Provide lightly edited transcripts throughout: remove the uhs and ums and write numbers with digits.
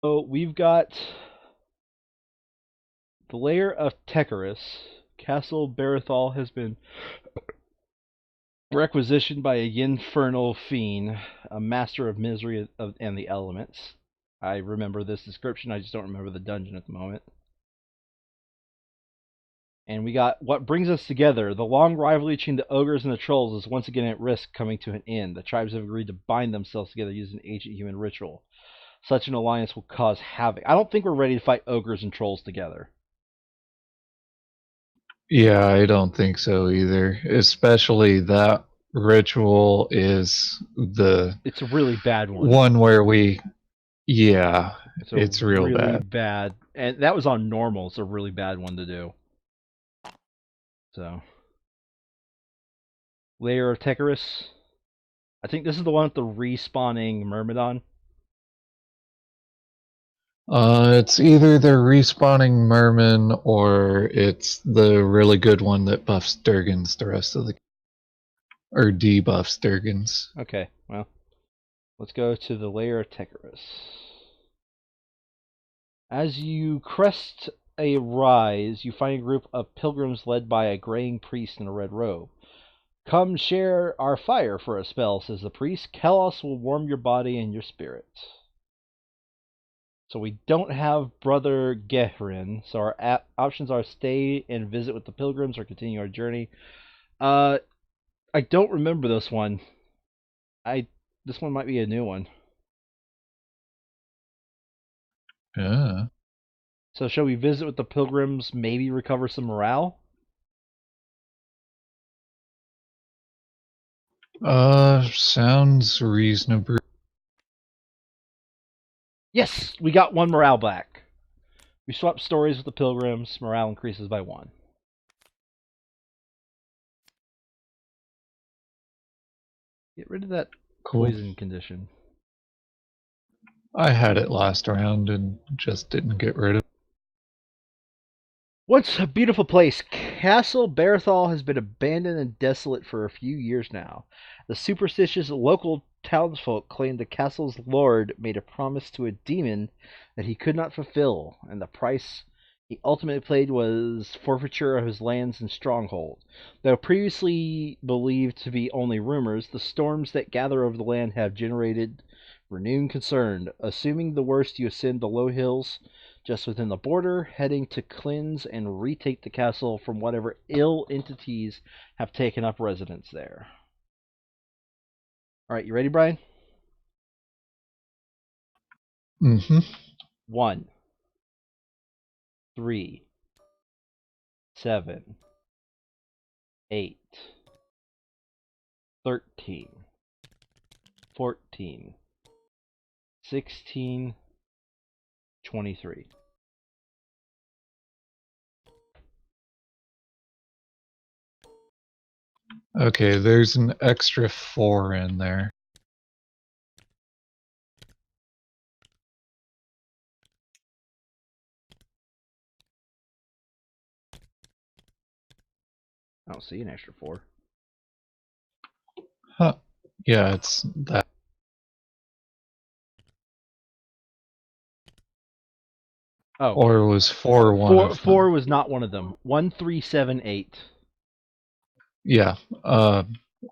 So we've got the lair of Tecarus. Castle Barithal has been requisitioned by a infernal fiend, a master of misery and the elements. I remember this description, I just don't remember the dungeon at the moment. And we got what brings us together. The long rivalry between the ogres and the trolls is once again at risk coming to an end. The tribes have agreed to bind themselves together using ancient human ritual. Such an alliance will cause havoc. I don't think we're ready to fight ogres and trolls together. Yeah, I don't think so either. Especially that ritual is the It's a really bad one. one where yeah, It's a it's real really bad. bad, and that was on normal. It's a really bad one to do. So, Layer of Tecarus. I think this is the one with the respawning Myrmidon. It's either the respawning merman or it's the really good one that buffs Durgans the rest of the or debuffs Durgans. Okay, well, let's go to the Layer of Tecarus. As you crest a rise, you find a group of pilgrims led by a graying priest in a red robe. Come share our fire for a spell, says the priest. Kalos will warm your body and your spirit. So we don't have Brother Gehrin, so our options are stay and visit with the pilgrims or continue our journey. I don't remember this one. This one might be a new one. Yeah. So shall we visit with the pilgrims, maybe recover some morale? Sounds reasonable. Yes, we got one morale back. We swap stories with the pilgrims, morale increases by 1. Get rid of that Cool. poison condition. I had it last round and just didn't get rid of it. Once a beautiful place, Castle Barithal has been abandoned and desolate for a few years now. The superstitious local townsfolk claim the castle's lord made a promise to a demon that he could not fulfill, and the price he ultimately paid was forfeiture of his lands and stronghold. Though previously believed to be only rumors, the storms that gather over the land have generated renewed concern. Assuming the worst, you ascend the low hills just within the border, heading to cleanse and retake the castle from whatever ill entities have taken up residence there. All right, you ready, Brian? Mm-hmm. 1, 3, 7, 8, 13, 14, 16, 23. Okay, there's an extra 4 in there. I don't see an extra 4. Huh. Yeah, it's that. Oh, Or was 4 one four of them? four was not one of them. 1, 3, 7, 8. Yeah.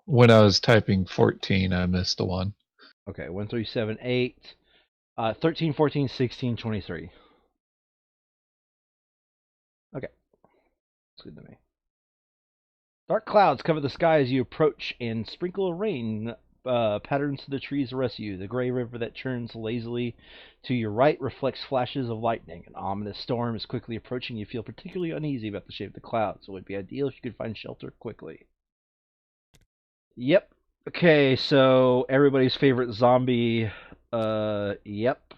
When I was typing 14, I missed a 1. Okay, 1, 3, 7, 8. 13, 14, 16, 23. Okay, that's good to me. Dark clouds cover the sky as you approach, and sprinkle of rain patterns to the trees arrest you. The gray river that churns lazily to your right reflects flashes of lightning. An ominous storm is quickly approaching. You feel particularly uneasy about the shape of the clouds. It would be ideal if you could find shelter quickly. Yep. Okay, so everybody's favorite zombie. Yep.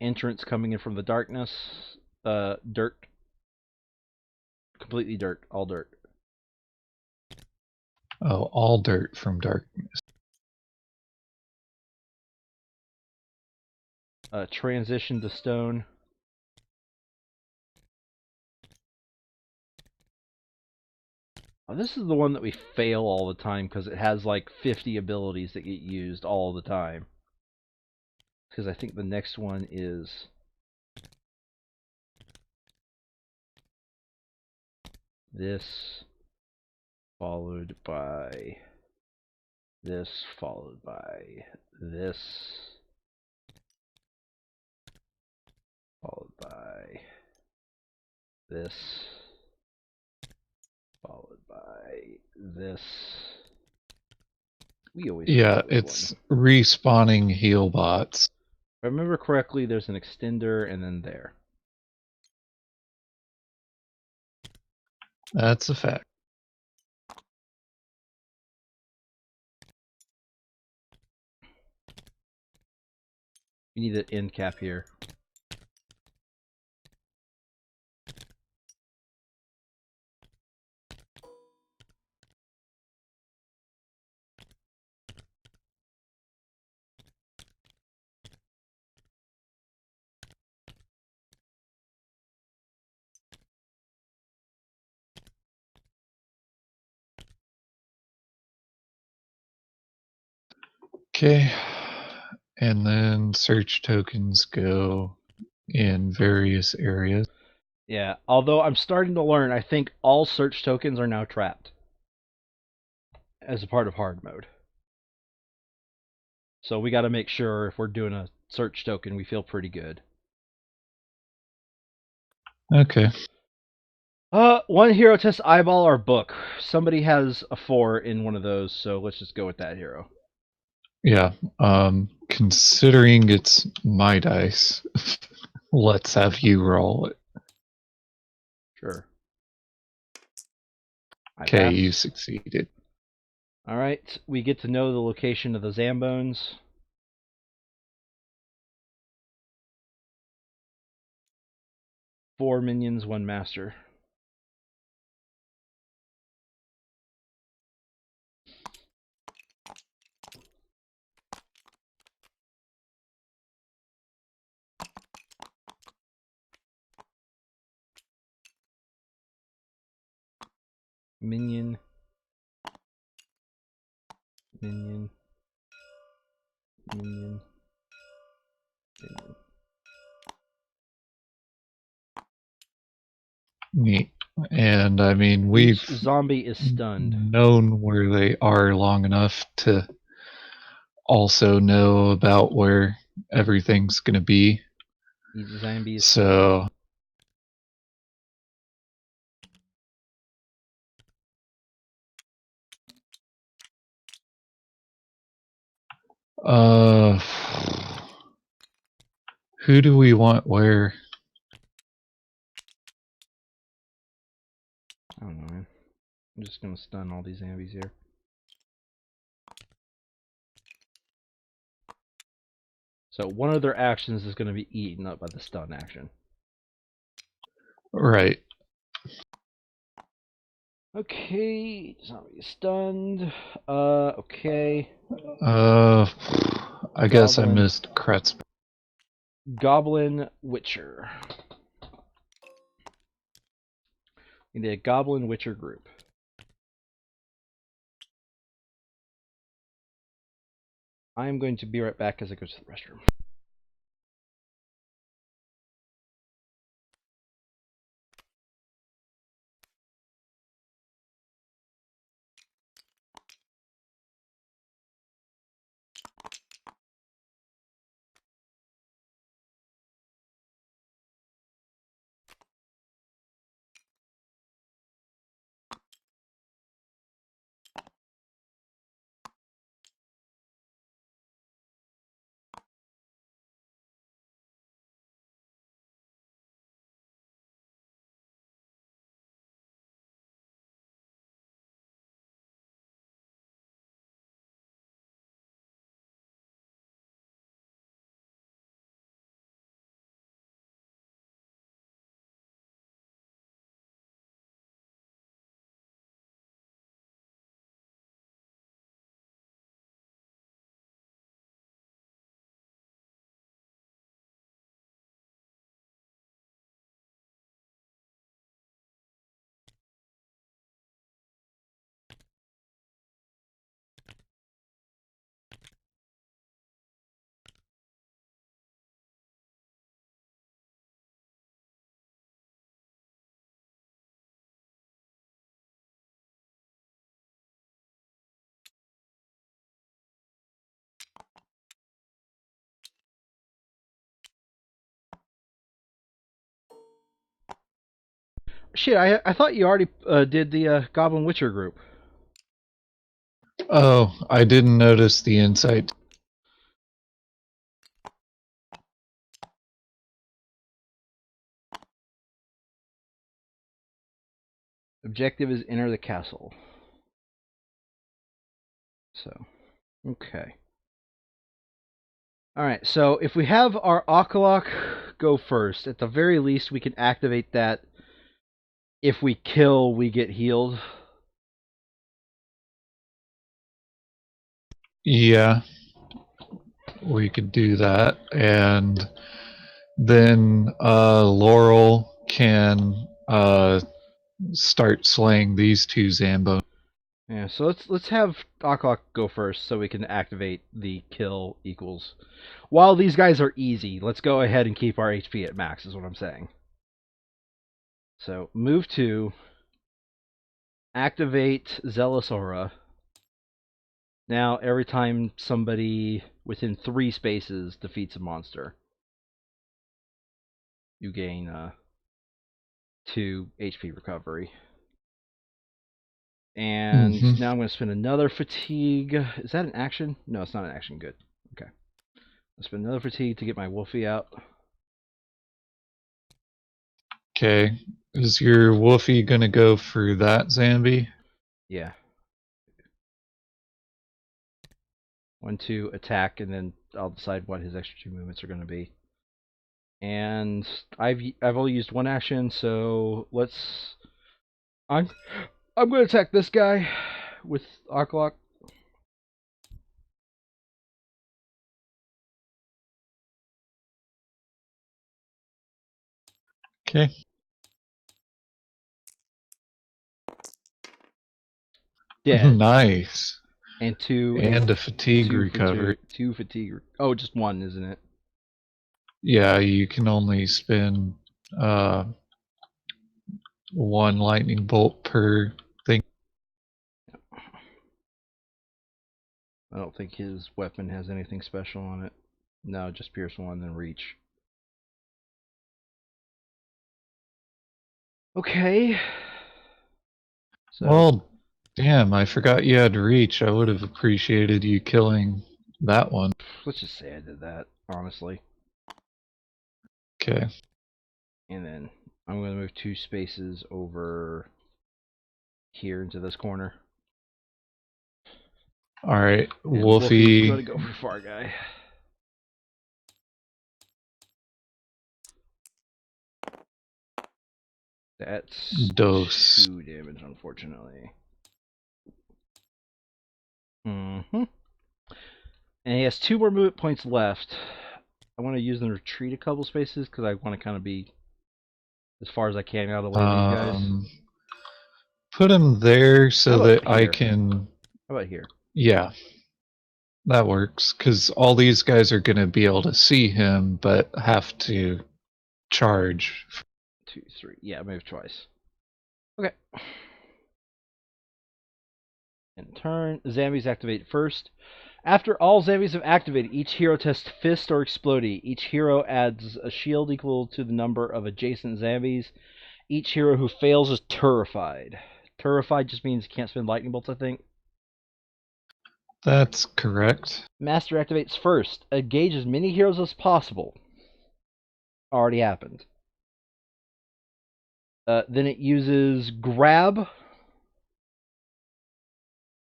Entrance coming in from the darkness. Dirt. Completely dirt. All dirt. Oh, all dirt from darkness. Transition to stone. Oh, this is the one that we fail all the time because it has like 50 abilities that get used all the time. because I think the next one is this, followed by this, followed by this, followed by this, followed by this. We always Yeah, forget which it's one. respawning heal bots. If I remember correctly, there's an extender and then there. That's a fact. You need an end cap here. Okay. And then search tokens go in various areas. Yeah, although I'm starting to learn, I think all search tokens are now trapped as a part of hard mode. So we got to make sure if we're doing a search token, we feel pretty good. Okay. One hero test eyeball or book. Somebody has a 4 in one of those, so let's just go with that hero. Yeah. Considering it's my dice, let's have you roll it. Sure. I Okay, pass. you succeeded. All right, we get to know the location of the Zambones. Four minions, one master. Minion. Minion. Minion. Minion. Neat. And I mean, we've Each zombie is stunned. known where they are long enough to also know about where everything's going to be. Each zombie is stunned. So, uh, who do we want where? I don't know, man. I'm just gonna stun all these zombies here. So one of their actions is gonna be eaten up by the stun action. Right. Okay, zombie is stunned. Okay. I guess I Goblin. missed Kretz. Goblin Witcher. We need a Goblin Witcher group. I am going to be right back as I go to the restroom. shit, I thought you already did the Goblin Witcher group. Oh, I didn't notice the insight. Objective is enter the castle. So, okay. Alright, so if we have our Akalok go first, at the very least we can activate that. If we kill, we get healed. Yeah, we could do that. And then Laurel can start slaying these two Zambos. Yeah, so let's have Akalok go first so we can activate the kill equals. While these guys are easy, let's go ahead and keep our HP at max, is what I'm saying. So move to activate Zealous Aura. Now every time somebody within 3 spaces defeats a monster, you gain 2 HP recovery. And Mm-hmm. now I'm going to spend another fatigue. Is that an action? No, it's not an action. Good. Okay. I'll spend another fatigue to get my Wolfie out. Okay. Is your Wolfie gonna go for that Zambi? Yeah. 1, 2, attack, and then I'll decide what his extra 2 movements are going to be. And I've only used 1 action, so let's. I'm going to attack this guy with Akalok. Okay. Dead. Nice. And two And a fatigue two recovery. fatigue two fatigue. Oh, just 1, isn't it? Yeah, you can only spend uh, 1 lightning bolt per thing. I don't think his weapon has anything special on it. No, just Pierce 1, then Reach. Okay. So Well, damn, I forgot you had reach. I would have appreciated you killing that one. let's just say I did that, honestly. Okay. And then I'm going to move 2 spaces over here into this corner. Alright, And Wolfie's Wolfie. going to go for Far Guy. That's Dose. 2 damage, unfortunately. Mm-hmm. And he has 2 more movement points left. I want to use them to retreat a couple spaces because I want to kind of be as far as I can out of the way of these guys. Put him there How so about that I here? can. How about here? Yeah, that works. Because all these guys are going to be able to see him, but have to charge. 2, 3. Yeah, move twice. Okay. And turn. Zombies activate first. After all zombies have activated, each hero tests Fist or Explodey. Each hero adds a shield equal to the number of adjacent zombies. Each hero who fails is terrified. Terrified just means you can't spend lightning bolts, I think. That's correct. Master activates first. Engage as many heroes as possible. Already happened. Then it uses grab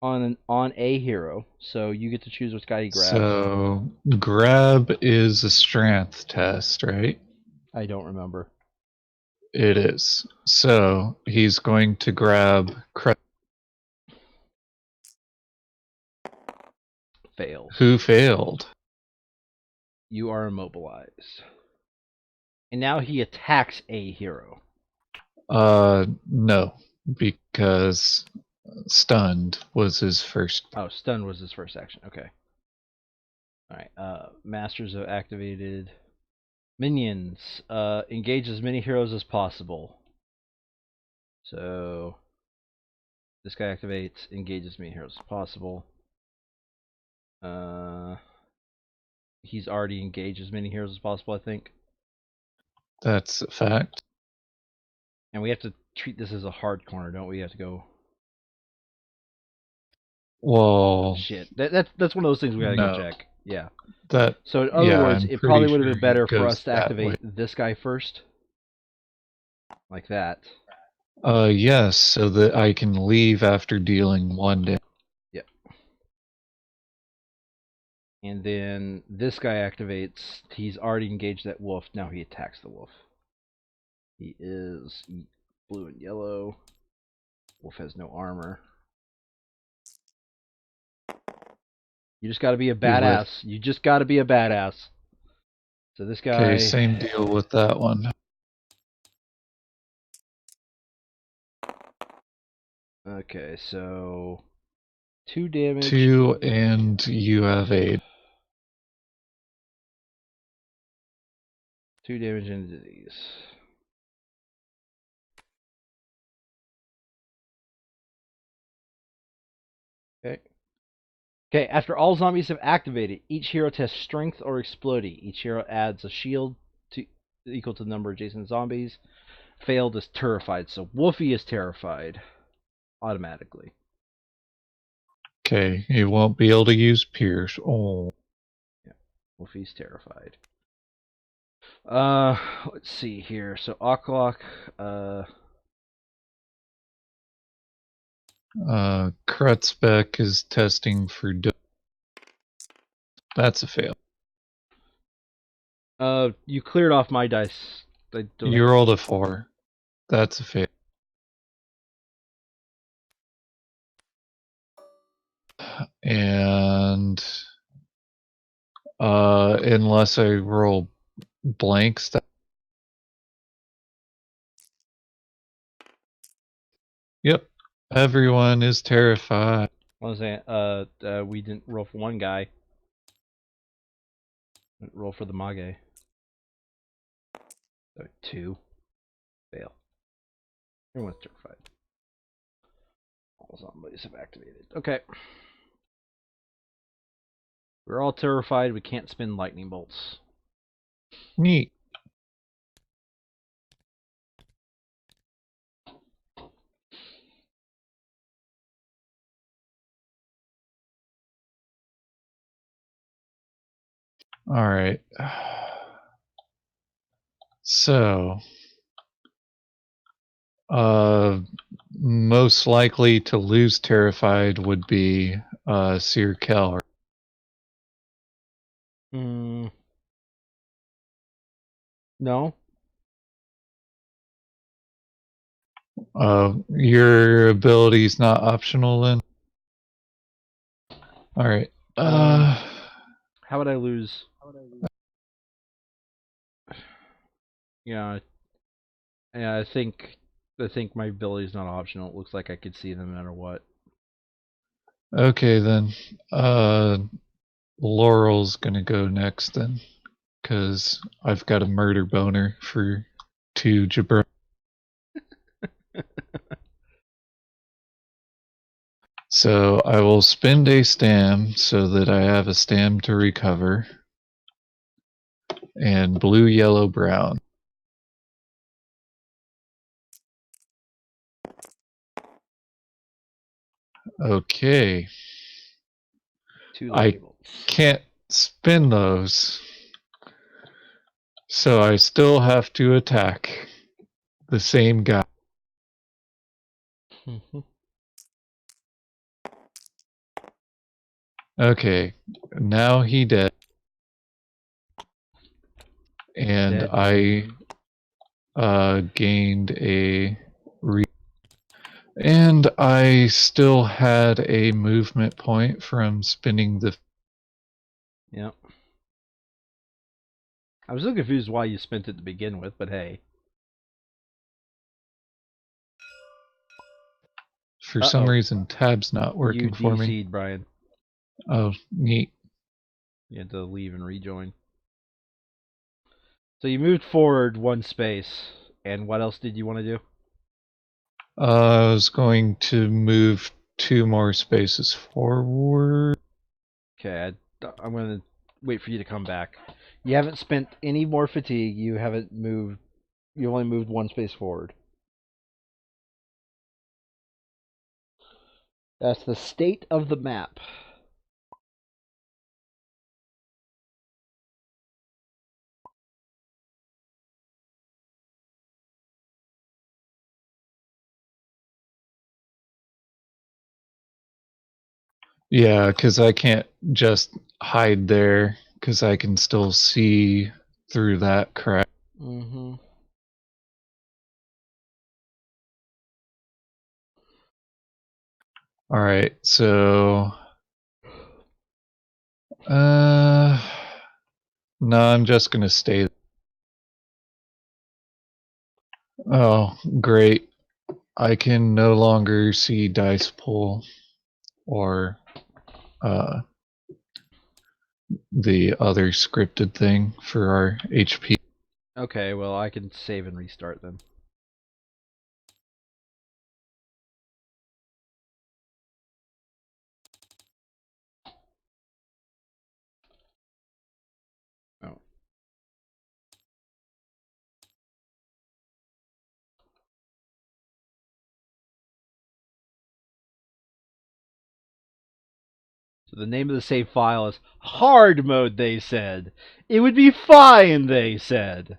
on a hero, so you get to choose which guy he grabs. So, grab is a strength test, right? I don't remember. It is. So, he's going to grab. Fails. Who failed? You are immobilized. And now he attacks a hero. No, because stunned was his first. Oh, stun was his first action. Okay. Alright, masters have activated. Minions. Engage as many heroes as possible. So, this guy activates, engage as many heroes as possible. He's already engaged as many heroes as possible, I think. That's a fact. And we have to treat this as a hard corner, don't we? We have to go. Well, Shit. That's one of those things we gotta go no. check. Yeah. That, So in other yeah, words, I'm it pretty probably would have sure been it better for us goes to that way. activate this guy first, like that. Yes, so that I can leave after dealing 1 damage. Yep. And then this guy activates. He's already engaged that wolf. Now he attacks the wolf. He is blue and yellow. Wolf has no armor. You just gotta be a You live. badass. You just gotta be a badass. So this Okay, guy. same deal with that one. Okay, so 2 damage. 2, and you have 8. 2 damage into these. Okay. Okay, after all zombies have activated, each hero tests strength or exploding. Each hero adds a shield to equal to the number of adjacent zombies. Failed is terrified, so Wolfie is terrified automatically. Okay, you won't be able to use Pierce. Oh. Yeah, Wolfie's terrified. Let's see here. So Oklok, Krutzbeck is testing for. That's a fail. you cleared off my dice. I don't. You rolled a 4. That's a fail. And unless I roll blanks, yep, everyone is terrified. What was that? We didn't roll for one guy. Roll for the mage. So 2. Fail. Everyone's terrified. All zombies have activated. Okay. We're all terrified. We can't spin lightning bolts. Neat. All right. So, most likely to lose terrified would be Seer Kel. No. Your ability's not optional then. All right. How would I lose? Yeah. Yeah. I think my ability is not optional. It looks like I could see them no matter what. Okay then. Laurel's gonna go next then, because I've got a murder boner for 2 jabron. So I will spend a stam so that I have a stam to recover. And blue, yellow, brown. Okay. 2 I lightning bolts. can't spin those. So I still have to attack the same guy. Okay. Now he dead. And Dead. I gained a and I still had a movement point from spinning the. Yep. I was a little confused why you spent it to begin with, but hey. For some reason, tab's not You working for me. DC'd, Brian. Oh, neat. You had to leave and rejoin. So you moved forward 1 space, and what else did you want to do? I was going to move 2 more spaces forward. Okay, I'm going to wait for you to come back. You haven't spent any more fatigue. You haven't moved. You only moved 1 space forward. That's the state of the map. Yeah, because I can't just hide there because I can still see through that crack. Mm-hmm. All right, so no, I'm just gonna stay. Oh, great. I can no longer see dice pool or uh, the other scripted thing for our HP. Okay, well, I can save and restart then. Oh. So the name of the save file is hard mode, they said. It would be fine, they said.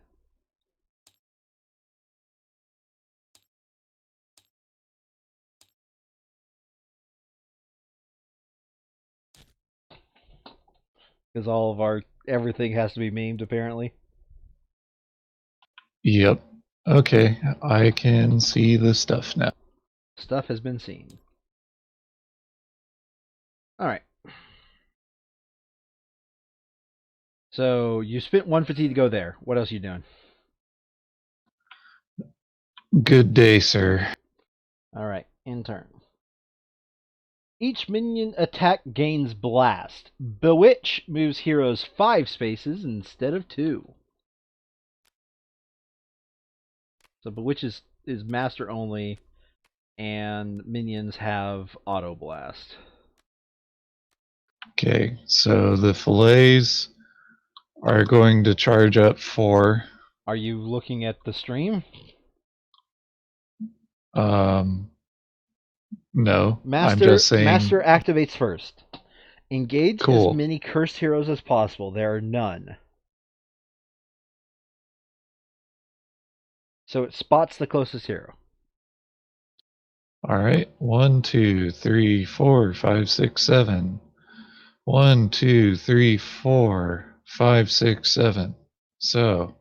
Because all of our everything has to be memed, apparently. Yep. Okay, I can see the stuff now. Stuff has been seen. Alright. So you spent 150 to go there. What else are you doing? Good day, sir. Alright, in turn. Each minion attack gains blast. Bewitch moves heroes 5 spaces instead of 2. So Bewitch is master only, and minions have auto blast. Okay, so the fillets are going to charge up 4. Are you looking at the stream? Um, no, I'm Master just saying, Master activates first. Engage as cool. many cursed heroes as possible. There are none. So it spots the closest hero. All right, 1, 2, 3, 4, 5, 6, 7. 1, 2, 3, 4, 5, 6, 7. So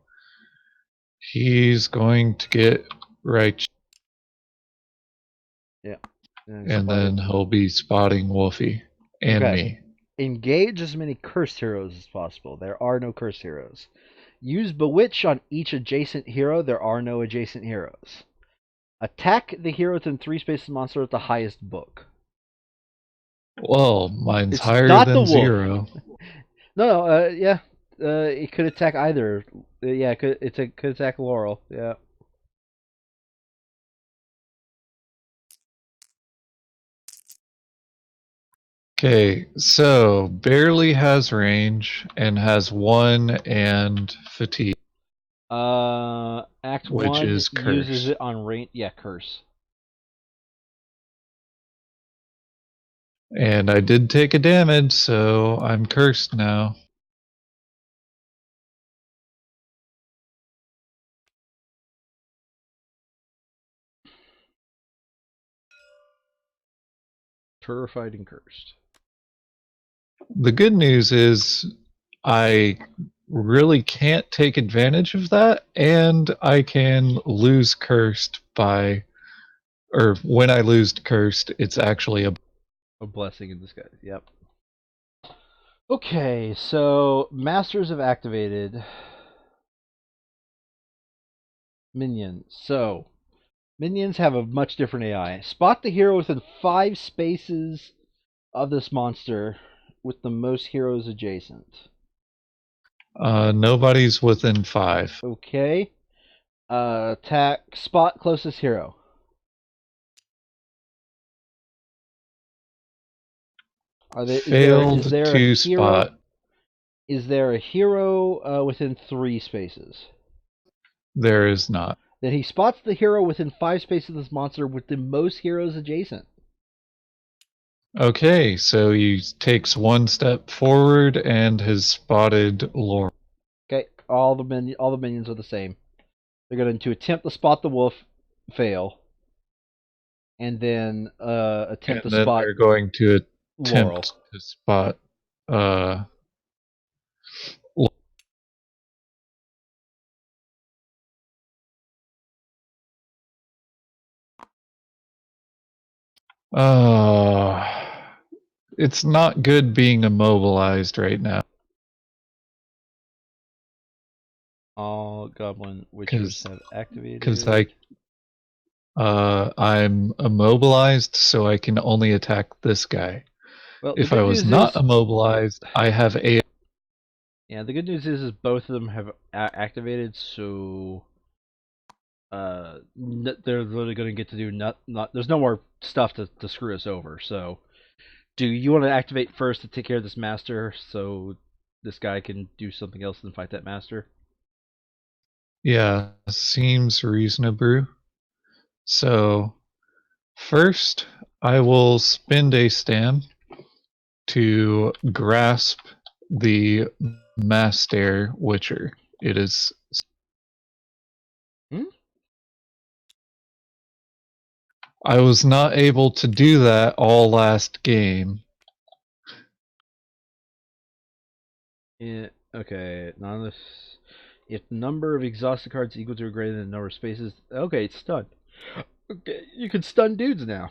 he's going to get right, Yeah. And and then he'll be spotting Wolfie and Okay. me. Engage as many cursed heroes as possible. There are no cursed heroes. Use Bewitch on each adjacent hero. There are no adjacent heroes. Attack the hero within 3 spaces monster with the highest book. Well, mine's It's higher not the than wolf. 0. No, yeah. It could attack either. Yeah, it could attack Laurel. Yeah. Okay, so barely has range and has 1 and fatigue, Act which 1 is uses curse. it on range. Yeah, curse. And I did take a damage, so I'm cursed now. Terrified and cursed. The good news is I really can't take advantage of that, and I can lose cursed by, or when I lose cursed, it's actually a. A blessing in disguise. Yep. Okay, so masters have activated minions. So minions have a much different AI. Spot the hero within 5 spaces of this monster with the most heroes adjacent. Nobody's within 5. Okay. Attack spot closest hero. Are there is Failed there a to hero spot. within 3 spaces? There is not. Then he spots the hero within 5 spaces of this monster with the most heroes adjacent. Okay, so he takes one step forward and has spotted Laura. Okay, all the minions are the same. They're going to attempt to spot the wolf, fail, and then attempt to And then spot they're going to Laurel. attempt to spot uh uh it's not good being immobilized right now All goblin witchers because have I activated. I'm immobilized, so I can only attack this guy. Well, the If I good was news not is, immobilized, I have a yeah, the good news is both of them have activated, so they're literally going to get to do not. There's no more stuff to screw us over. So, do you want to activate first to take care of this master, so this guy can do something else than fight that master? yeah, seems reasonable. So first, I will spend a stam to grasp the Master Witcher. It is. Hmm? I was not able to do that all last game. Yeah. Okay. None of this. If the number of exhausted cards equal to or greater than the number of spaces, okay, it's stunned. Okay, you can stun dudes now.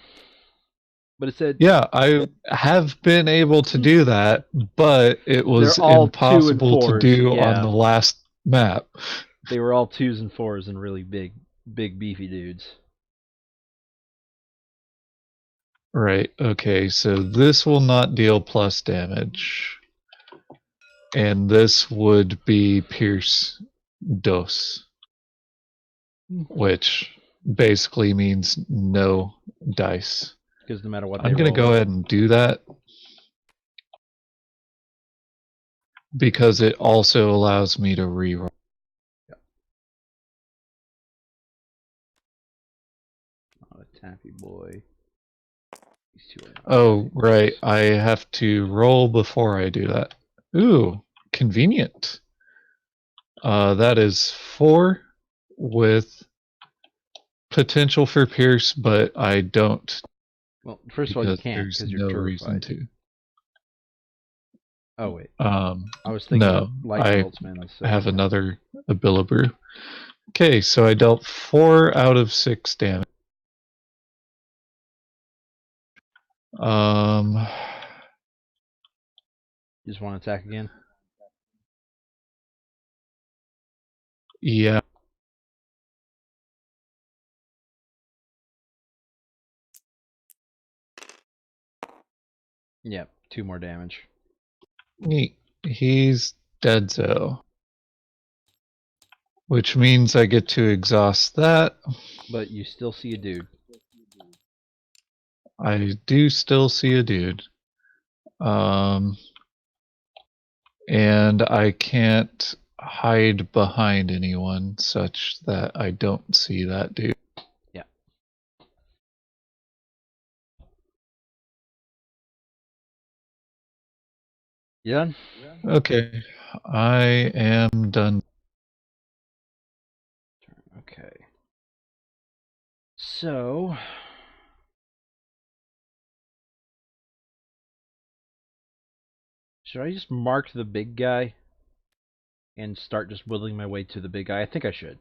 But it said Yeah, I have been able to do that, but it they're was all two and impossible to fours. do on Yeah, the last map. they were all twos and fours and really big beefy dudes. Right, okay, so this will not deal plus damage. And this would be Pierce Dos, which basically means no dice. Because no matter what they I'm going to roll, go ahead and do that because it also allows me to reroll. yeah, not a taffy boy. These two are not Oh, taffy right. boys. I have to roll before I do that. Ooh, convenient. That is 4 with potential for Pierce, but I don't Well, first of all, you because can't there's because you're no reason terrified. to. Oh wait, Um, I was thinking no, about lightning I bolts, man. A have second. another Abilibrew. Okay, so I dealt 4 out of 6 damage. Um, You just want to attack again? yeah, Yep, two more damage. he's dead, so which means I get to exhaust that. But you still see a dude. I do still see a dude. Um, and I can't hide behind anyone such that I don't see that dude. Yeah. You done? Okay, I am done. Okay. So, should I just mark the big guy and start just whittling my way to the big guy? I think I should.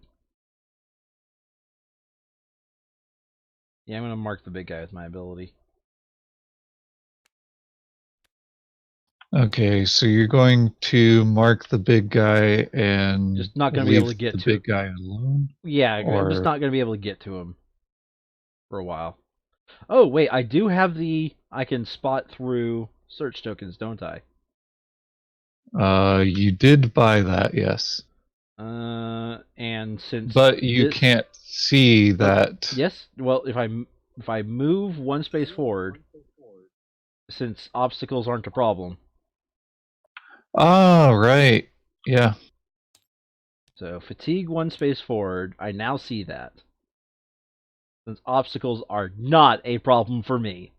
Yeah, I'm gonna mark the big guy with my ability. Okay, so you're going to mark the big guy and Just not gonna be able leave to get the to. big guy alone? Yeah, I'm just Or, not gonna be able to get to him for a while. Oh wait, I do have the. I can spot through search tokens, don't I? you did buy that, yes. And since But you this. can't see Oh, that. yes. Well, if I move one space forward, since obstacles aren't a problem, Oh, right. Yeah. so fatigue one space forward, I now see that. Since obstacles are not a problem for me.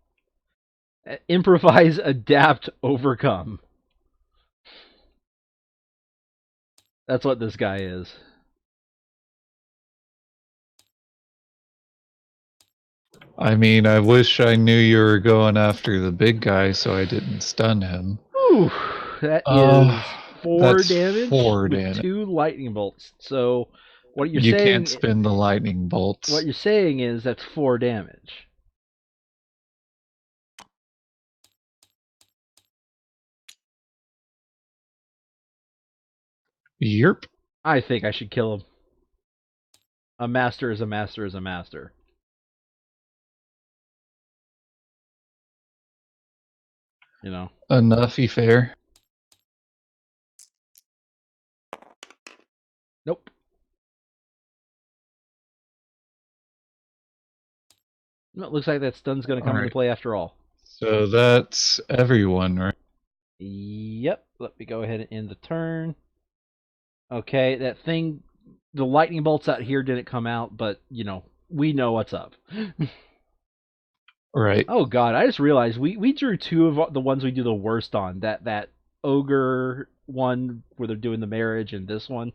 Improvise, adapt, overcome. That's what this guy is. I mean, I wish I knew you were going after the big guy so I didn't stun him. Whew, that Uh, is 4 that's damage 4 with damage. 2 lightning bolts. So what you're You can't saying spin the lightning bolts. is that's 4 damage. Yerp. I think I should kill him. A master is a master is a master. You know. Enoughy fair. Nope. No, it looks like that stun's going to come into Alright. play after all. So that's everyone, right? Yep. Let me go ahead and end the turn. Okay, that thing, the lightning bolts out here didn't come out, but, we know what's up. Right. Oh god, I just realized we drew 2 of the ones we do the worst on. That ogre one where they're doing the marriage and this one.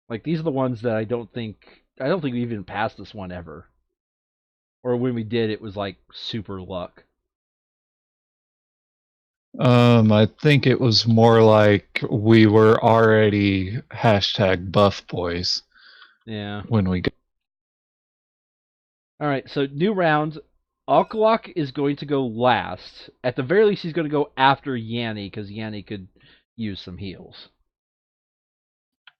Like these are the ones that I don't think we even passed this one ever. Or when we did it was like super luck. I think it was more like we were already #buff boys Yeah. when we got. All right, so new round. Alkalok is going to go last. At the very least, he's going to go after Yanni because Yanni could use some heals.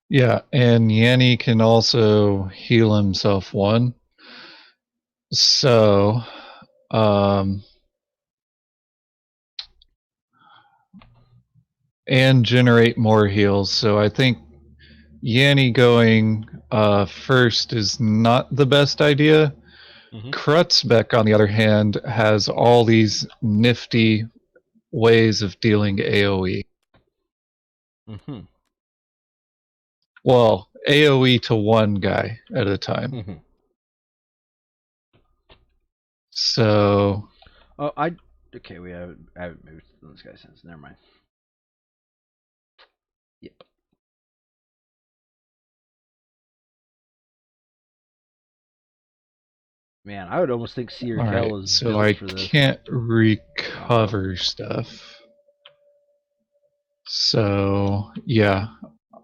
Yeah, and Yanni can also heal himself 1. So, um, and generate more heals. So I think Yanni going first is not the best idea. Mm-hmm. Krutzbeck, on the other hand, has all these nifty ways of dealing AoE. Mm-hmm. Well, AoE to one guy at a time. Mm-hmm. So, Oh, okay. I haven't moved this guy since. Never mind. Yep. Man, I would almost think Seer alright, Kel is so I built for this can't combo. recover stuff. So, yeah,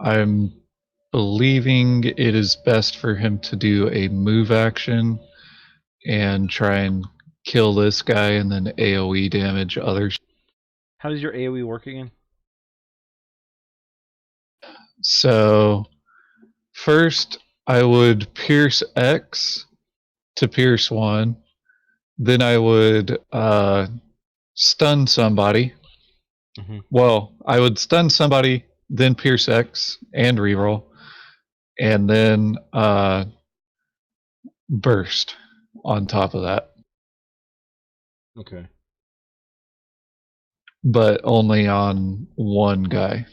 I'm believing it is best for him to do a move action and try and kill this guy and then AoE damage others. How does your AoE work again? So, first, I would pierce X to pierce 1. Then I would stun somebody. Mm-hmm. Well, I would stun somebody, then pierce X and reroll, and then burst on top of that. Okay. But only on one guy.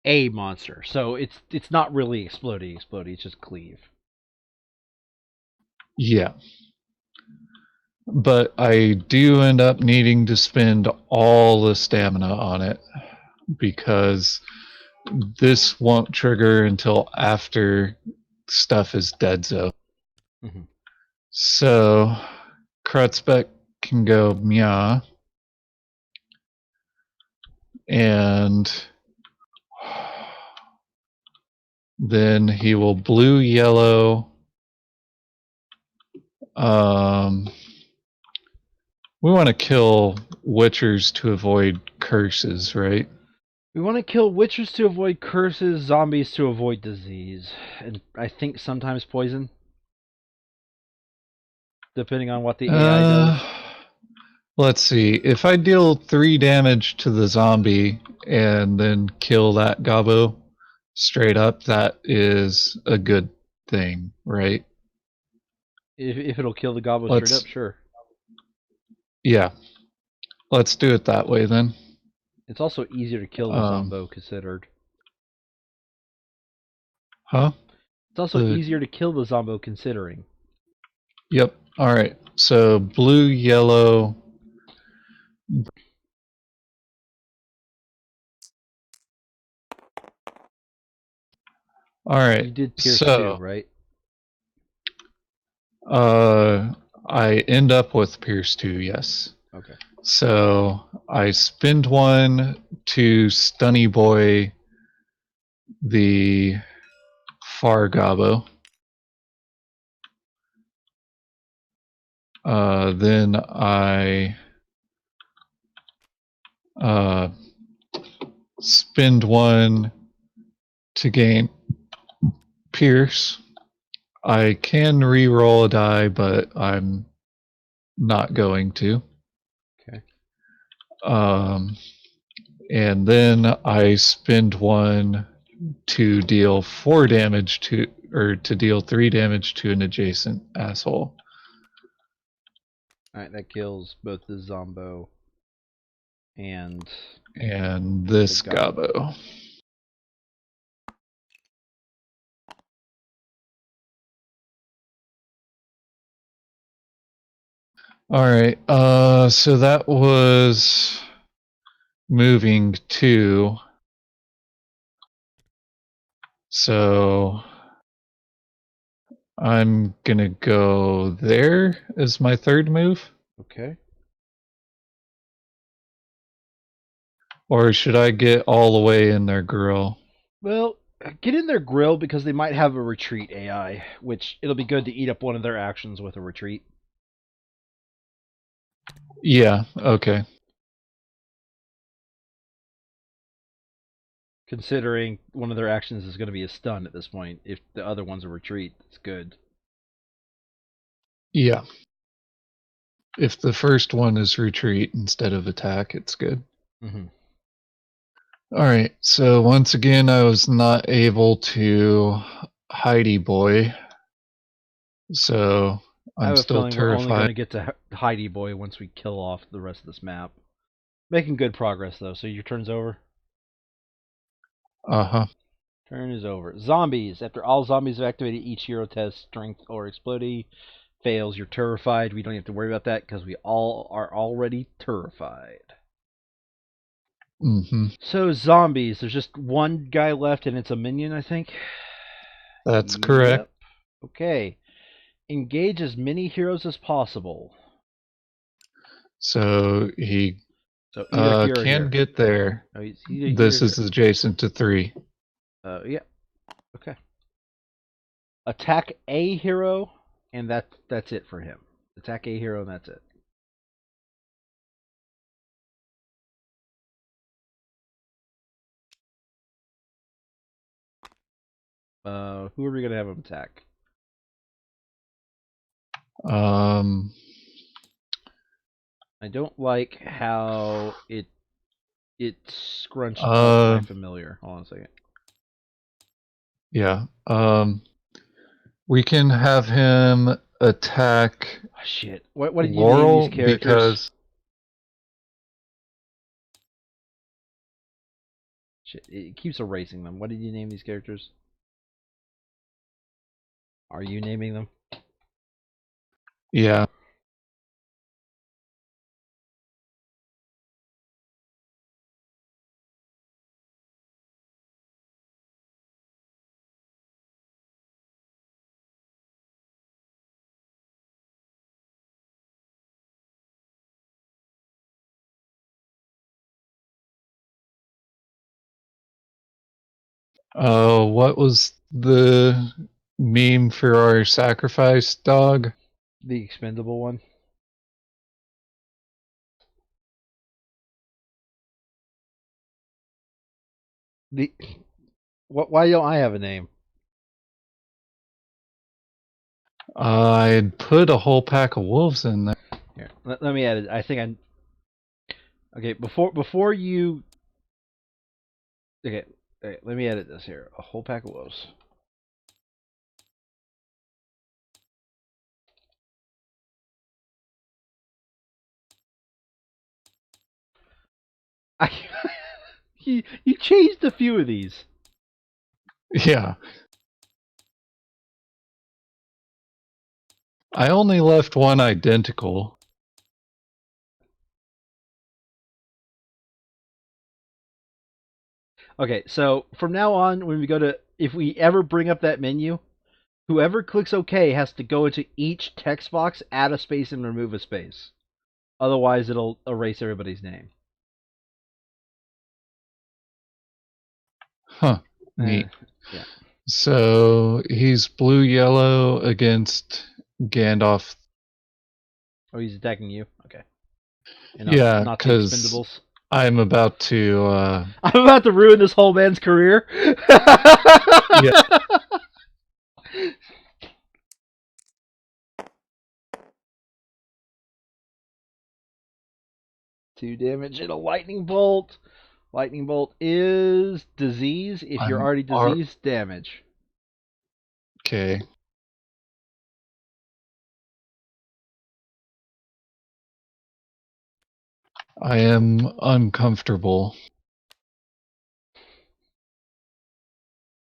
A monster, so it's not really exploding. It's just cleave. Yeah. But I do end up needing to spend all the stamina on it because this won't trigger until after stuff is dead zone. Mm-hmm. So Krutzbeck can go Mia, and then he will blue yellow. We want to kill witchers to avoid curses, right? We want to kill witches to avoid curses, zombies to avoid disease, and I think sometimes poison, depending on what the AI does. Let's see. If I deal 3 damage to the zombie and then kill that gobbo straight up, that is a good thing, right? If it'll kill the gobbo straight up, Let's, sure. yeah, let's do it that way then. It's also easier to kill the Um, zombo considered. huh? It's also The, easier to kill the zombo considering. yep. All right. So blue, yellow. All right. You did Pierce too, So right? I end up with Pierce 2, yes. Okay. So I spend one to Stunny Boy the Fargabo. Then I uh, spend one to gain Pierce. I can re-roll a die, but I'm not going to. Okay. Um, and then I spend one to deal 4 damage to, or to deal 3 damage to an adjacent asshole. Alright, that kills both the Zombo and And the this Gobbo. Gobbo. All right. So that was moving 2. So I'm gonna go there as my third move. Okay. Or should I get all the way in their grill? Well, get in their grill because they might have a retreat AI, which it'll be good to eat up one of their actions with a retreat. Yeah, okay. Considering one of their actions is going to be a stun at this point, if the other one's a retreat, it's good. Yeah. If the first one is retreat instead of attack, it's good. Mm-hmm. All right. So once again, I was not able to Heidi boy. So I I'm have a still feeling we're only going terrified. to get to Heidi Boy once we kill off the rest of this map. Making good progress though. So your turn's over. Uh-huh. Turn is over. Zombies. After all zombies have activated each hero test, strength or exploding fails, you're terrified. We don't have to worry about that because we all are already terrified. Mm-hmm. So zombies. There's just one guy left, and it's a minion, I think. That's correct. Yep. Okay. Engage as many heroes as possible. So he So either hero can here. get there. Oh, he's either This here. is adjacent to 3. Yeah. Okay. Attack a hero, and that's it for him. Attack a hero, and that's it. Who are we gonna have him attack? Um, I don't like how it's scrunched up my uh, familiar. Hold on a second. yeah. We can have him attack Oh, shit. What did you name these Laurel characters? because Shit, it keeps erasing them. What did you name these characters? Are you naming them? yeah. What was the meme for our sacrifice dog? The expendable one. The what? Why don't I have a name? I had put a whole pack of wolves in there. Here, let me add it. I think I. Okay, before you. Okay, let me edit this here. A whole pack of wolves. I, you changed a few of these. Yeah. I only left one identical. Okay, so from now on, when we go to, if we ever bring up that menu, whoever clicks OK has to go into each text box, add a space, and remove a space. Otherwise, it'll erase everybody's name. Huh. Neat. Yeah. So he's blue yellow against Gandalf. Oh, he's attacking you. Okay. And Yeah, not the because Expendables. I'm about to. I'm about to ruin this whole man's career. Yeah. 2 damage and a lightning bolt. Lightning bolt is disease. If you're I'm already diseased, damage. okay. I am uncomfortable.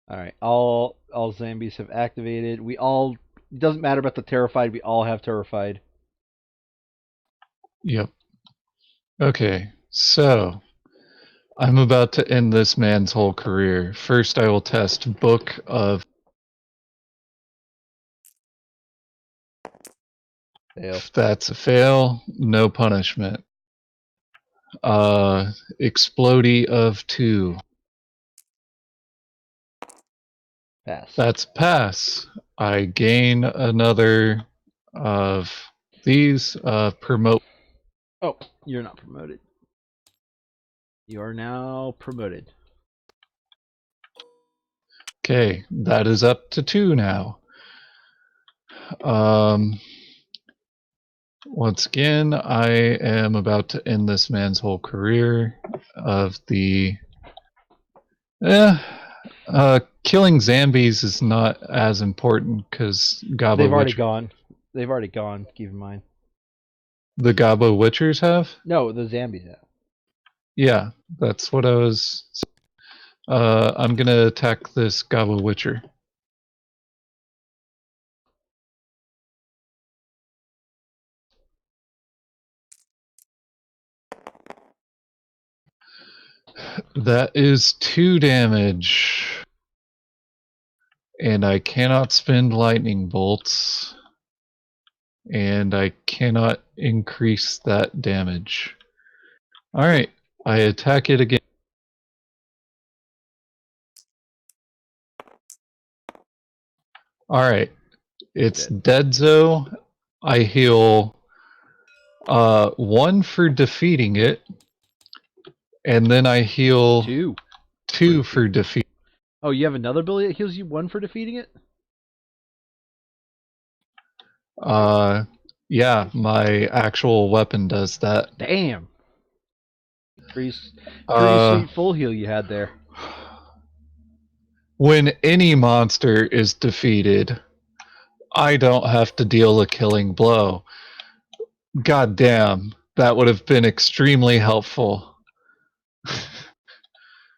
All right. All zombies have activated. We all, it doesn't matter about the terrified. We all have terrified. Yep. Okay. So I'm about to end this man's whole career. First, I will test Book of. Fail. If that's a fail, no punishment. Explodey of 2. Pass. That's pass. I gain another of these. Promote. Oh, you're not promoted. You are now promoted. Okay, that is up to 2 now. Um, Once again, I am about to end this man's whole career of the. Eh, Killing zombies is not as important because They've Gabo already Witcher. gone. They've already gone. Keep in mind. The Gabo Witchers have? No, the zombies have. Yeah, that's what I was. I'm gonna attack this Gabo Witcher. That is 2 damage. And I cannot spend lightning bolts. And I cannot increase that damage. Alright, I attack it again. Alright, it's Deadzo. I heal 1 for defeating it, and then I heal 2 for defeat. Oh, you have another ability that heals you 1 for defeating it? Yeah, my actual weapon does that. Damn. Pretty Uh, sweet full heal you had there. when any monster is defeated, I don't have to deal a killing blow. God damn, that would have been extremely helpful.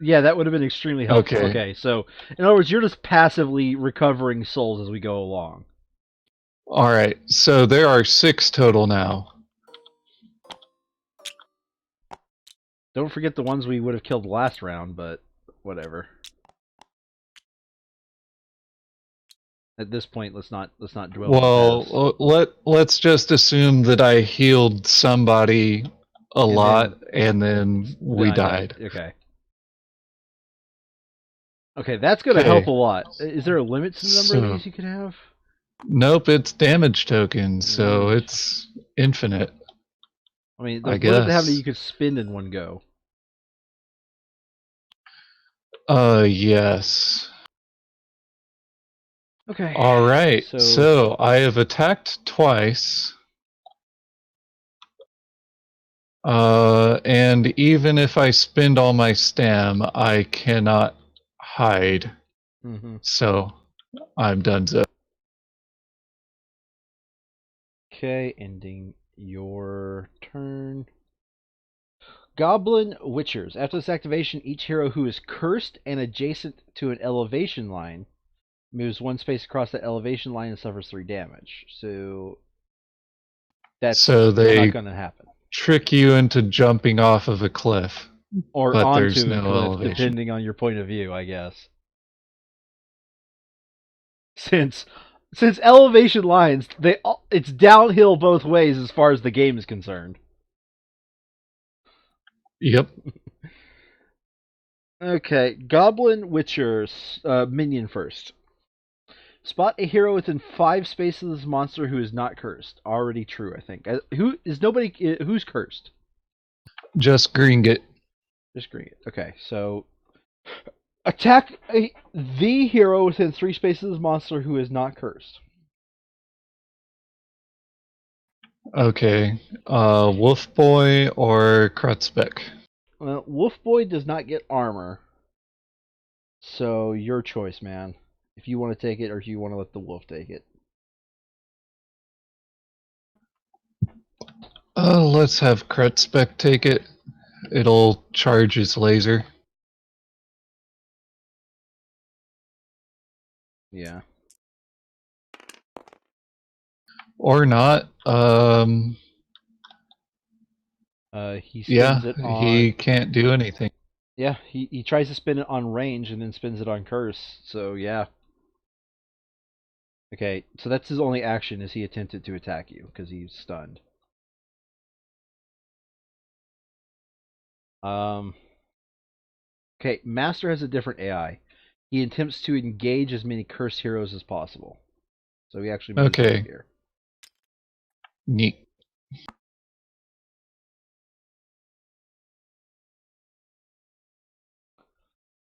Yeah, that would have been extremely helpful. Okay. Okay, so in other words, you're just passively recovering souls as we go along. Alright, so there are 6 total now. Don't forget the ones we would have killed last round, but whatever. At this point, let's not dwell on the past. Well, let's just assume that I healed somebody a lot and then we I died. died. Okay. Okay, that's going to help Okay. a lot. Is there a limit to the number of So, these you can have? nope, it's damage tokens, so Damage. it's infinite. I mean, I the limit to how many guess. you could spin in one go. Yes. Okay. Alright, so I have attacked twice. And even if I spend all my stam, I cannot hide. So I'm done. Okay, ending your turn. Goblin Witchers. After this activation, each hero who is cursed and adjacent to an elevation line Moves one space across the elevation line and suffers 3 damage. So that's So not they going to happen. trick you into jumping off of a cliff, Or but there's onto a no cliff, elevation. depending on your point of view, I guess. Since elevation lines, it's downhill both ways as far as the game is concerned. Yep. Okay, Goblin Witcher minion first. Spot a hero within 5 spaces of this monster who is not cursed. Already true, I think. Who's cursed? Just Gringet. Just green. Okay, so attack the hero within 3 spaces of this monster who is not cursed. Okay. Wolf Boy or Krutzbeck? Well, Wolf Boy does not get armor, so your choice, man. If you want to take it or if you want to let the wolf take it. Let's have Krutzbeck take it. It'll charge his laser. Yeah. Or not. He Yeah, spins it he on. can't do anything. Yeah, he tries to spin it on range and then spins it on curse. So yeah. Okay, so that's his only action is he attempted to attack you because he's stunned. Um. Okay, Master has a different AI. He attempts to engage as many cursed heroes as possible. So he actually moves over Okay, here. neat.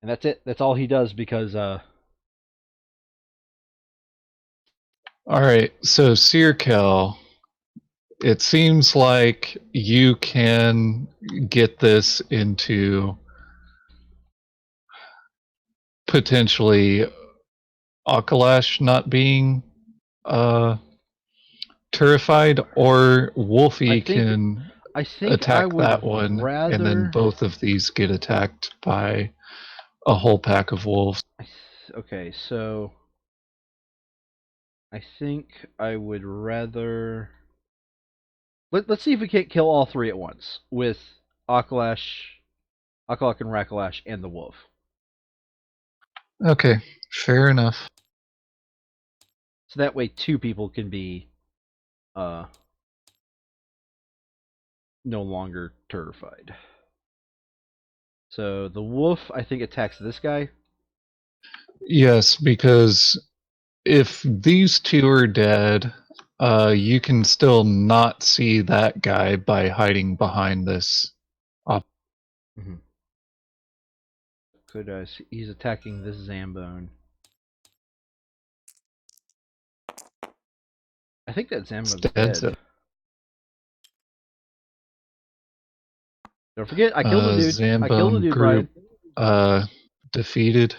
And that's it. That's all he does because Alright, so Searkel, it seems like you can get this into potentially Akalash not being uh, terrified, or I Wolfie think can I attack would that one, and then rather. both of these get attacked by a whole pack of wolves. Okay, so I think I would rather. Let's see if we can't kill all 3 at once with Akalash, Akalak and Rakalash, and the wolf. Okay, fair enough. So that way 2 people can be uh no longer terrified. So the wolf, I think, attacks this guy. Yes, because if these two are dead, you can still not see that guy by hiding behind this. Mm-hmm. Could he's attacking this Zambone. I think that Zambone's Instead, so, dead. Don't forget, I killed a dude. I killed a Zambone dude, Brian. group defeated.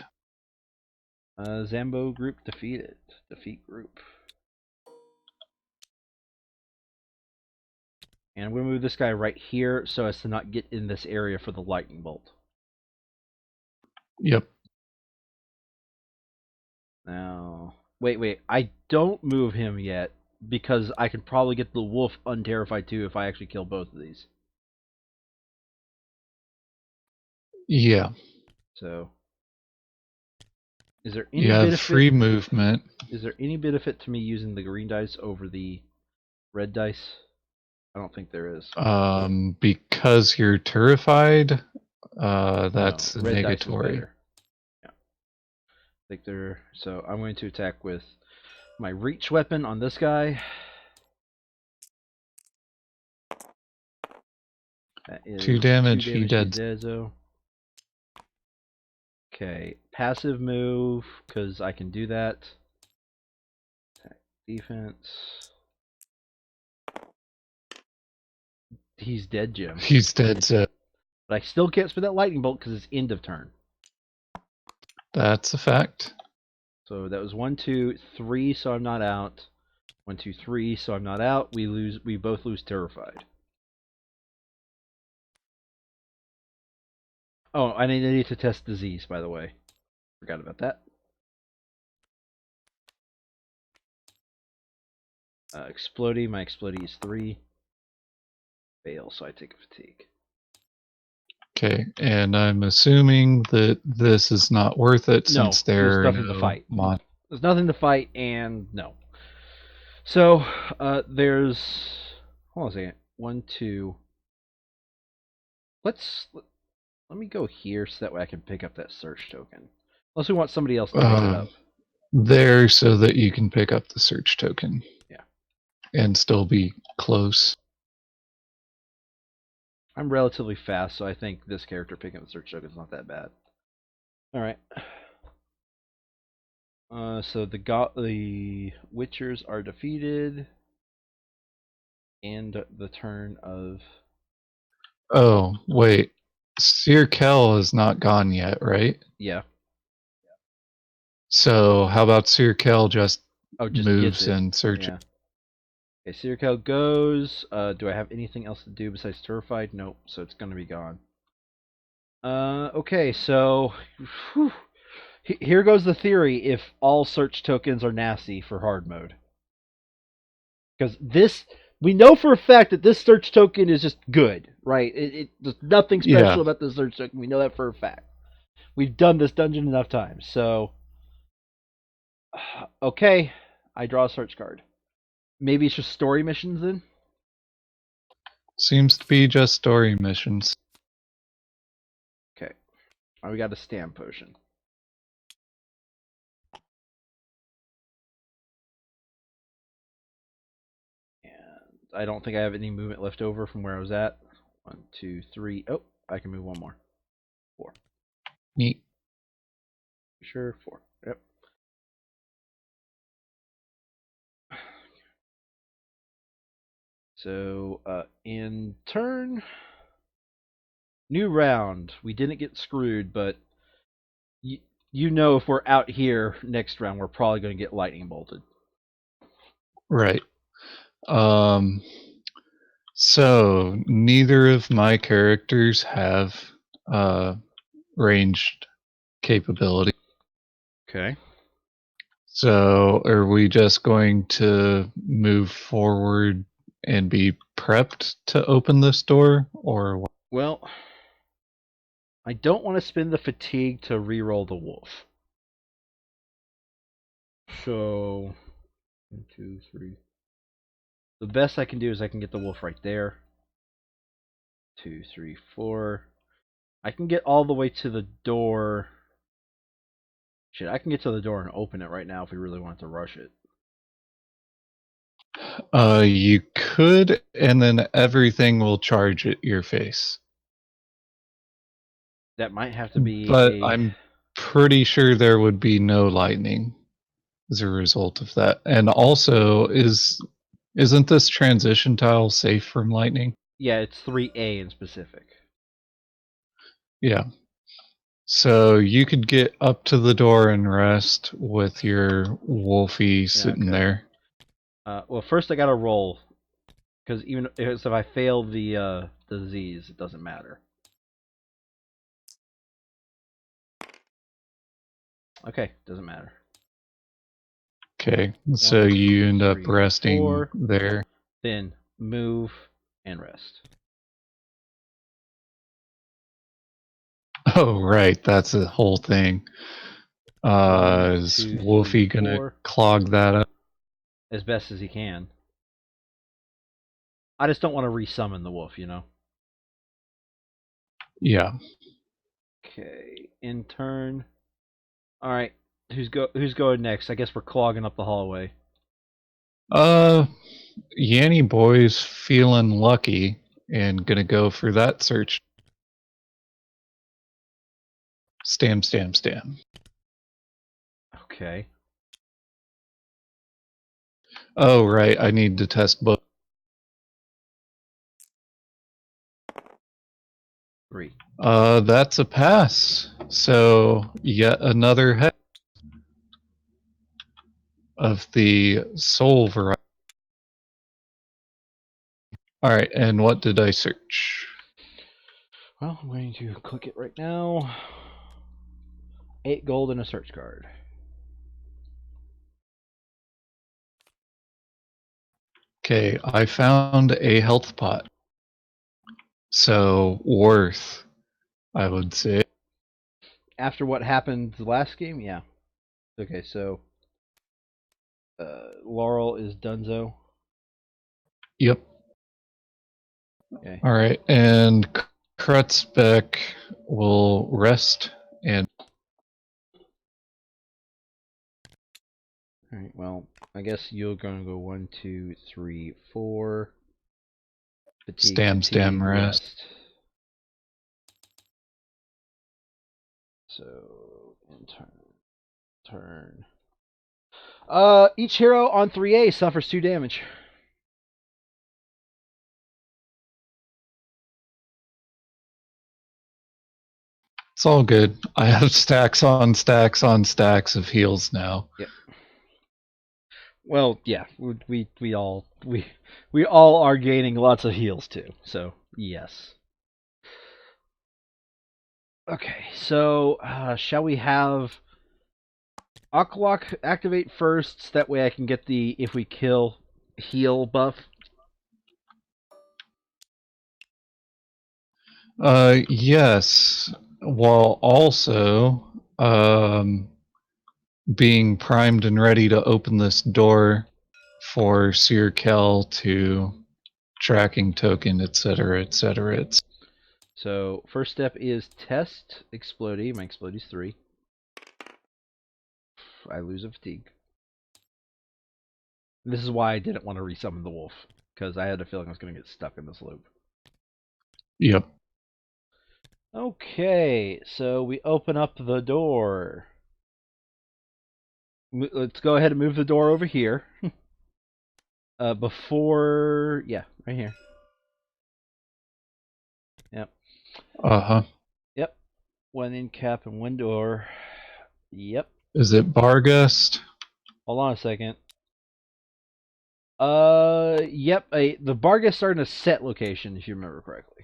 Zambo group defeated. Defeat group. And I'm going to move this guy right here so as to not get in this area for the lightning bolt. Yep. Now, wait. I don't move him yet because I can probably get the wolf unterrified too if I actually kill both of these. Yeah. So, is there You any have benefit? free movement. Is there any benefit to me using the green dice over the red dice? I don't think there is. Because you're terrified, No, that's a red dice is negatory. better. Yeah, I think they're so. I'm going to attack with my reach weapon on this guy. That 2 is 2 damage, he damage to dead. Dezo. Okay, passive move because I can do that. Attack defense. He's dead, Jim. He's dead, so But I still can't spin that lightning bolt because it's end of turn. that's a fact. So that was 1, 2, 3. So I'm not out. 1, 2, 3. So I'm not out. We lose. We both lose terrified. Oh, I need to test disease. By the way, forgot about that. Explodey. My explodey is 3. Fail, so I take a fatigue. Okay, and I'm assuming that this is not worth it No, since there's there are nothing to no fight. mon. There's nothing to fight, and no. So, there's. Hold on a second. 1, 2. Let me go here so that way I can pick up that search token. Unless we want somebody else to pick it Uh, up. there so that you can pick up the search token. Yeah. And still be close. I'm relatively fast, so I think this character picking up the search token is not that bad. All right. So the Witchers are defeated, and the turn of. Oh, wait. Seer Kel is not gone yet, right? Yeah. So how about Seer Kel just Oh, just gets moves it. and searches? Yeah. Okay, Sirkel goes. Do I have anything else to do besides Terrified? Nope, so it's gonna be gone. Okay, so whew, here goes the theory if all search tokens are nasty for hard mode. Because this, we know for a fact that this search token is just good, right? There's nothing Yeah, special about this search token. We know that for a fact. We've done this dungeon enough times. So, okay, I draw a search card. Maybe it's just story missions then? seems to be just story missions. Okay. We got a stamp potion. And I don't think I have any movement left over from where I was at. 1, 2, 3. Oh, I can move one more. 4. Neat. Sure, 4. Yep. So, in turn, new round. We didn't get screwed, but you know if we're out here next round, we're probably going to get lightning bolted. Right. Um so neither of my characters have uh ranged capability. Okay. So are we just going to move forward and be prepped to open this door or what? Well, I don't want to spend the fatigue to re-roll the wolf. So, 1, 2, 3. The best I can do is I can get the wolf right there. 2, 3, 4. I can get all the way to the door. Shit, I can get to the door and open it right now if we really want to rush it. You could, and then everything will charge at your face. That might have to be But a. I'm pretty sure there would be no lightning as a result of that. And also, isn't this transition tile safe from lightning? Yeah, it's 3A in specific. Yeah. So you could get up to the door and rest with your wolfie Yeah, sitting okay. there. Well, first I gotta roll because even if I fail the Z's, it doesn't matter. Okay, doesn't matter. Okay, so 1, you 2, end up 3, resting 4. there. Then move and rest. Oh, right, that's the whole thing. 1, Is 2, 3, Wolfie gonna 4. clog that up? As best as he can. I just don't want to resummon the wolf, you know. Yeah. Okay, in turn. All right, who's going next? I guess we're clogging up the hallway. Uh, Yanny boy's feeling lucky and gonna go for that search. Stam, stam, stam. Okay. Oh, right, I need to test both. 3. That's a pass. So, yet another head of the soul variety. Alright, and what did I search? Well, I'm going to click it right now. 8 gold and a search card. Okay, I found a health pot. So worth, I would say. After what happened the last game, yeah. Okay, so Laurel is Dunzo. Yep. Okay. All right, and Krutzbeck will rest and All right. Well, I guess you're gonna go 1, 2, 3, 4. Fatigue, stam fatigue, rest. rest. So in turn. Each hero on 3A suffers 2 damage. It's all good. I have stacks on stacks on stacks of heals now. Yep. Well, yeah, we all are gaining lots of heals too. So yes. Okay, so shall we have Aqualock activate first? So that way I can get the if we kill heal buff. Yes, while also being primed and ready to open this door for Sir Kel to tracking token, etc., etc. So first step is test Explodey. My Explodey's 3. I lose a fatigue. This is why I didn't want to resummon the wolf, because I had a feeling I was going to get stuck in this loop. Yep. Okay, so we open up the door. Let's go ahead and move the door over here. Before, yeah, right here. Yep. Uh huh. Yep. One in cap and one door. Yep. Is it Bargust? Hold on a second. Yep. The Bargas starting a set location, if you remember correctly.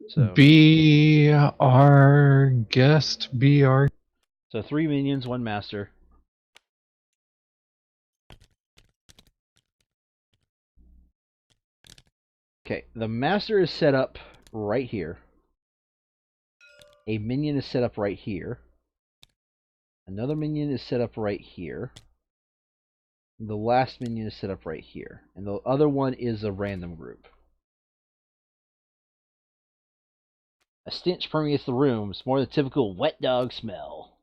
So, Be our guest. Be our. so 3 minions, 1 master. Okay, the master is set up right here. A minion is set up right here. Another minion is set up right here. The last minion is set up right here. And the other one is a random group. A stench permeates the rooms, more than typical wet dog smell.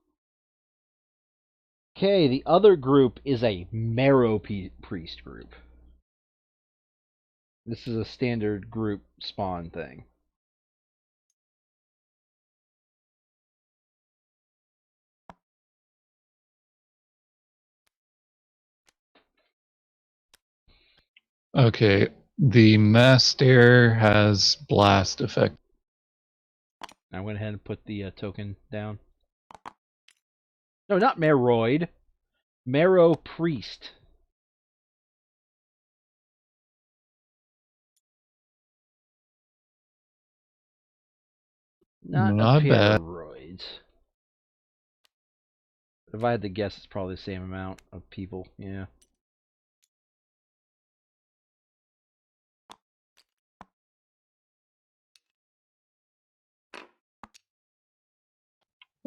Okay, the other group is a marrow priest group. This is a standard group spawn thing. Okay. The master has blast effect. I went ahead and put the token down. No, not Meroid. Marrow priest. Not a Not bad. Paroid. If I had to guess, it's probably the same amount of people. Yeah.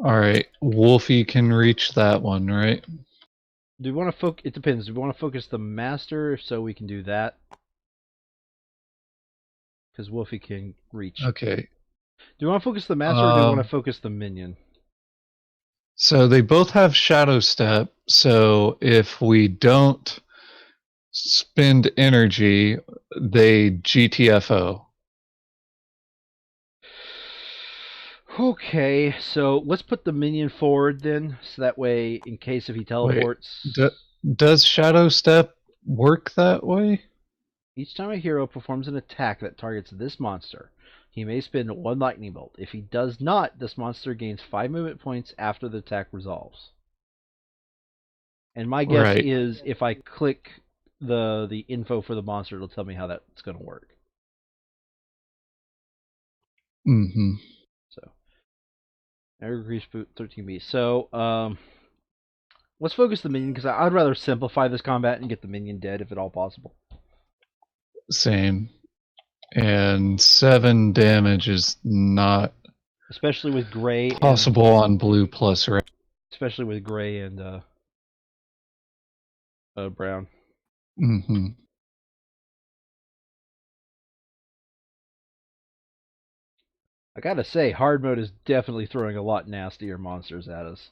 All right. Wolfie can reach that one, right? Do we want to focus? It depends. Do we want to focus the master so we can do that? Because Wolfie can reach. Okay. Do we want to focus the master or do we want to focus the minion? So they both have Shadow Step. So if we don't spend energy, they GTFO. Okay, so let's put the minion forward then, so that way, in case if he Wait, teleports, does Shadow Step work that way? each time a hero performs an attack that targets this monster, he may spend 1 lightning bolt. If he does not, this monster gains 5 movement points after the attack resolves. And my guess Right. is if I click the info for the monster, it'll tell me how that's going to work. Mm-hmm. So, Increase 13B. So, let's focus the minion because I'd rather simplify this combat and get the minion dead if at all possible. Same. And 7 damage is not Especially with gray possible on blue plus red. especially with gray and brown. Mm-hmm. I gotta say, hard mode is definitely throwing a lot nastier monsters at us.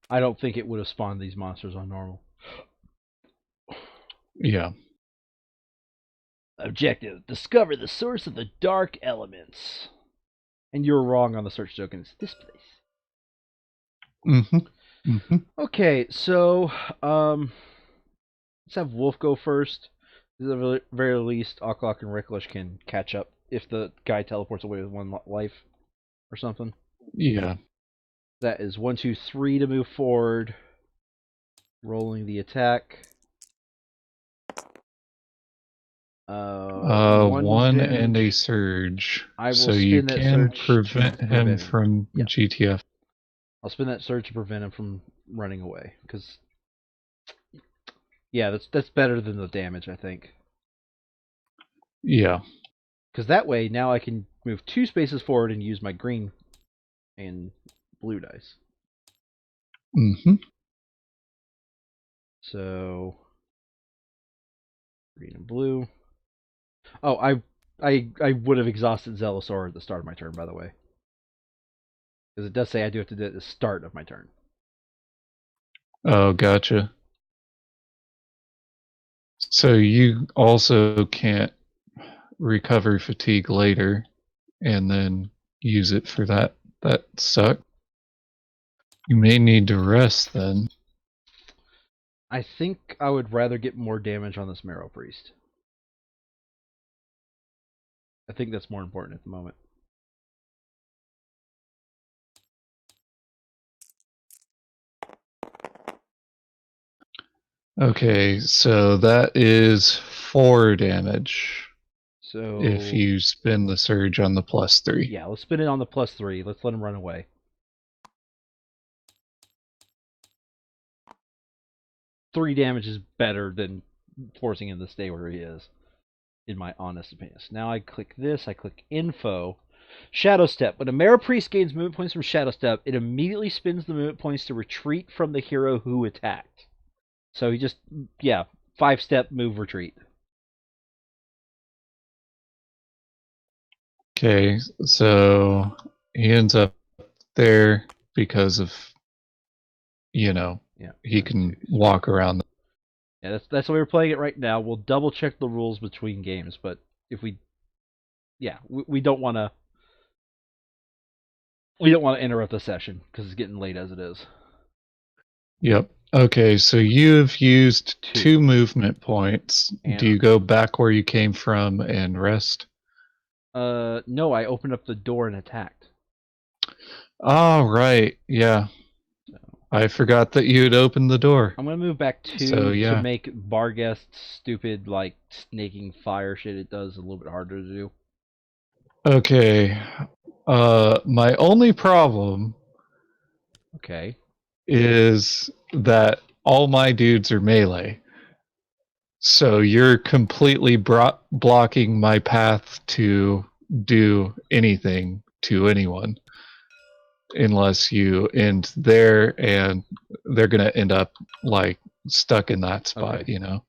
I don't think it would have spawned these monsters on normal. Yeah. Objective: discover the source of the dark elements. And you're wrong on the search token. It's this place. Mm-hmm. Mm-hmm. Okay, so let's have Wolf go first. At the very least, Aklok and Ricklish can catch up if the guy teleports away with 1 life or something. Yeah. That is 1, 2, 3 to move forward. Rolling the attack. 1 and a surge. I will so you spin that can surge prevent to him prevent from Yeah. GTF. I'll spin that surge to prevent him from running away. Because, yeah, that's better than the damage, I think. Yeah. Because that way, now I can move 2 spaces forward and use my green and blue dice. Mm-hmm. So, green and blue. Oh, I would have exhausted Zealosaur at the start of my turn, by the way. Because it does say I do have to do it at the start of my turn. Oh, gotcha. So you also can't recover fatigue later and then use it for that. That sucks. You may need to rest then. I think I would rather get more damage on this Marrow Priest. I think that's more important at the moment. Okay, so that is 4 damage. So If you spin the surge on the +3. Yeah, let's spin it on the +3. Let's let him run away. 3 damage is better than forcing him to stay where he is, in my honest opinion. So now I click this, I click Info. Shadow Step. When a Marrow Priest gains movement points from Shadow Step, it immediately spends the movement points to retreat from the hero who attacked. So he just, 5-step move retreat. Okay, so he ends up there because of, he can walk around. Yeah, that's the way we're playing it right now. We'll double check the rules between games, but if we don't want to interrupt the session because it's getting late as it is. Yep. Okay, so you've used 2 movement points. Do you go back where you came from and rest? No, I opened up the door and attacked. Oh, right. Yeah. So, I forgot that you had opened the door. I'm gonna move back 2 to make Barghest's stupid, snaking fire shit it does a little bit harder to do. Okay. My only problem is that all my dudes are melee. So you're completely blocking my path to do anything to anyone. Unless you end there, and they're going to end up, stuck in that spot, I mean,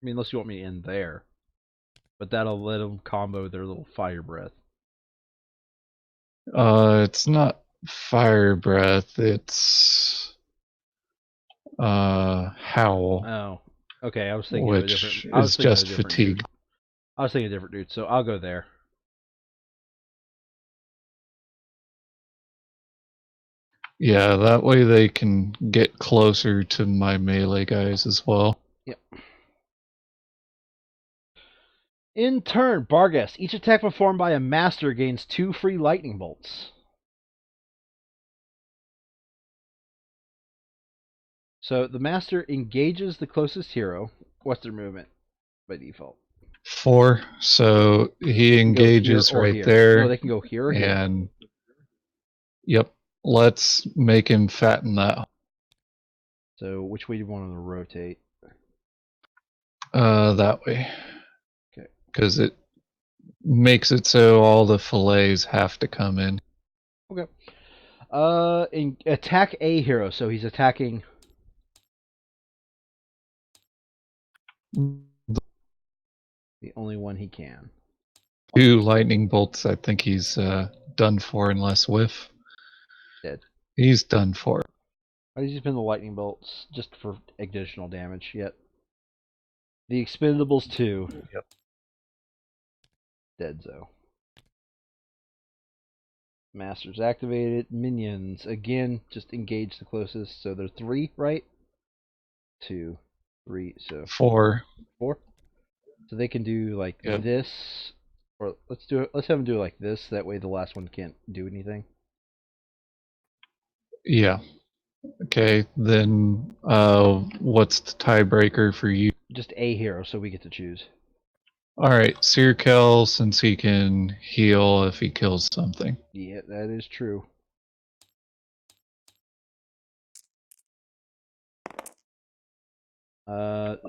unless you want me to end there. But that'll let them combo their little fire breath. It's not fire breath, it's howl. Oh, okay. I was thinking which of a different. I was is just fatigue. Dude. I was thinking of a different dude, so I'll go there. Yeah, that way they can get closer to my melee guys as well. Yep. In turn, Barghest. Each attack performed by a master gains 2 free lightning bolts. So the master engages the closest hero. What's their movement by default? 4. So he engages right here. there. No, they can go here or here. And Yep. Let's make him fatten that. So which way do you want him to rotate? That way. Okay. Because it makes it so all the fillets have to come in. Okay. Attack a hero. So he's attacking the only one he can. 2 lightning bolts. I think he's done for unless whiff. Dead. He's done for. Why did you spend the lightning bolts just for additional damage? Yet the Expendables 2. Yep. Dead though. Masters activated. Minions again. Just engage the closest. So they're 3, right? 2, 3. So 4. 4. So they can do like Yep. this, or let's do it. Let's have them do it like this. That way the last one can't do anything. Yeah. Okay. Then what's the tiebreaker for you? Just a hero, so we get to choose. All right, Sirkel, since he can heal if he kills something. Yeah, that is true. One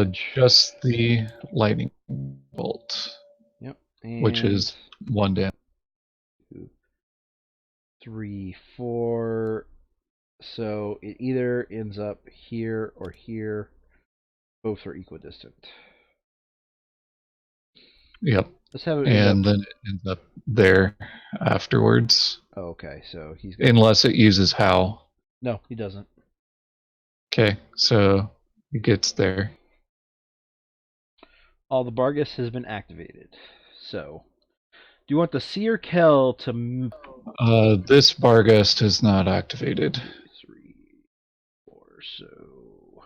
damage. Just the lightning bolt, Yep. which And is 1 damage. 2, 3, 4. So it either ends up here or here. Both are equidistant. Yep. Let's have it end up. And then it ends up there afterwards, Oh, okay, so he's going. unless it uses Howl. No, he doesn't. Okay, so he gets there. All the Bargus has been activated. So, do you want the Seer Kel to This Bargust is not activated. 2, 3, 4? So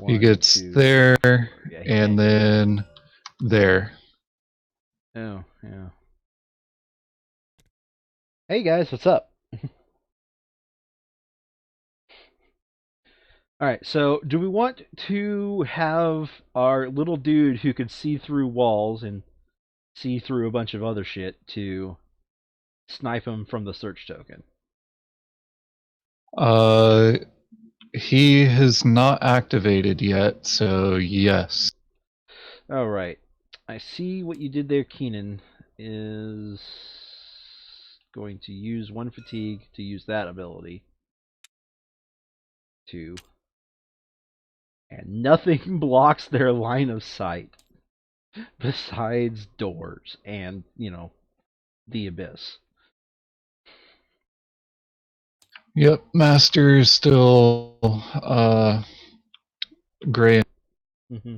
He 1, gets 2, 3, there, 4. Yeah, he and can't get there. then there. Oh, yeah. Hey guys, what's up? All right, so do we want to have our little dude who can see through walls and see through a bunch of other shit to snipe him from the search token? Uh, he has not activated yet, so yes. All right. I see what you did there, Keenan. Is going to use 1 fatigue to use that ability. 2. And nothing blocks their line of sight besides doors and, the abyss. Yep, Master is still gray. Mm-hmm.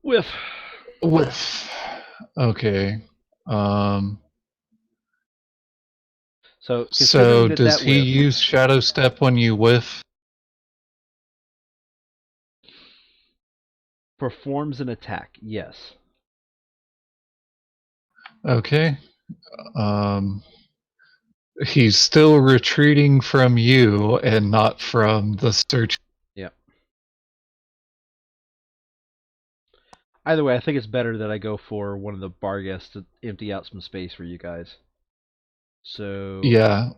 Whiff. Whiff. Okay. Um. So considering So that does that he whiff use Shadow Step when you whiff? performs an attack, yes. Okay. Um. He's still retreating from you and not from the search. Yep. Either way, I think it's better that I go for one of the bar guests to empty out some space for you guys. So, Yeah.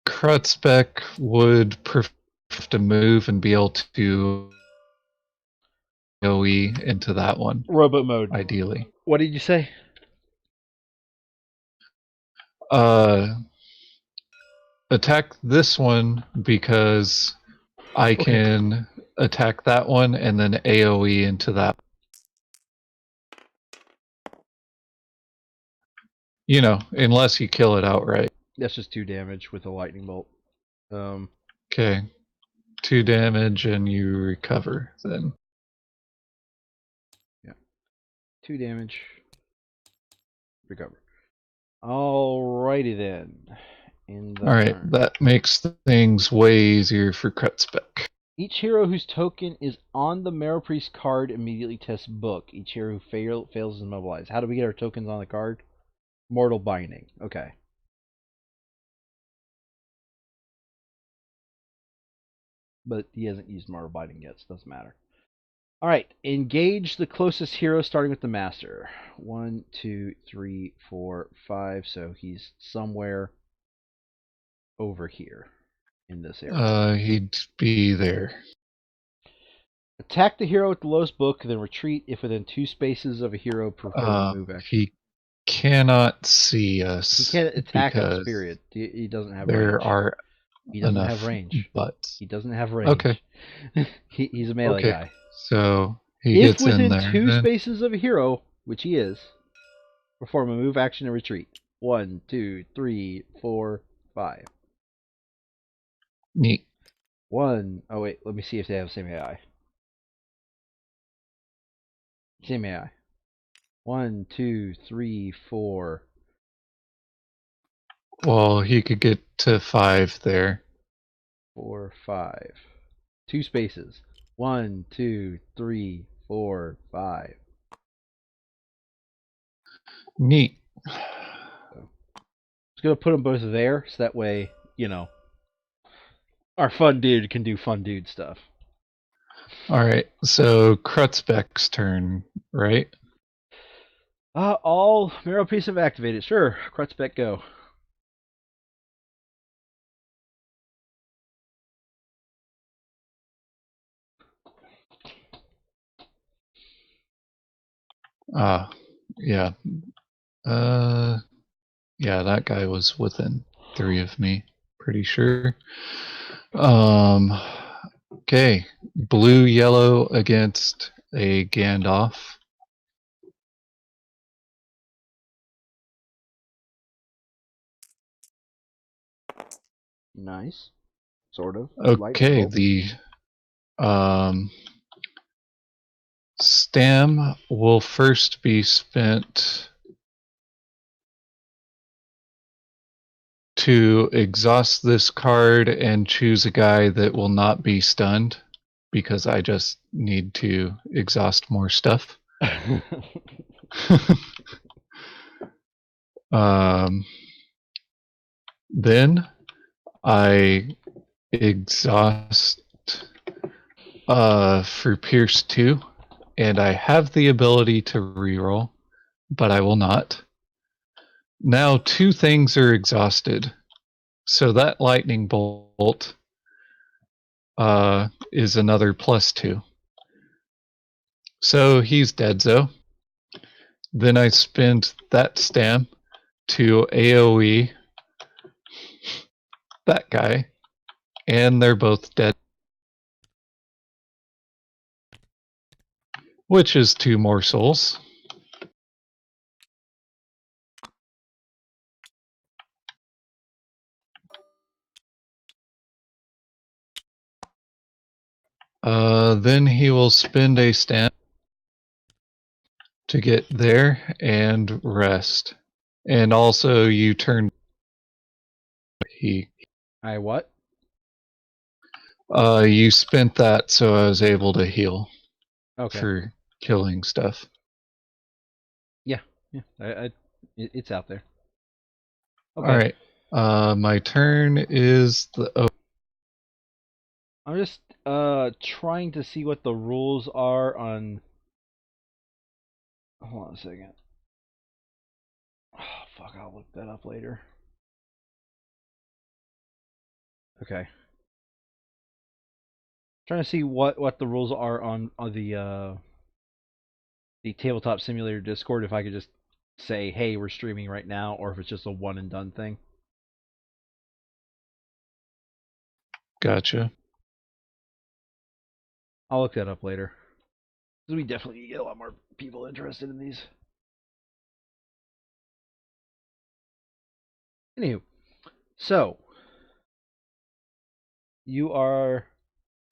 Krutzbeck would prefer to move and be able to OE into that one, robot mode. ideally. What did you say? Uh, attack this one because I Okay. can attack that one and then AoE into that. You know, unless you kill it outright. That's just 2 damage with a lightning bolt. Okay. 2 damage and you recover then. Yeah. 2 damage. Recover. Alrighty then. In the Alright, turn. that makes things way easier for Krutzbeck. Each hero whose token is on the Marrow Priest card immediately tests book. Each hero who fails is immobilized. How do we get our tokens on the card? Mortal Binding. Okay. But he hasn't used Mortal Binding yet, so it doesn't matter. All right, engage the closest hero, starting with the master. 1, 2, 3, 4, 5. So he's somewhere over here in this area. He'd be there. Attack the hero with the lowest book, then retreat if within 2 spaces of a hero, perform a move action. He cannot see He us can't attack us, because period. He doesn't have there range. are He doesn't have enough range. butts. He doesn't have Okay. range. He's a melee Okay. guy. So he If gets in within there 2 then. spaces of a hero, which he is, perform a move action and retreat. 1, 2, 3, 4, 5. Neat. 1. Oh, wait. Let me see if they have the same AI. Same AI. 1, 2, 3, 4. Well, he could get to 5 there. 4, 5. 2 spaces. 1, 2, 3, 4, 5. Neat. So, just gonna put them both there, so that way, our fun dude can do fun dude stuff. Alright, so Krutzbeck's turn, right? All marrow piece have activated. Sure, Krutzbeck, go. Yeah. Uh, yeah, that guy was within 3 of me, pretty sure. Okay. Blue, yellow against a Gandalf. Nice. Sort of. Light Okay, roll. the um, stam will first be spent to exhaust this card and choose a guy that will not be stunned because I just need to exhaust more stuff. um, then I exhaust for Pierce 2, and I have the ability to reroll, but I will not. Now 2 things are exhausted. So that lightning bolt is another +2. So he's deadzo. Then I spend that stam to AoE that guy, and they're both dead, which is 2 more souls. Then he will spend a stam to get there and rest. And also, you turn. He. I what? You spent that, so I was able to heal Okay. for killing stuff. Yeah. Yeah. It's out there. All Okay. right. My turn is the. Oh, I'm just trying to see what the rules are on. Hold on a second. Oh, fuck, I'll look that up later. Okay. Trying to see what the rules are on the tabletop simulator Discord. If I could just say, hey, we're streaming right now, or if it's just a one and done thing. gotcha. I'll look that up later. Because we definitely get a lot more people interested in these. Anywho, so you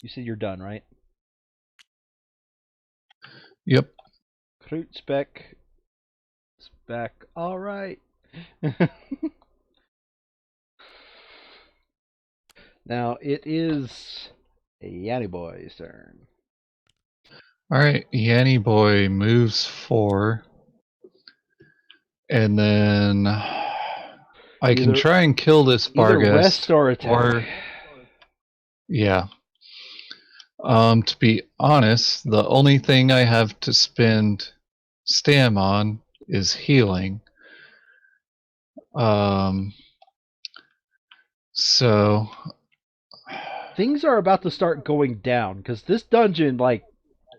said you're done, right? Yep. Kreutzbeck is back. All right. Now it is Yanny Boy's turn. All right. Yanny boy moves 4, and then I can Either try and kill this either rest Barghest, or attack. or yeah. To be honest, the only thing I have to spend stam on is healing. Um, so Things are about to start going down because this dungeon, like,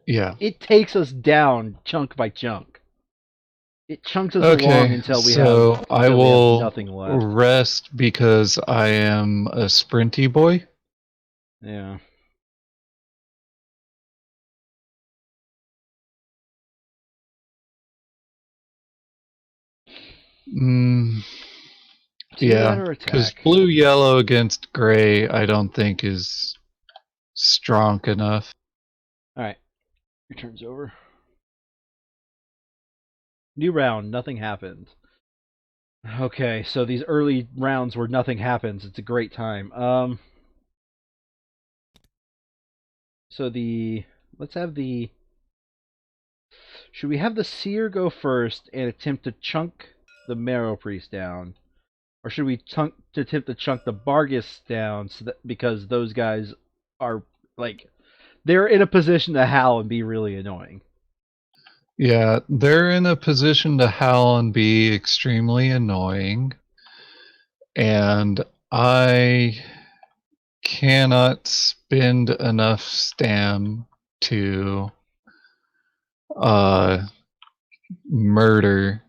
yeah. it takes us down chunk by chunk. It chunks us along Okay, until we have so I will nothing left. rest because I am a sprinty boy. Yeah. Mm, Two yeah, ladder because attack. blue yellow against gray, I don't think is strong enough. All right, your turn's over. New round, nothing happens. Okay, so these early rounds where nothing happens, it's a great time. So the let's have the should we have the seer go first and attempt to chunk the marrow priest down, or should we attempt to chunk the Bargus down so that because those guys are like they're in a position to howl and be really annoying. Yeah, they're in a position to howl and be extremely annoying, and I cannot spend enough stam to uh murder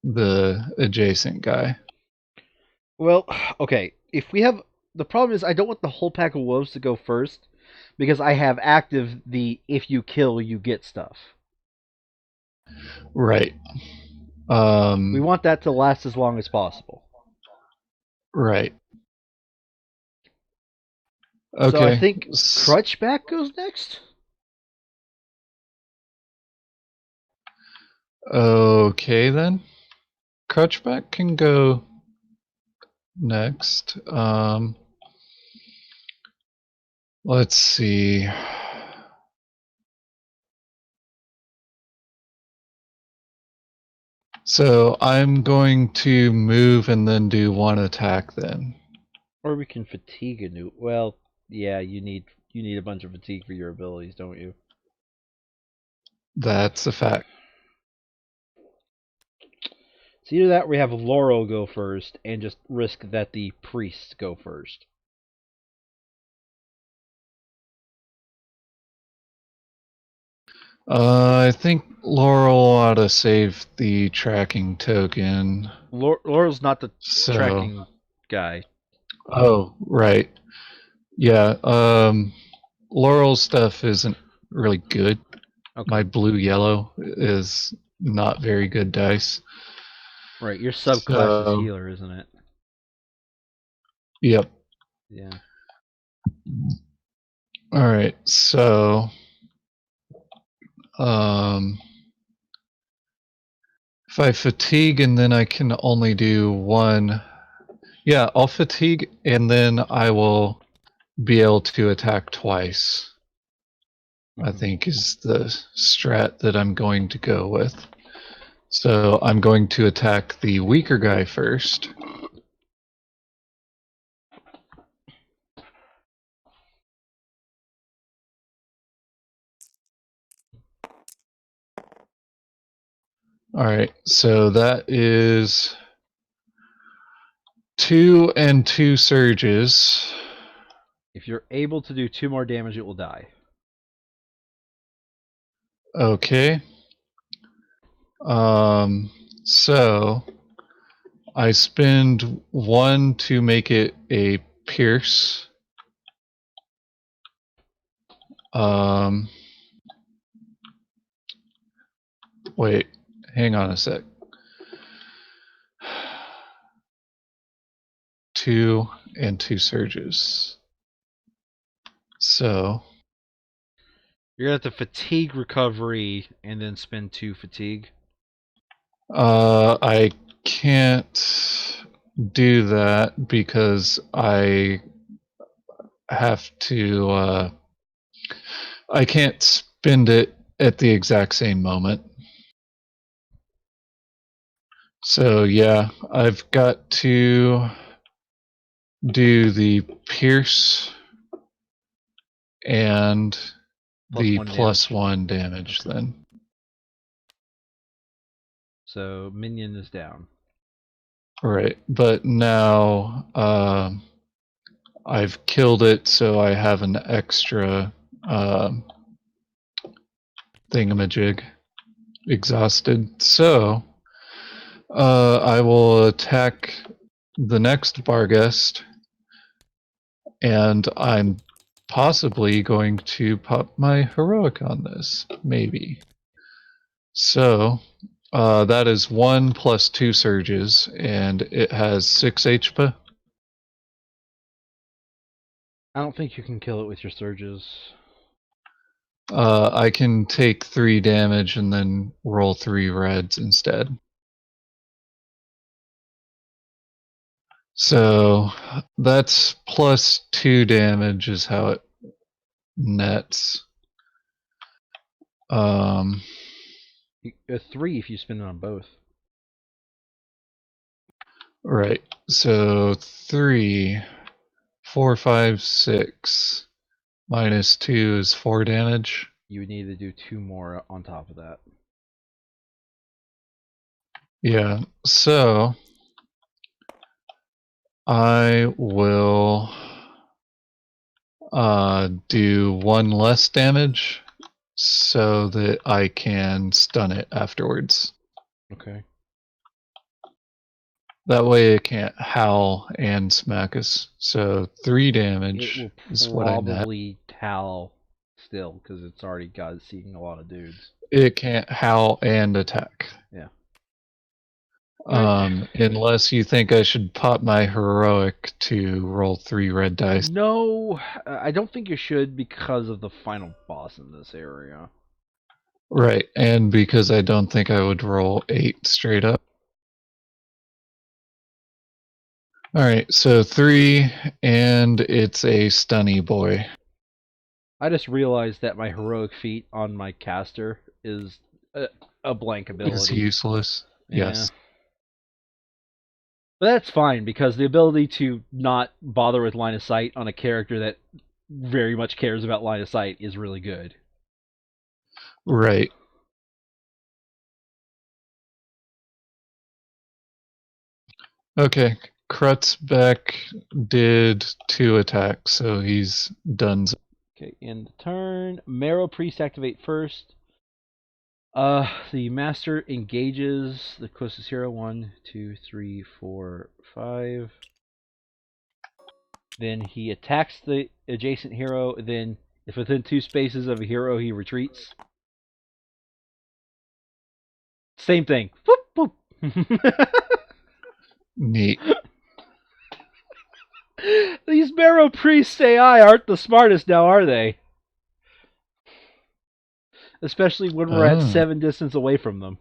the adjacent guy. Well, okay. If we have the problem is I don't want the whole pack of wolves to go first because I have active the if you kill you get stuff. Right. We want that to last as long as possible. Right. So I Okay. think Crutchback goes next. Okay then. Crutchback can go next. Let's see. So I'm going to move and then do one attack then. Or we can fatigue a new. Well, yeah, you need a bunch of fatigue for your abilities, don't you? That's a fact. So either that, or we have Laurel go first and just risk that the priests go first. I think Laurel ought to save the tracking token. Laurel's not the So, tracking guy. oh, right. Yeah, Laurel's stuff isn't really good. Okay, My blue yellow is not very good dice. right. Your subclass is So, healer, isn't it? yep. Yeah. All right. So, um, if I fatigue and then I can only do one, yeah, I'll fatigue and then I will be able to attack twice. I Mm-hmm. think is the strat that I'm going to go with. So I'm going to attack the weaker guy first. All right, so that is 2 and 2 surges. If you're able to do 2 more damage, it will die. Okay. So I spend 1 to make it a pierce. Um, wait, hang on a sec. 2 and 2 surges. So You're gonna have to fatigue recovery and then spend 2 fatigue. I can't do that because I have to. I can't spend it at the exact same moment. So yeah, I've got to do the pierce and Plus the one damage. +1 damage Okay. then. So minion is down. Right, but now I've killed it, so I have an extra thingamajig exhausted. So I will attack the next Barghest, and I'm possibly going to pop my heroic on this, maybe. So that is 1 plus 2 surges, and it has 6 HP. I don't think you can kill it with your surges. I can take 3 damage and then roll 3 reds instead. So that's +2 damage is how it nets. Um, A 3 if you spin it on both. right. So 3, 4, 5, 6 minus 2 is 4 damage. You would need to do 2 more on top of that. Yeah. So I will do 1 less damage so that I can stun it afterwards. Okay. That way it can't howl and smack us. So 3 It damage will is what I net. probably towel still because it's already got seeing a lot of dudes. It can't howl and attack. Yeah. Right. Unless you think I should pop my heroic to roll 3 red dice. No, I don't think you should because of the final boss in this area. Right, and because I don't think I would roll 8 straight up. Alright, so 3, and it's a stunny boy. I just realized that my heroic feat on my caster is a blank Is ability. useless. Yeah. Yes. But that's fine because the ability to not bother with line of sight on a character that very much cares about line of sight is really good. Right. Okay. Krutzbeck did 2 attacks, so he's done. Okay, end the turn. Marrow Priest activate first. The master engages the closest hero. 1, 2, 3, 4, 5. Then he attacks the adjacent hero. Then, if within 2 spaces of a hero, he retreats. Same thing. Boop, boop. Neat. These Marrow Priests AI aren't the smartest now, are they? Especially when we're at 7 distance away from them.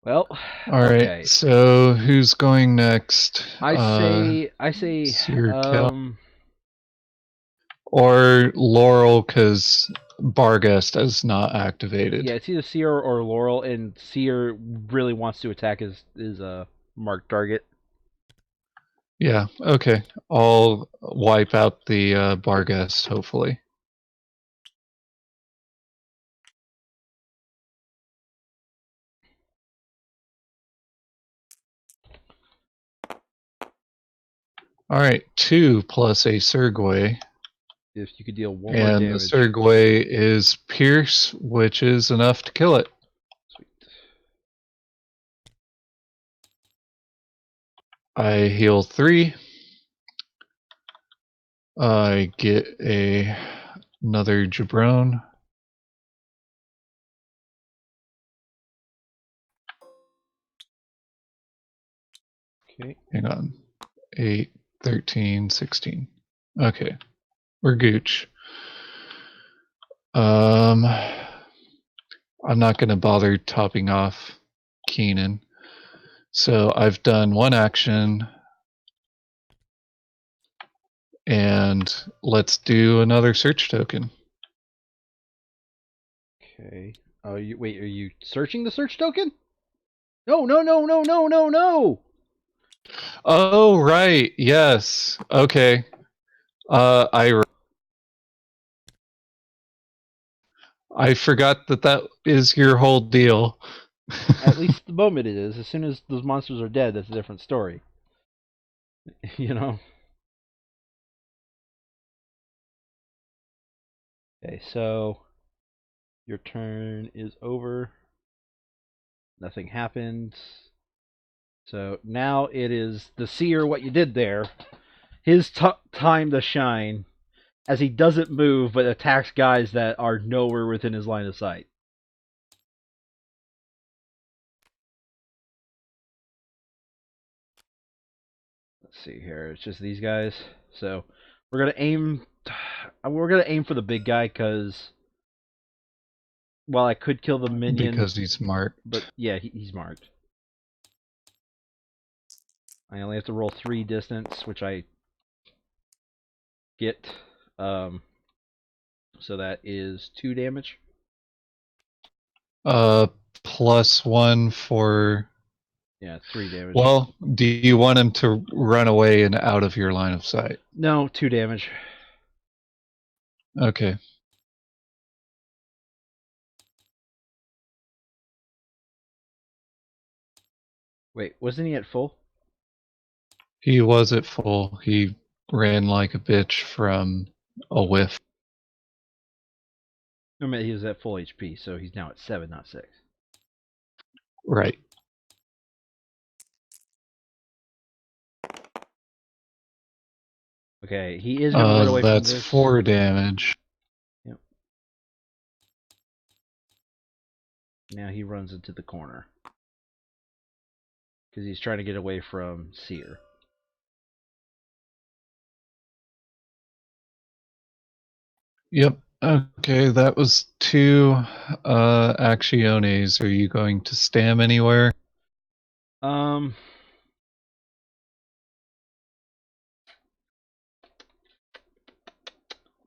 Well, Alright, okay. so who's going next? I say, Sir Kel. Or Laurel, because Barghest is not activated. yeah, it's either Seer or Laurel, and Seer really wants to attack his marked target. Yeah, okay. I'll wipe out the Barghest, hopefully. Alright, 2 plus a Surgway. If you could deal 1 more And the damage. Surgway is Pierce, which is enough to kill it. Sweet. I heal 3. I get another Jabron. Okay. Hang on. 8, 13, 16. Okay. We're gooch. I'm not going to bother topping off Keenan. So I've done 1 action. And let's do another search token. Okay. Oh, wait, are you searching the search token? No, no, no, no, no, no, no! Oh, right. Yes. Okay. I forgot that that is your whole deal. At least at the moment it is. As soon as those monsters are dead, that's a different story. you know? Okay, so your turn is over. Nothing happened. So now it is the seer, what you did there. His time to shine as he doesn't move but attacks guys that are nowhere within his line of sight. Let's see here. It's just these guys. So we're gonna aim. We're gonna aim for the big guy because while I could kill the minion, Because he's marked. but yeah, he's marked. I only have to roll 3 distance, which I get. Um, so that is 2 damage. Uh, +1 for. Yeah, 3 damage. Well, do you want him to run away and out of your line of sight? No, 2 damage. Okay. Wait, wasn't he at full? He was at full. He ran like a bitch from a whiff. I mean, he was at full HP, so he's now at 7, not 6. Right. Okay, he is gonna run away from That's this. 4 damage. Yep. Now he runs into the corner because he's trying to get away from Seer. Yep. Okay, that was 2 acciones. Are you going to stam anywhere? Um,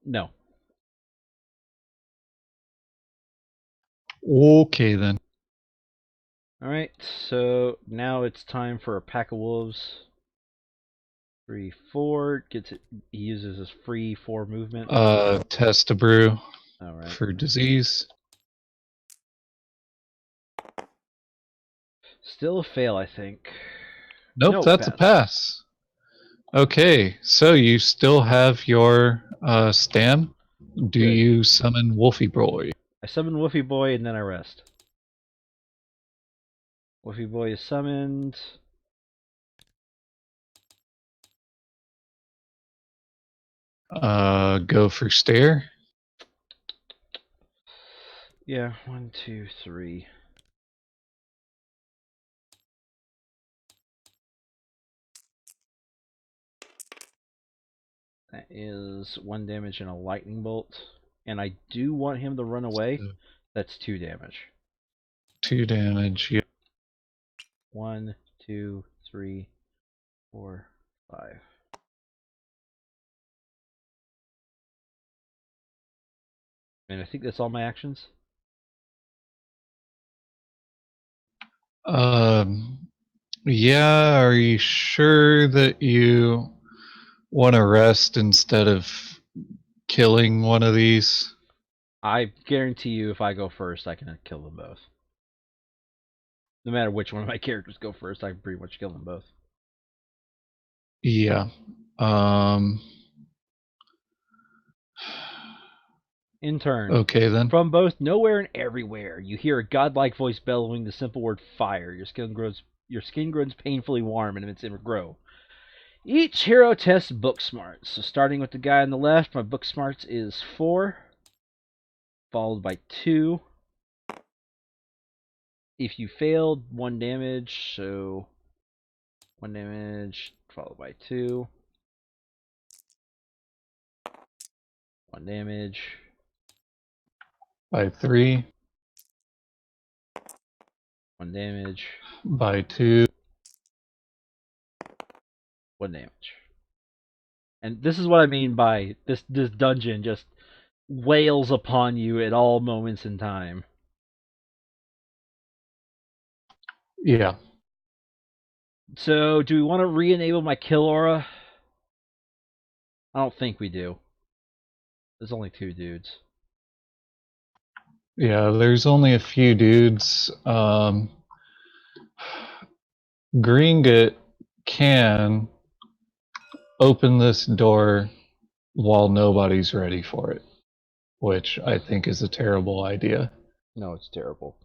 no. Okay then. All right, so now it's time for a pack of wolves. 3, 4 gets it. He uses his free 4 movement. Test a brew All right. for disease. Still a fail, I think. Nope, No, that's a pass. pass. Okay, so you still have your stam. Do Good. you summon Wolfie Boy? I summon Woofy Boy and then I rest. Woofy Boy is summoned. Go for stare. Yeah, 1, 2, 3. That is 1 damage and a lightning bolt. And I do want him to run away. That's 2 damage. 2 damage. Yep. 1, 2, 3, 4, 5. And I think that's all my actions. Um, yeah, are you sure that you want to rest instead of killing one of these? I guarantee you, if I go first, I can kill them both. No matter which one of my characters go first, I can pretty much kill them both. Yeah. Um, In turn, okay then. from both nowhere and everywhere, you hear a godlike voice bellowing the simple word fire. Your skin grows painfully warm and emits grow. Each hero tests book smarts. So starting with the guy on the left, my book smarts is 4, followed by 2. If you failed, 1 damage, so 1 damage, followed by 2. 1 damage. By 3. 1 damage. By 2. 1 damage. And this is what I mean by this dungeon just wails upon you at all moments in time. Yeah. So, do we want to re-enable my kill aura? I don't think we do. There's only 2 dudes. Yeah, there's only a few dudes. Gringot can open this door while nobody's ready for it, which I think is a terrible idea. No, it's terrible.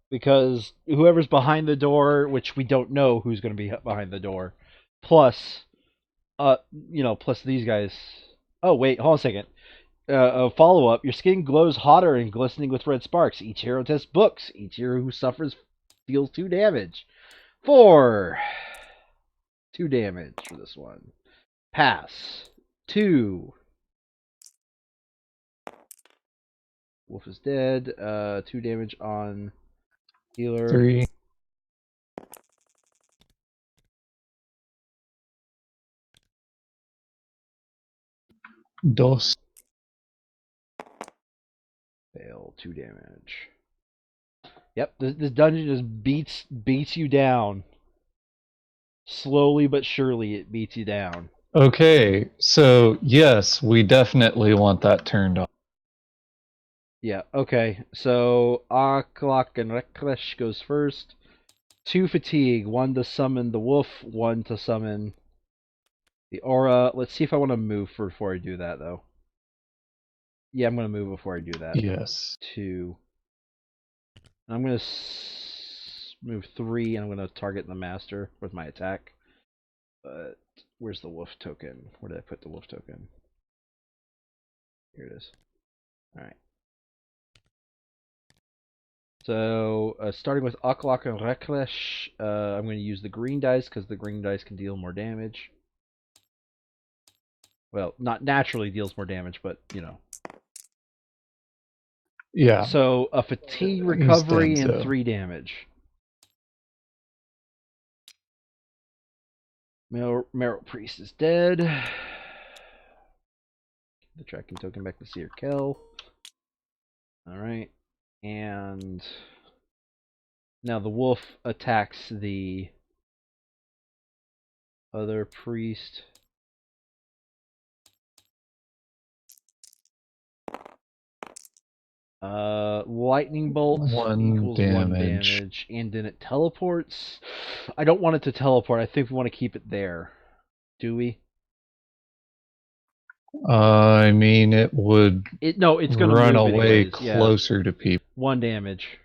Because whoever's behind the door, which we don't know who's going to be behind the door, plus, plus these guys. Oh wait, hold on a second. A follow up. Your skin glows hotter and glistening with red sparks. Each hero tests books. Each hero who suffers deals 2 damage. 4. 2 damage for this one. Pass. 2. Wolf is dead. 2 damage on healer. 3, dos. Fail. 2 damage. Yep, this dungeon just beats you down. Slowly but surely, it beats you down. Okay, so yes, we definitely want that turned on. Yeah, okay. So, Aklak and Reklesh goes first. 2 fatigue, 1 to summon the wolf, 1 to summon the aura. Let's see if I want to move before I do that, though. Yeah, I'm going to move before I do that. Yes. 2. I'm going to move 3, and I'm going to target the master with my attack. But where's the wolf token? Where did I put the wolf token? Here it is. Alright. So, starting with Aklak and Reklesh, I'm going to use the green dice because the green dice can deal more damage. Well, not naturally deals more damage, but, Yeah. So, a fatigue He's recovery dead, and so. 3 damage. Meryl Priest is dead. The tracking token back to Seer Kel. Alright. And now the wolf attacks the other priest. Lightning bolt 1 equals 1 damage. damage, and then it teleports. I don't want it to teleport. I think we want to keep it there. Do we? I mean, it would No, it's gonna run move away anyways. Yeah, closer to people. 1 damage.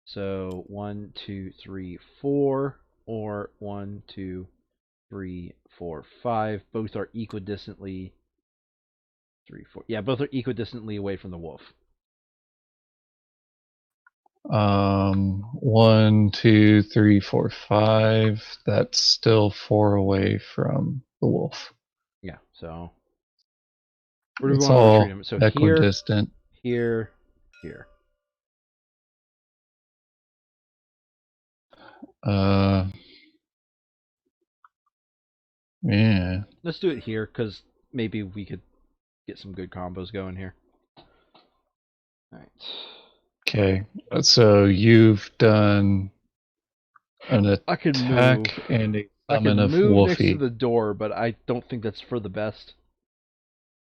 So 1, 2, 3, 4, or 1, 2, 3, 4, 5. Both are equidistantly 3, 4. Yeah, both are equidistantly away from the wolf. 1, 2, 3, 4, 5. That's still 4 away from the wolf. Yeah. So where do we It's want to retreat all him? So here, equidistant. here, here. Yeah. Let's do it here because maybe we could get some good combos going here. All right. Okay. So you've done an I can move. attack and a I summon can of move next to Wolfie. the door, but I don't think that's for the best.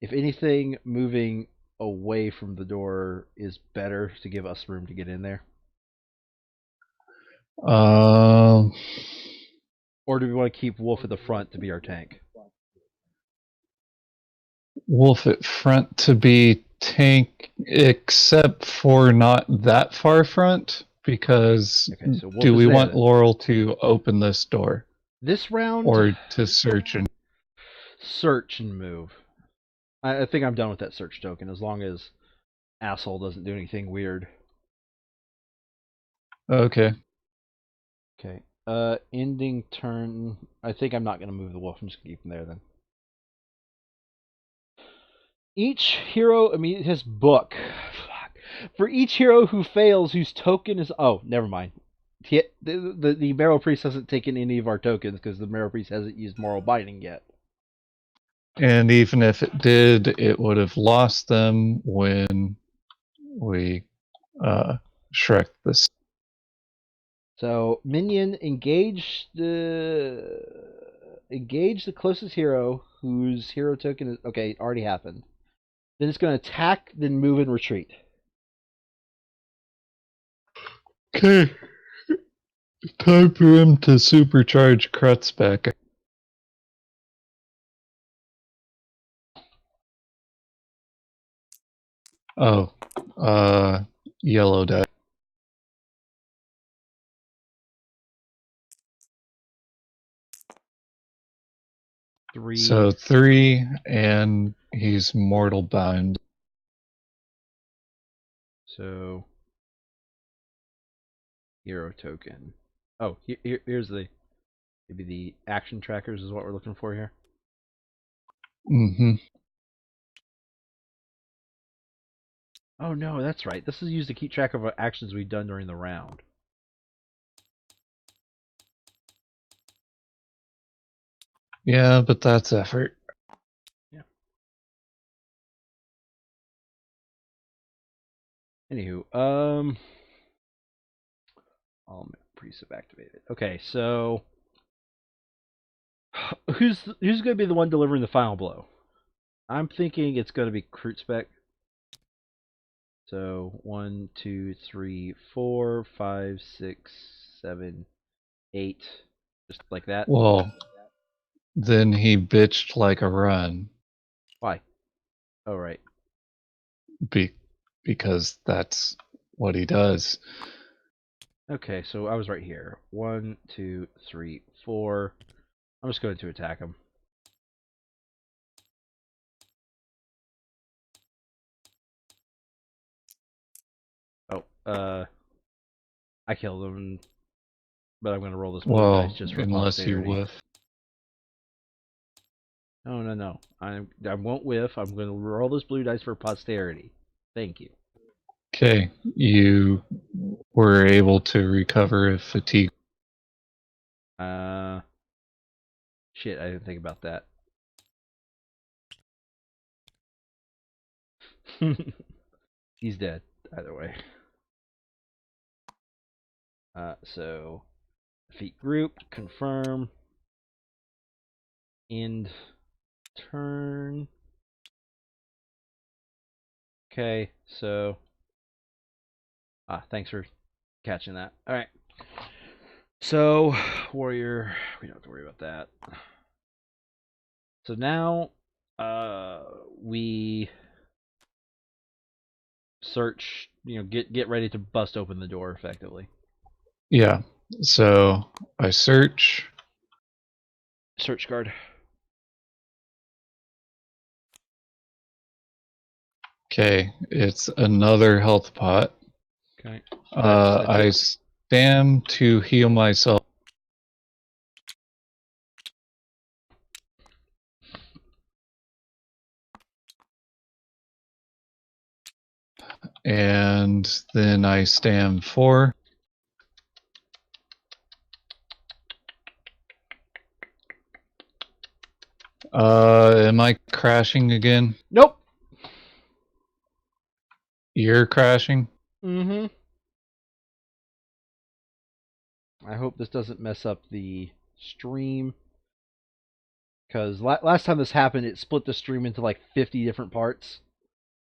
If anything, moving away from the door is better to give us room to get in there. Um, Or do we want to keep Wolf at the front to be our tank? Wolf at front to be tank, except for not that far front, because Okay, so Wolf do is we there want then. Laurel to open this door This round, or to search and search and move. I think I'm done with that search token as long as asshole doesn't do anything weird. okay. Okay. Ending turn. I think I'm not gonna move the wolf. I'm just gonna keep him there then. Each hero immediately has book. Fuck. For each hero who fails, whose token is never mind. The Marrow Priest hasn't taken any of our tokens because the Marrow Priest hasn't used Moral Binding yet. And even if it did, it would have lost them when we Shrek this. So minion engage the closest hero whose hero token is okay. Already happened. Then it's going to attack, then move and retreat. Okay. Time for him to supercharge Krutzbeck. Oh, yellow die. Three. So 3, and he's mortal bound. So hero token. Oh, here's the maybe the action trackers is what we're looking for here. Mm-hmm. Oh no, that's right. This is used to keep track of what actions we've done during the round. Yeah, but that's effort. Yeah. Anywho, all pre-sub activated. Okay, so who's going to be the one delivering the final blow? I'm thinking it's going to be Krutzbeck. So 1, 2, 3, 4, 5, 6, 7, 8, just like that. Well, then he bitched like a run. Why? Oh right. Because that's what he does. Okay, so I was right here. 1, 2, 3, 4. I'm just going to attack him. Oh, I killed him, but I'm going to roll this blue dice just for Unless you posterity. whiff. No. I won't whiff. I'm going to roll this blue dice for posterity. Thank you. Okay, you were able to recover a fatigue. Shit, I didn't think about that. He's dead, either way. So, defeat group, confirm, end turn. Okay, so thanks for catching that. All right. So, warrior, we don't have to worry about that. So now, we search. Get ready to bust open the door effectively. Yeah, so I search. Search guard. Okay, it's another health pot. Okay. I stand to heal myself. And then I stand 4. Am I crashing again? Nope. You're crashing? Mm-hmm. I hope this doesn't mess up the stream. Because last time this happened, it split the stream into like 50 different parts.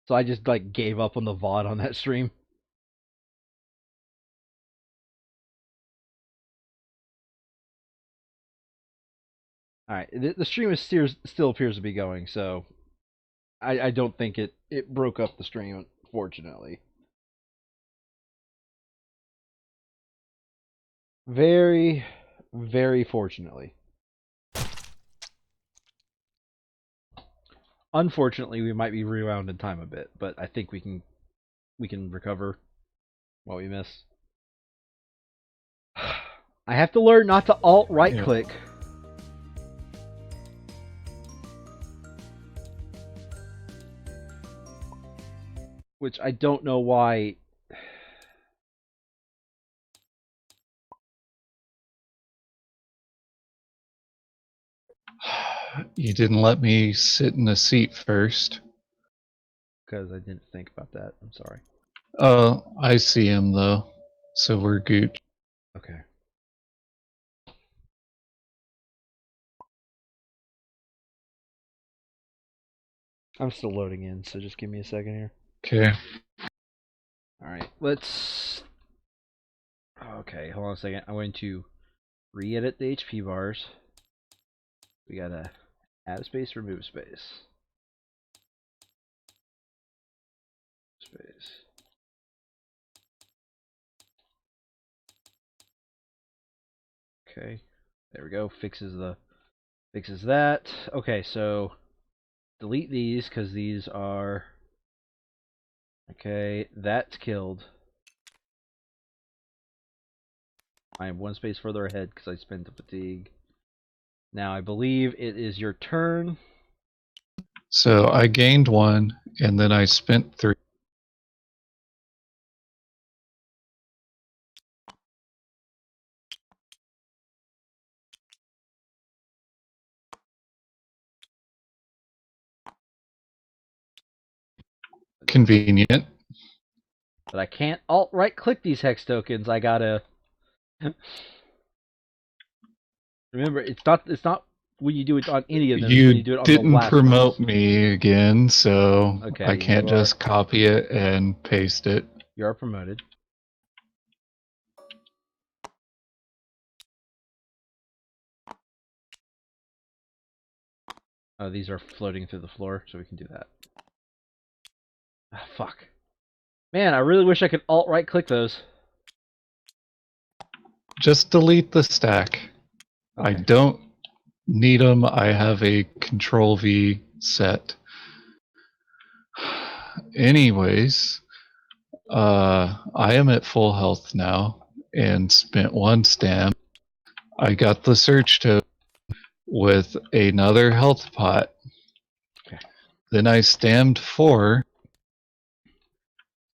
So I just like gave up on the VOD on that stream. Alright, the stream still appears to be going, so I don't think it broke up the stream, fortunately. Very, very fortunately. Unfortunately, we might be rewound in time a bit, but I think we can recover what we miss. I have to learn not to alt right click. Which I don't know why. You didn't let me sit in the seat first. Because I didn't think about that. I'm sorry. Oh, I see him though. So we're good. Okay. I'm still loading in, so just give me a second here. Okay. Alright, let's... Okay, hold on a second. I'm going to re-edit the HP bars. We gotta add space, remove space. Space. Okay. There we go. Fixes that. Okay, so delete these because these are... Okay, that's killed. I am one space further ahead because I spent the fatigue. Now I believe it is your turn. So I gained one, and then I spent 3. Convenient. But I can't alt right click these hex tokens. I gotta remember it's not when you do it on any of them, it's when you You do it on the didn't last promote ones. me again, so Okay, I can't just copy it and paste it. you are promoted. Oh, these are floating through the floor, so we can do that. Ah, fuck. Man, I really wish I could alt right click those. Just delete the stack. Okay. I don't need them. I have a Control V set. Anyways, I am at full health now and spent 1 stamp. I got the search token with another health pot. Okay. Then I stammed 4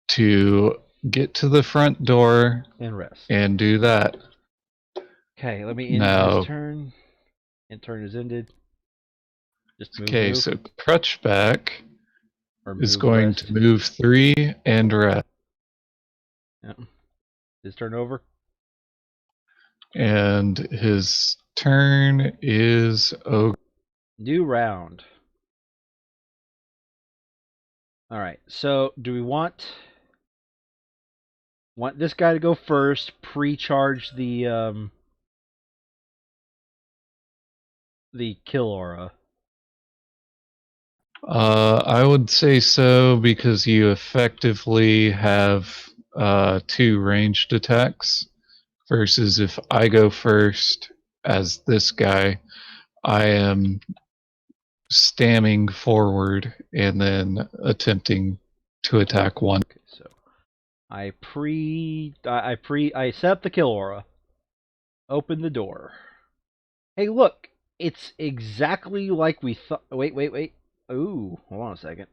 to get to the front door And rest. and do that. Okay, let me end his Now, turn. And turn is ended. Just move, okay, move. so Crutchback Or is move, going rest. to move 3 and rest. Yep. His turn over. And his turn is over. New round. Alright, so do we want this guy to go first, pre-charge the kill aura? I would say so because you effectively have 2 ranged attacks versus if I go first as this guy, I am stamming forward and then attempting to attack one. Okay, so I set up the kill aura. Open the door. Hey, look, it's exactly like we thought. Wait. Ooh, hold on a second.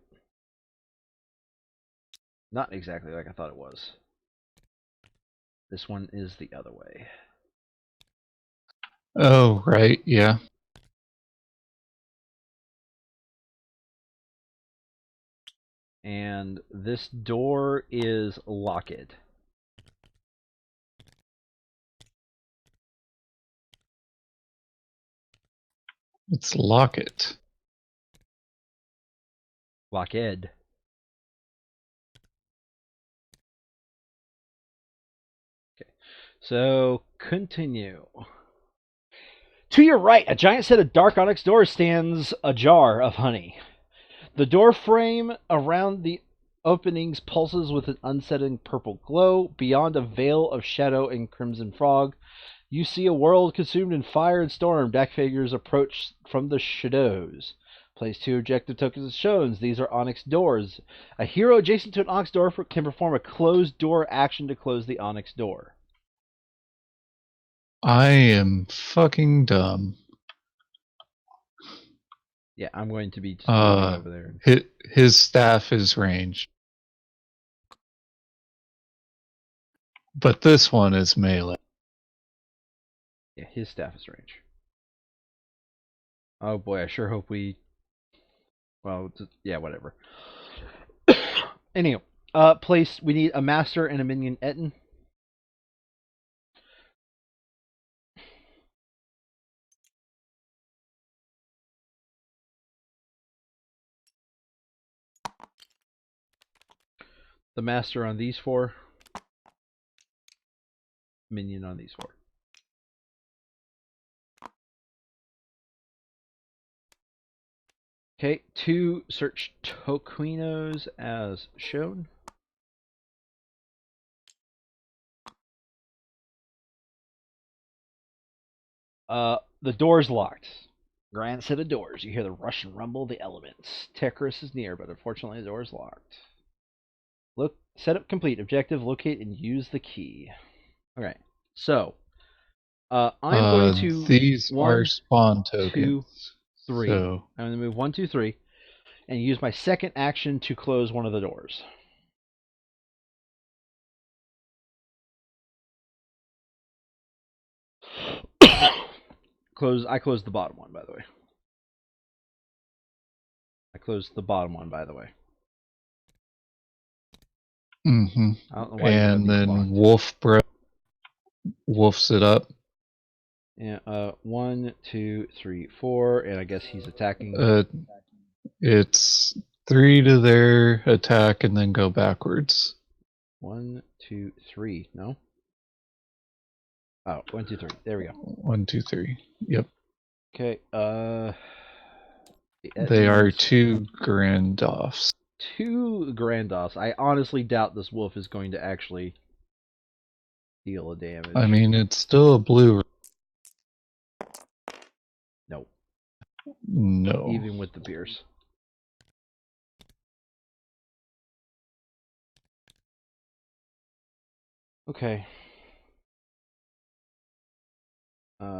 Not exactly like I thought it was. This one is the other way. Oh, right, yeah. And this door is locked. It's Locket. Locked. Okay. So continue. To your right, a giant set of dark onyx doors stands a jar of honey. The door frame around the openings pulses with an unsettling purple glow. Beyond a veil of shadow and crimson fog, you see a world consumed in fire and storm. Dark figures approach from the shadows. Place 2 objective tokens as shown. These are onyx doors. A hero adjacent to an onyx door can perform a closed door action to close the onyx door. I am fucking dumb. Yeah, I'm going to be just moving over there. His staff is ranged. But this one is melee. Yeah, his staff is range. Oh boy, I sure hope we... Well, yeah, whatever. Anyway, place, we need a master and a minion Etten. The master on these 4. Minion on these 4. Okay, 2 search Toquinos as shown. The door's locked. Grand set of doors. You hear the rush and rumble of the elements. Tekris is near, but unfortunately the door is locked. Look, setup complete. Objective: locate and use the key. Okay, so I'm going to These are 1, spawn 2, tokens. 3. So I'm going to move 1, 2, 3, and use my second action to close one of the doors. I closed the bottom one, by the way. I closed the bottom one, by the way. mm-hmm. I don't know why you have And these then locked. wolfs it up. Yeah, 1, 2, 3, 4, and I guess he's attacking. It's 3 to their attack and then go backwards. 1, 2, 3. No. Oh, 1, 2, 3. There we go. 1, 2, 3. Yep. Okay. They are 2 Grandoffs. 2 Grandoffs. I honestly doubt this wolf is going to actually deal a damage. I mean, it's still a blue. No. No. Even with the pierce. Okay.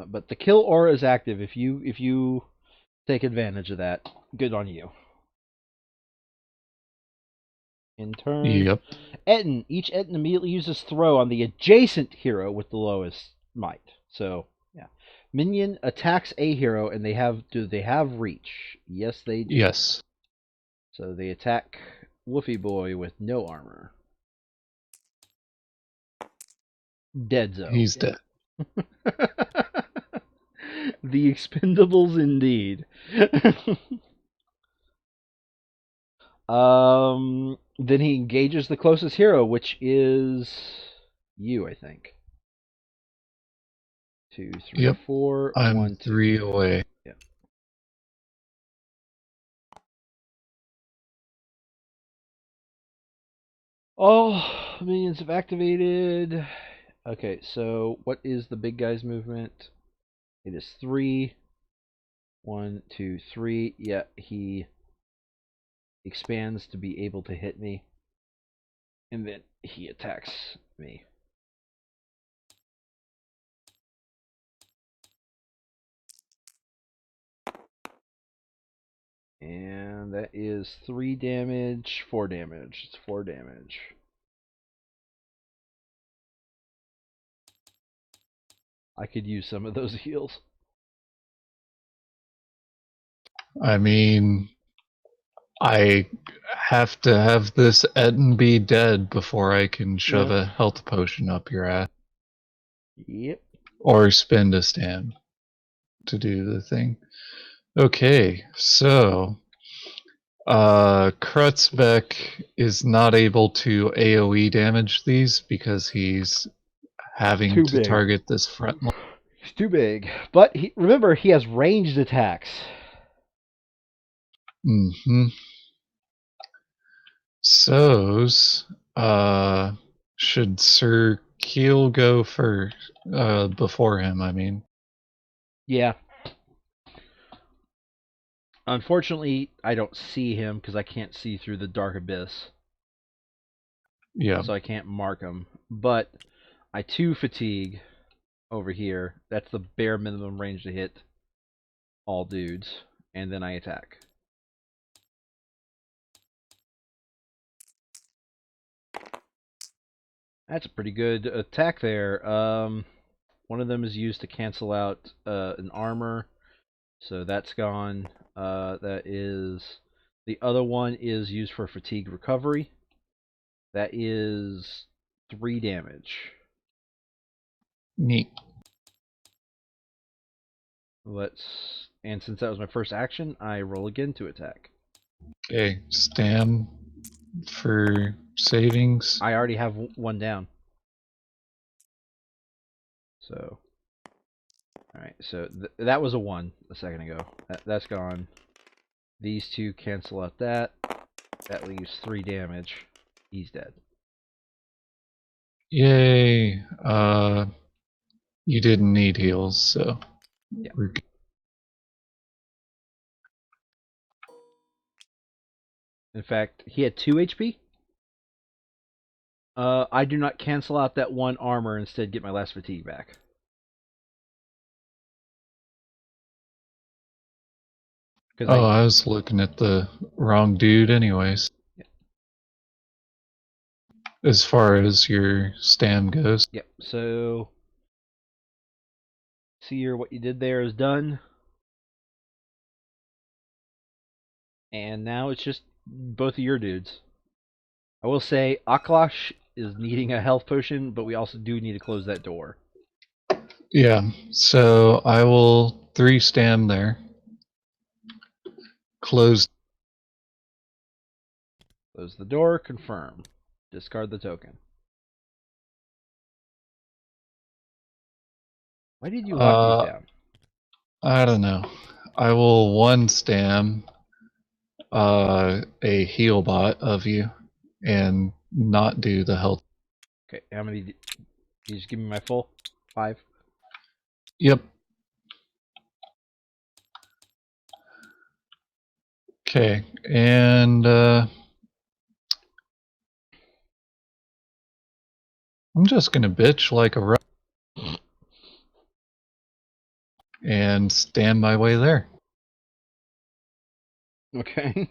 But the kill aura is active. If you take advantage of that, good on you. In turn, Yep. Etten. Each Etten immediately uses throw on the adjacent hero with the lowest might. So yeah, minion attacks a hero, and do they have reach? Yes, they do. Yes. So they attack Woofy Boy with no armor. Deadzo. He's dead. The Expendables indeed. Then he engages the closest hero, which is you, I think. 2, 3, Yep. 4. I'm 1, 2. 3 away. Yeah. All minions have activated. Okay, so what is the big guy's movement? It is 3. 1, 2, 3. Yeah, he expands to be able to hit me. And then he attacks me. And that is 3 damage, 4 damage. It's 4 damage. I could use some of those heals. I mean, I have to have this Etten be dead before I can shove a health potion up your ass. Yep. Or spend a stam to do the thing. Okay, so Krutzbeck is not able to AoE damage these because he's having Too to big. target this front line. He's too big. But remember, he has ranged attacks. Mm-hmm. So's should Sir Keel go first before him, I mean. Yeah. Unfortunately, I don't see him because I can't see through the dark abyss. Yeah. So I can't mark him. But I 2 fatigue over here. That's the bare minimum range to hit all dudes. And then I attack. That's a pretty good attack there. One of them is used to cancel out an armor. So that's gone. That is... The other one is used for fatigue recovery. That is 3 damage. Neat. And since that was my first action, I roll again to attack. Okay, stam for savings? I already have one down. So, all right. So that was a 1 a second ago. That's gone. These two cancel out that. That leaves 3 damage. He's dead. Yay. You didn't need heals, so Yeah. we're good. In fact, he had 2 HP. I do not cancel out that 1 armor. Instead, get my last fatigue back. Because Oh, I was looking at the wrong dude anyways. Yeah. As far as your stam goes. Yep. So, see here, what you did there is done. And now it's just both of your dudes. I will say, Aklash is needing a health potion, but we also do need to close that door. Yeah, so I will 3 stam there. Close. Close the door, confirm. Discard the token. Why did you lock these down? I don't know. I will 1 stam a heal bot of you and not do the health. Okay, how many? Did you just give me my full? 5? Yep. Okay, and I'm just gonna bitch like a rat and stand my way there. Okay.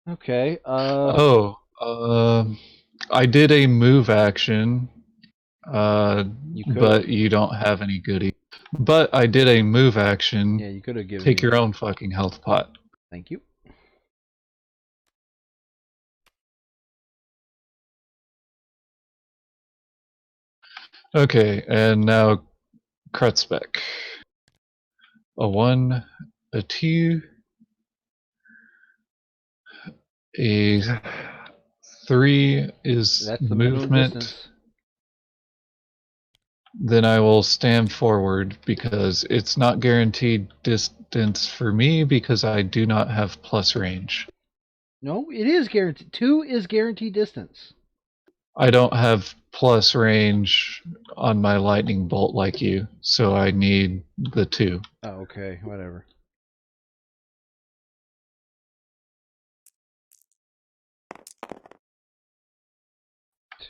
Okay. Oh, I did a move action, You could have. but you don't have any goodies. But I did a move action. Yeah, you could have given Take me. your own fucking health pot. Thank you. Okay, and now Krutzbeck. A 1, a 2, a 3 is That's the minimum movement. distance. Then I will stand forward because it's not guaranteed distance for me because I do not have plus range. No, it is guaranteed. 2 is guaranteed distance. I don't have plus range on my lightning bolt like you, so I need the 2. Oh, okay, whatever.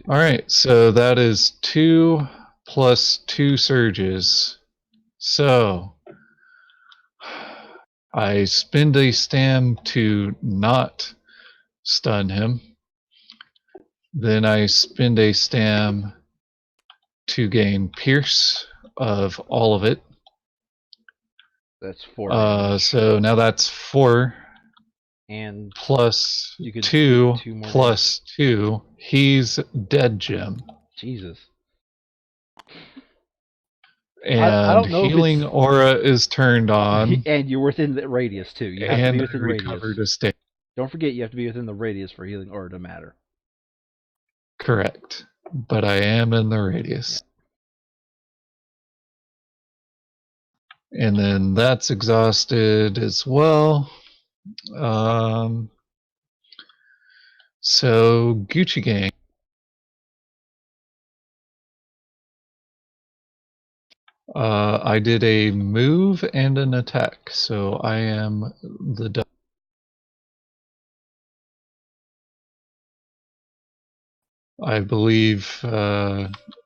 All right, so that is 2 plus 2 surges. So I spend a stam to not stun him. Then I spend a stam to gain pierce of all of it. That's 4 damage. So now that's 4 And plus you could 2 do 2 more plus 2. He's dead, Jim. Jesus. I And don't know if healing it's. aura is turned on, And you're within the radius, too. You have to be and I within radius. recovered a state. Don't forget, you have to be within the radius for healing aura to matter. Correct. But I am in the radius. Yeah. And then that's exhausted as well. So Gucci Gang. I did a move and an attack, so I am the. I believe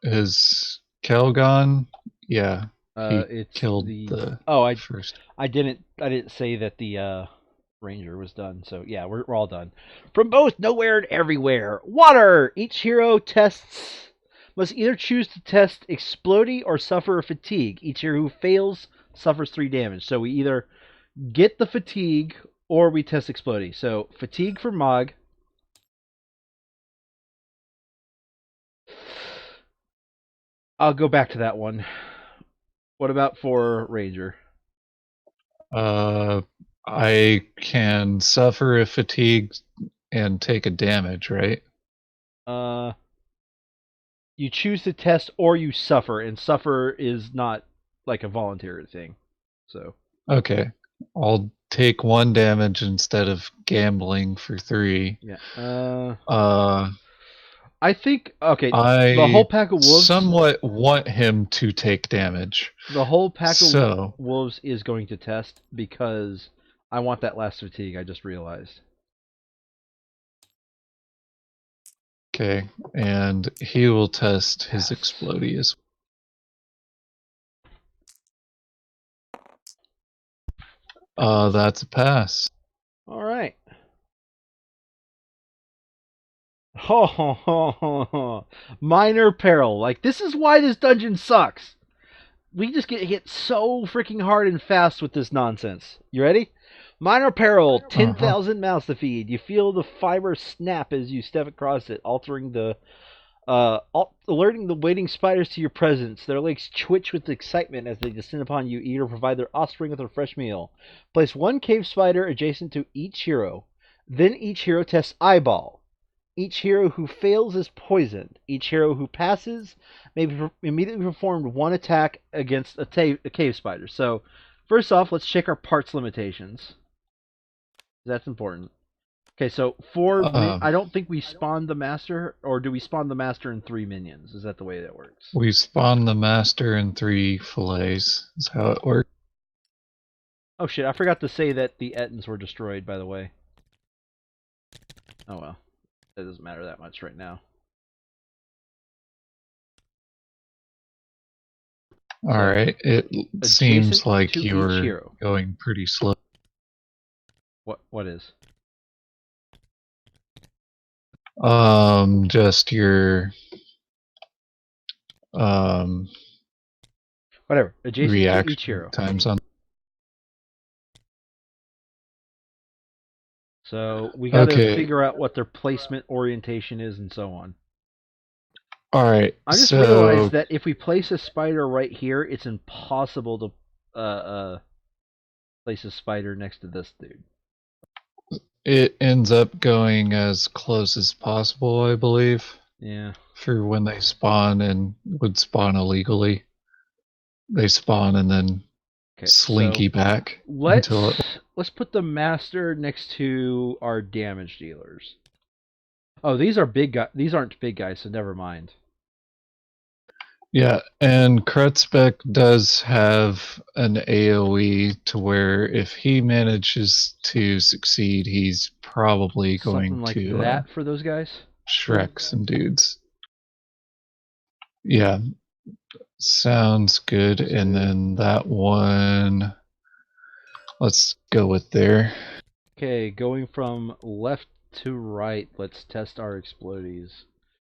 his Calgon. Yeah, he It's killed the. the Oh, I first. I didn't say that the ranger was done. So yeah, we're all done. From both nowhere and everywhere. Water. Each hero tests must either choose to test exploding or suffer fatigue. Each hero who fails suffers 3 damage. So we either get the fatigue or we test exploding. So fatigue for Mog. I'll go back to that one. What about for Ranger? Uh, I can suffer if fatigued and take a damage, right? Uh, you choose to test or you suffer, and suffer is not like a voluntary thing. So Okay. I'll take 1 damage instead of gambling for 3. yeah. Uh, I think okay. The whole I pack of wolves, somewhat want him to take damage. the whole pack of So, wolves is going to test because I want that last fatigue. I just realized. okay. And he will test his Pass. explodey as well. That's a pass. All right. Ho ho ho ho ho. Minor peril. Like this is why this dungeon sucks. We just get hit so freaking hard and fast with this nonsense. You ready? Minor peril, Uh-huh. 10,000 mouths to feed. You feel the fiber snap as you step across it, altering the alerting the waiting spiders to your presence. Their legs twitch with excitement as they descend upon you, eager to provide their offspring with a fresh meal. Place one cave spider adjacent to each hero. Then each hero tests eyeball. Each hero who fails is poisoned. Each hero who passes may immediately perform one attack against a cave spider. So, first off, let's check our parts limitations. That's important. Okay, so I Um, don't think we spawned the master, or do we spawn the master and 3 minions? Is that the way that works? we spawn the master in 3 fillets. Is how it works. Oh shit, I forgot to say that the Ettins were destroyed, by the way. Oh well, that doesn't matter that much right now. All So, right. It adjacent seems like to you each were hero. going pretty slow. What is? Just your um Whatever. Adjacent to each reaction hero. times on. So we got to Okay. figure out what their placement orientation is and so on. All right. I just realized So that if we place a spider right here, it's impossible to place a spider next to this dude. it ends up going as close as possible, I believe, Yeah. for when they spawn and would spawn illegally. They spawn and then Okay. So slinky back until it. let's put the master next to our damage dealers. Oh, these are big guys. These aren't big guys, so never mind. Yeah, and Kretzbeck does have an AoE to where if he manages to succeed, he's probably going Something like to that for those guys. Shrek some dudes. Yeah, sounds good. Let's And do. then that one, let's go with there. Okay, going from left to right, let's test our explodies.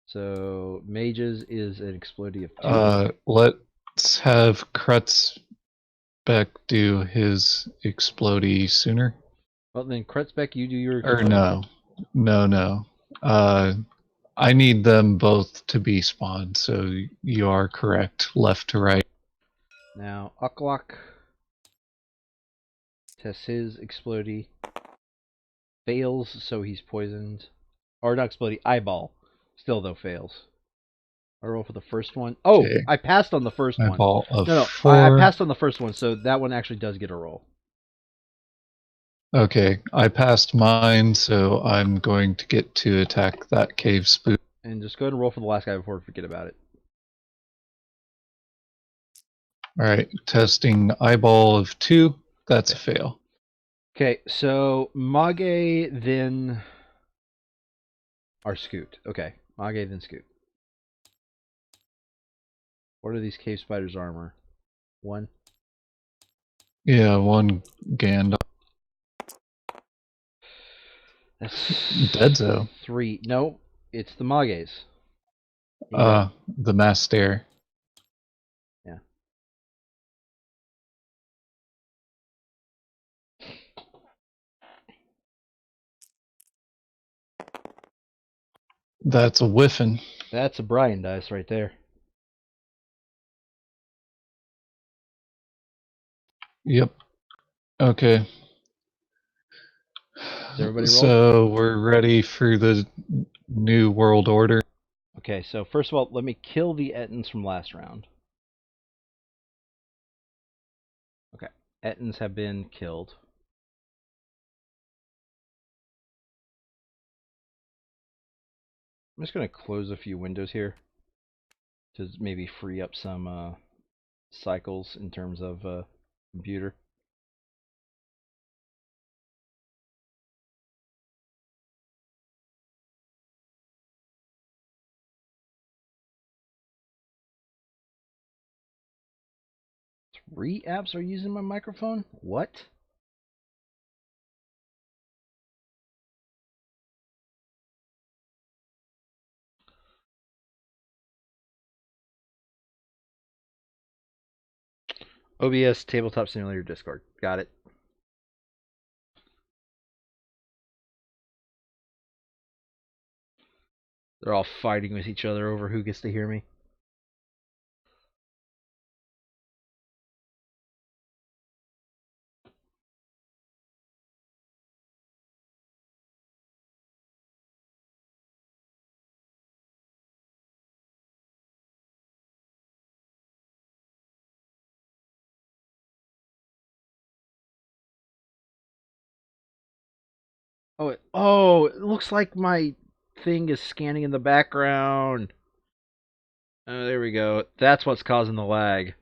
So mages is an explodey of 2. Let's have Kretzbeck do his explodey sooner. Well then, Kretzbeck, you do your Or explodey. no. Uh, I need them both to be spawned, so you are correct. Left to right. Now, Uklok tests his explodey. Fails, so he's poisoned. Or not explodey, eyeball. Still, though, fails. I roll for the first one. Oh, Okay. I passed on the first one. Eyeball of No, I 4. passed on the first one, so that one actually does get a roll. Okay, I passed mine, so I'm going to get to attack that cave spook. And just go ahead and roll for the last guy before we forget about it. Alright, testing eyeball of 2. That's a Okay. fail. Okay, so Mage, then our Scoot. Okay, Mage, then Scoot. What are these cave spiders' armor? 1. Yeah, 1 Gandalf. That's Deadzo. 3. No, it's the Mages. You got. The Master. Yeah. That's a whiffin. That's a Brian dice right there. Yep. Okay. Is everybody rolled? So we're ready for the new world order. Okay, so first of all, let me kill the Ettins from last round. Okay, Ettins have been killed. I'm just going to close a few windows here to maybe free up some cycles in terms of computer. Three apps are using my microphone? What? OBS Tabletop Simulator Discord. Got it. They're all fighting with each other over who gets to hear me. Oh, it looks like my thing is scanning in the background. Oh, there we go. That's what's causing the lag.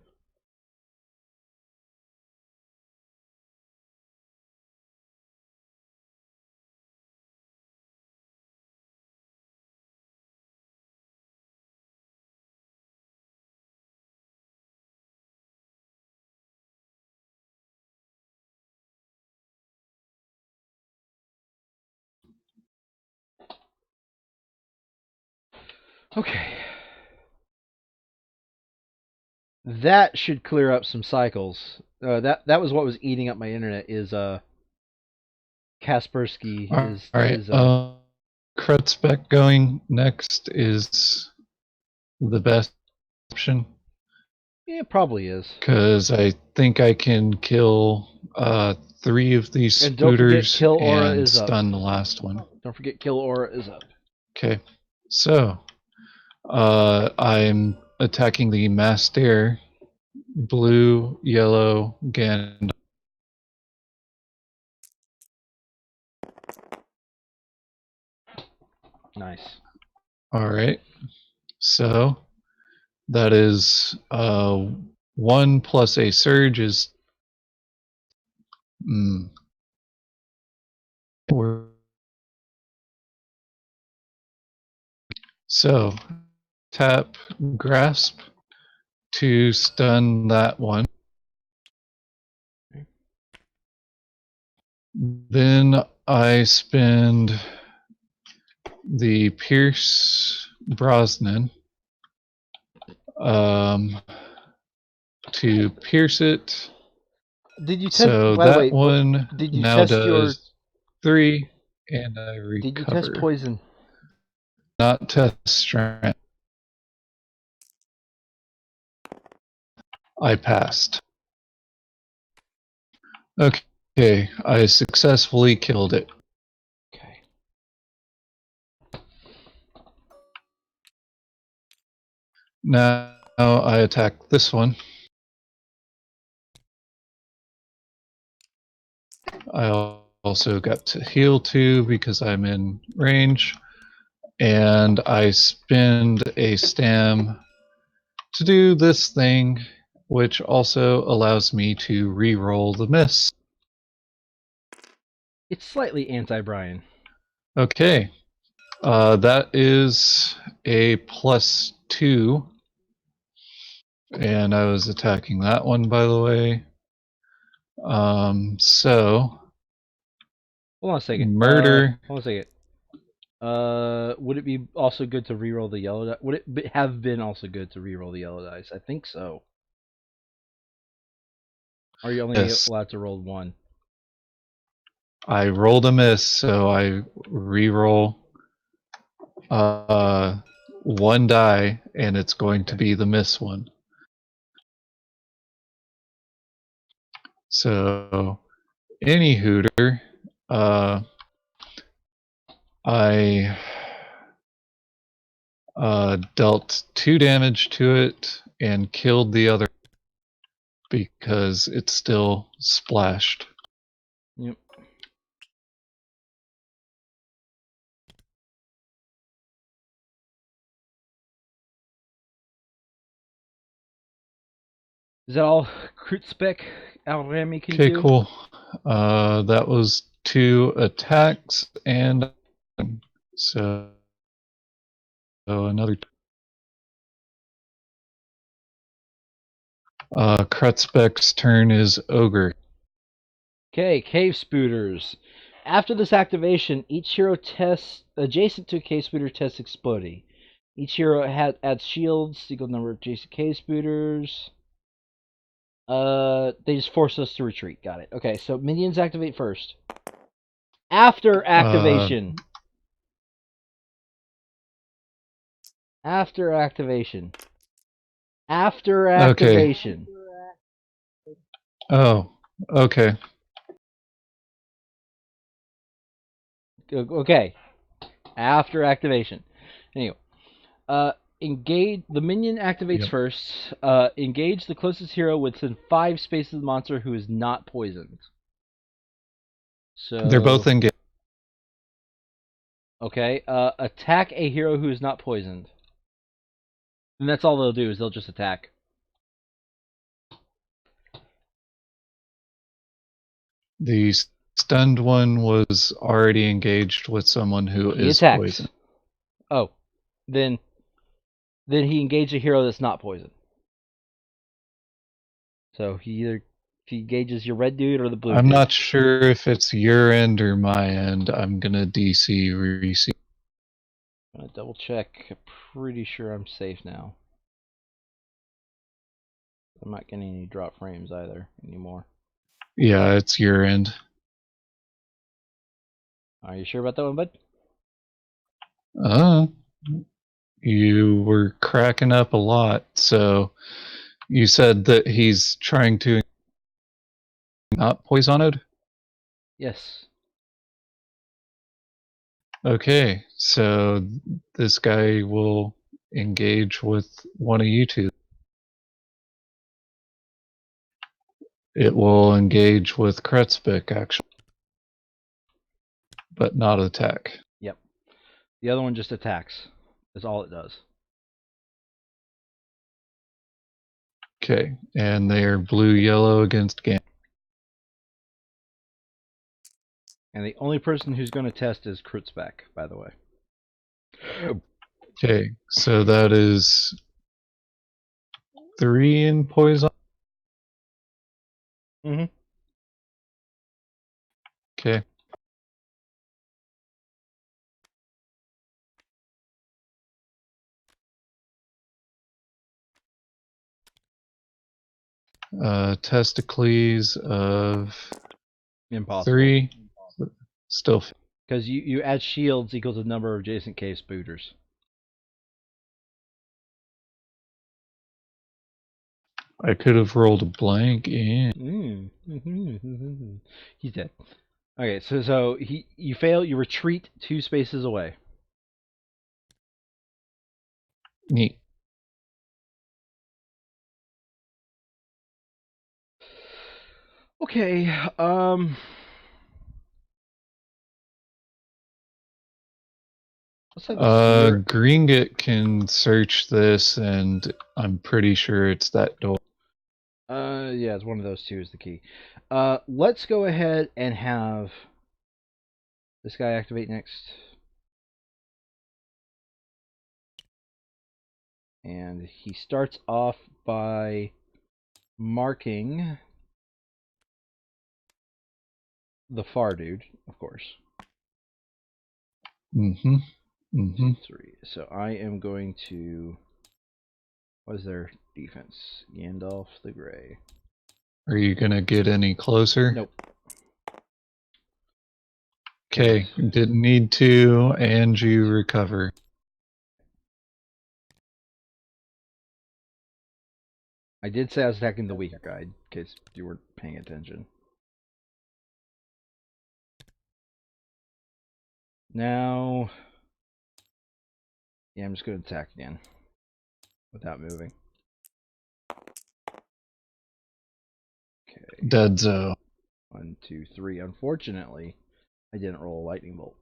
Okay. That should clear up some cycles. That was what was eating up my internet. Is Kaspersky All is right. is Krutzbeck going next is the best option yeah, it probably is. because I think I can kill 3 of these And don't forget, spooters Kill Aura and is up. stun the last one. Don't forget, Kill Aura is up. Okay. So I'm attacking the Master, blue, yellow, Gandalf. Nice. All right. So that is 1 plus a surge is. Mm, so tap grasp to stun that one. Then I spend the Pierce Brosnan to pierce it. Did you test? So By the that way, one did you now test your? does 3, and I Did you test recover. poison? Not test strength. I passed. Okay, I successfully killed it. Okay. Now I attack this one. I also got to heal 2 because I'm in range. And I spend a stam to do this thing, which also allows me to re-roll the miss. It's slightly anti-Brian. Okay, that is a +2, and I was attacking that one, by the way. So Hold on a second. murder. Hold on a second. Would it be also good to re-roll the yellow dice? Would it have been also good to re-roll the yellow dice? I think so. Or are you only Yes, allowed to roll one? I rolled a miss, so I re-roll 1 die, and it's going to be the miss one. So, any hooter, I dealt 2 damage to it and killed the other because it's still splashed. Yep. Is that all crit spec Alrami can Okay, do? cool. That was 2 attacks and so another. Krutzbeck's turn is Ogre. Okay, Cave Spooters. After this activation, each hero tests adjacent to a Cave Spooter tests exploding. Each hero adds shields, equal number of adjacent Cave Spooters. They just force us to retreat. Got it. Okay, so minions activate first. After activation. After activation. After Okay. activation. Oh, okay. Okay. After activation. Anyway. Engage the minion activates Yep. first. Engage the closest hero within 5 spaces of the monster who is not poisoned. So They're both engaged. okay. Attack a hero who is not poisoned. And that's all they'll do is they'll just attack. The stunned one was already engaged with someone who He is attacks. poisoned. Oh. Then he engaged a hero that's not poisoned. So he engages your red dude or the blue I'm dude. not sure if it's your end or my end. I'm gonna DC receive. I'm gonna double check. I'm pretty sure I'm safe now. I'm not getting any drop frames either anymore. Yeah, it's your end. Are you sure about that one, bud? Uh, you were cracking up a lot. So you said that he's trying to not poisoned? Yes. Okay, so this guy will engage with one of you two. It will engage with Kretzbeck, actually, but not attack. Yep. The other one just attacks. That's all it does. Okay, and they are blue-yellow against Gam. And the only person who's going to test is Krutzbeck, by the way. Okay, so that is 3 in poison. Mm-hmm. Okay. Testicles of Impossible. 3. Still. Because you add shields equals the number of adjacent cave spooters. I could have rolled a blank in. He's dead. Okay, so you fail, you retreat 2 spaces away. Neat. Okay, let's have the spirit. Gringet can search this, and I'm pretty sure it's that door. Yeah, it's one of those two is the key. Let's go ahead and have this guy activate next. And he starts off by marking the far dude, of course. Mm-hmm. Mm-hmm. 3. So I am going to. What is their defense? Gandalf the Grey. Are you gonna get any closer? Nope. Okay, didn't need to, and you recover. I did say I was attacking the weaker guy, in case you weren't paying attention. Now, yeah, I'm just going to attack again without moving. Okay. Dead zone. 1, 2, 3. Unfortunately, I didn't roll a lightning bolt.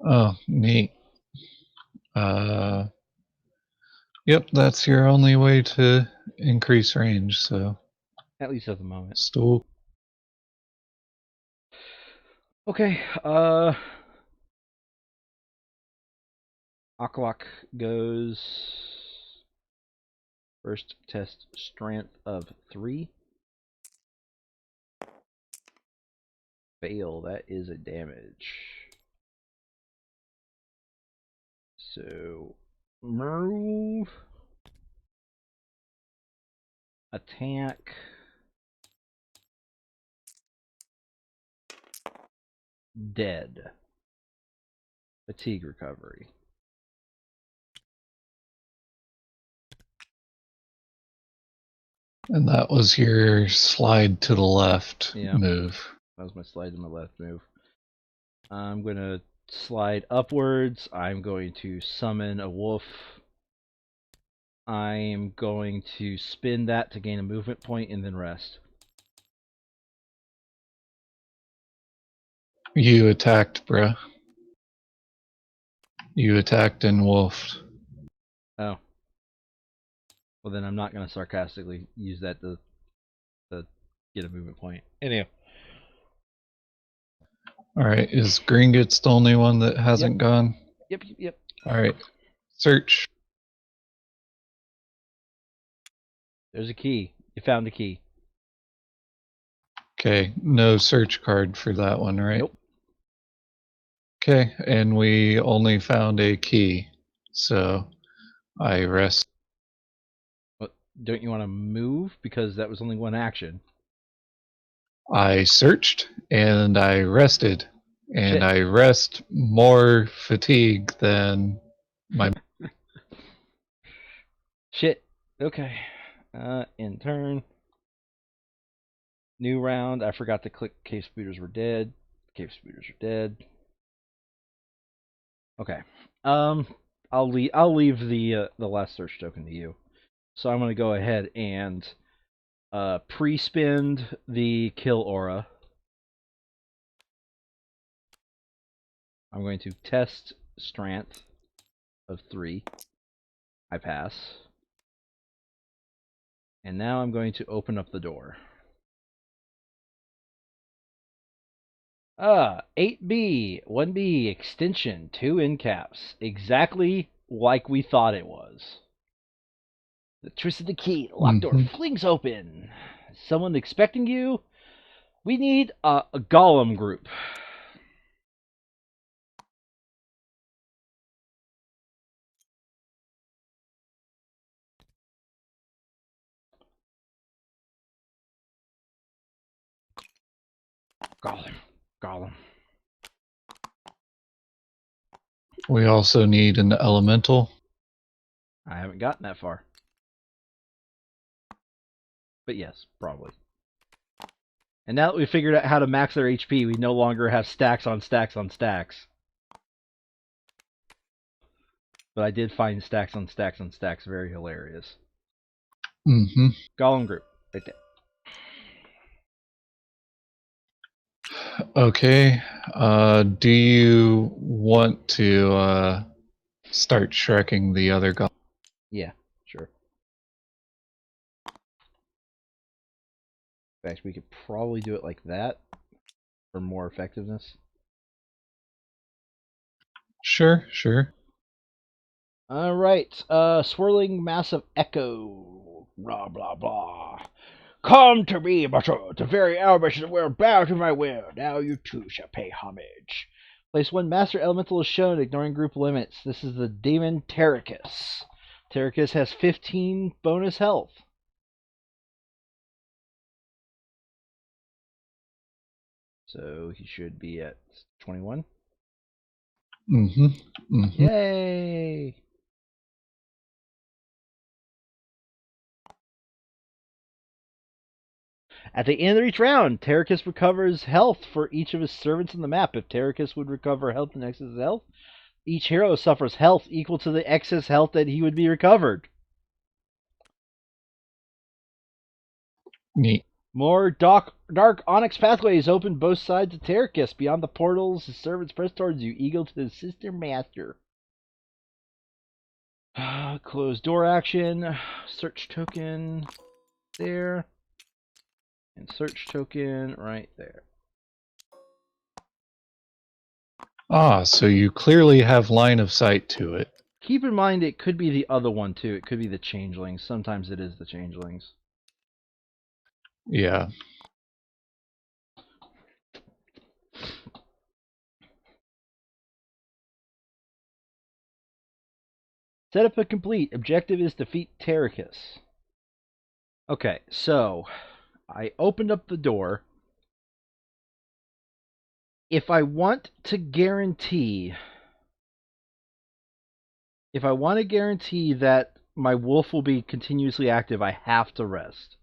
Oh, neat. Yep, that's your only way to increase range, so At least at the moment. still. Okay, Aklak goes first test strength of 3. Fail, that is a damage. So, move. Attack. Dead. Fatigue recovery. And that was your slide to the left Yeah, move. that was my slide to my left move. I'm going to slide upwards. I'm going to summon a wolf. I'm going to spin that to gain a movement point and then rest. You attacked, bruh. You attacked and wolfed. Oh. Well, then I'm not going to sarcastically use that to get a movement point. Anyhow. Alright, is Gringotts the only one that hasn't gone? Yep. Alright, search. There's a key. You found a key. Okay, no search card for that one, right? Nope. Okay, and we only found a key, so I rest. What, don't you want to move? Because that was only one action. I searched and I rested, and Shit. I rest more fatigue than my. Shit. Okay. In turn. New round. I forgot to click cave speeders were dead. Cave speeders are dead. Okay. I'll leave the last search token to you. So I'm gonna go ahead and pre-spend the kill aura. I'm going to test strength of 3. I pass. And now I'm going to open up the door. 8B, 1B, extension, 2 in caps. Exactly like we thought it was. The twist of the key, the locked door flings open. Someone expecting you? We need a golem group. Golem. We also need an elemental. I haven't gotten that far. But yes, probably. And now that we figured out how to max their HP, we no longer have stacks on stacks on stacks. But I did find stacks on stacks on stacks very hilarious. Golem group, right there. Okay. Do you want to start shrekking the other guy? Yeah, sure. In fact, we could probably do it like that for more effectiveness. Sure. Alright, swirling mass of echo. Blah, blah, blah. Come to me, Butter. The very ambitions will bow to my will. Now you too shall pay homage. Place 1 master elemental is shown, ignoring group limits. This is the demon Terracus. Terracus has 15 bonus health. So he should be at 21. Yay! At the end of each round, Terracus recovers health for each of his servants on the map. If Terracus would recover health in excess of health, each hero suffers health equal to the excess health that he would be recovered. Neat. More dark onyx pathways open both sides of Terracus. Beyond the portals, his servants press towards you, eager to assist their master. Closed door action. Search token there. And search token right there. Ah, so you clearly have line of sight to it. Keep in mind it could be the other one too. It could be the changelings. Sometimes it is the changelings. Yeah. Setup complete. Objective is defeat Terracus. Okay, so I opened up the door. If I want to guarantee that my wolf will be continuously active, I have to rest.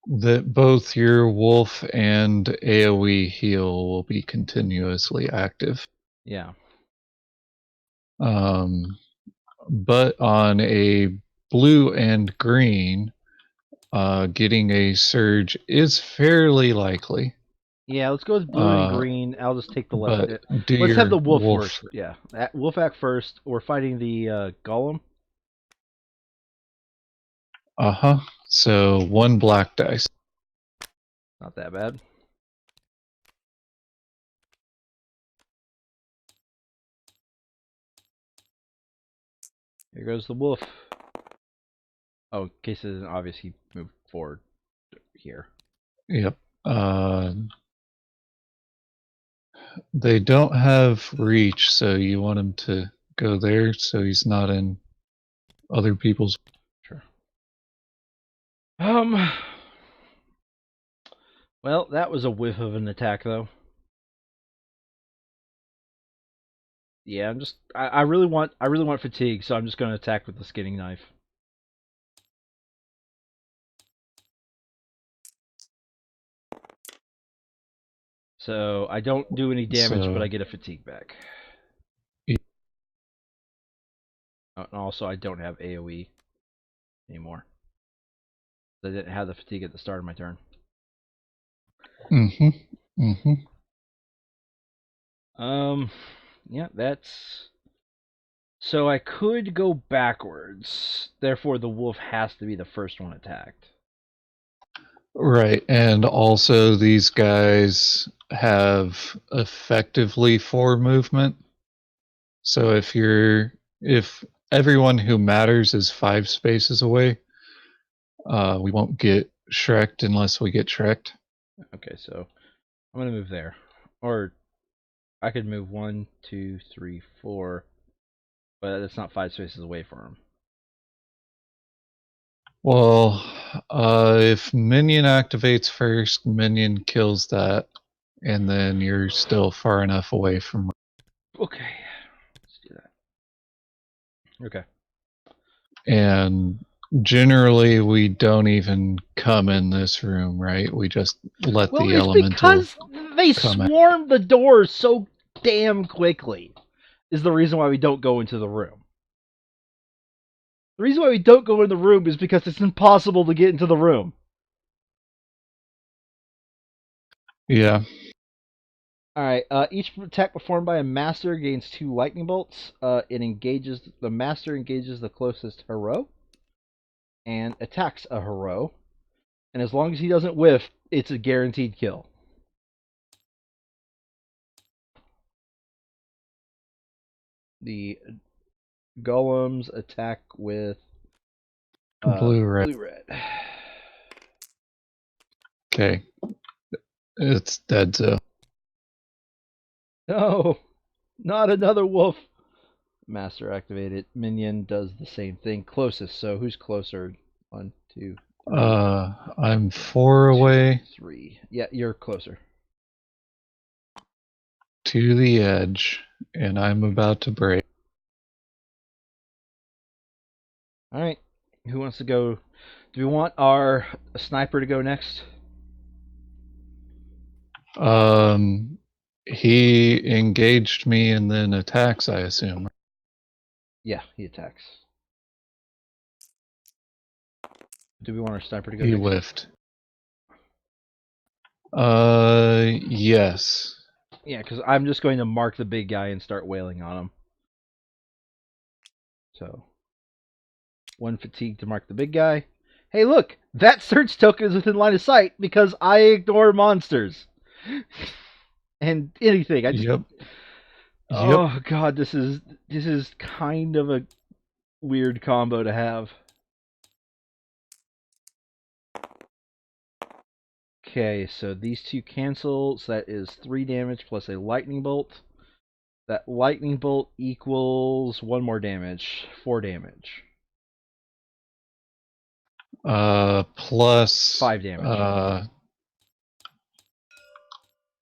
That both your wolf and AoE heal will be continuously active. Yeah. But on a blue and green, getting a surge is fairly likely. Yeah, let's go with blue and green. I'll just take the left. But do Let's have the your wolf wolf. first. Yeah, wolf act first. We're fighting the golem. So 1 black dice. Not that bad. Here goes the wolf. Oh, in case it isn't obvious, he moved forward here. Yep. They don't have reach, so you want him to go there so he's not in other people's. Sure. Well, that was a whiff of an attack, though. Yeah, I really want fatigue, so I'm just going to attack with the skinning knife. So I don't do any damage, but I get a fatigue back. And also, I don't have AoE anymore. I didn't have the fatigue at the start of my turn. Yeah, that's... So I could go backwards. Therefore, the wolf has to be the first one attacked. Right, and also these guys have effectively 4 movement. So if everyone who matters is 5 spaces away, we won't get Shrek'd unless we get Shrek'd. Okay, so I'm gonna move there, or I could move 1, 2, 3, 4, but it's not 5 spaces away from him. Well, if minion activates first, minion kills that, and then you're still far enough away from. Okay, let's do that. Okay. And generally, we don't even come in this room, right? We just let Well, the it's elemental because they come in. swarm the doors so damn quickly. Is the reason why we don't go into the room. The reason why we don't go in the room is because it's impossible to get into the room. Yeah. Alright, each attack performed by a master gains 2 lightning bolts. The master engages the closest hero and attacks a hero. And as long as he doesn't whiff, it's a guaranteed kill. The golems attack with Blue-red. blue-red. Okay. It's dead, so. No, not another wolf. Master activated. Minion does the same thing. Closest. So who's closer? 1, 2, 3. I'm 4 away. 3. Yeah, you're closer. To the edge, and I'm about to break. All right. Who wants to go? Do we want our sniper to go next? Um, he engaged me and then attacks, I assume. Yeah, he attacks. Do we want our sniper to go He next? whiffed. Yes. Yeah, because I'm just going to mark the big guy and start wailing on him. So, 1 fatigue to mark the big guy. Hey, look! That search token is within line of sight because I ignore monsters. And anything. I just. Yep. Yep. Oh, God, this is kind of a weird combo to have. Okay, so these two cancel, so that is 3 damage plus a lightning bolt. That lightning bolt equals 1 more damage, 4 damage. Plus 5 damage.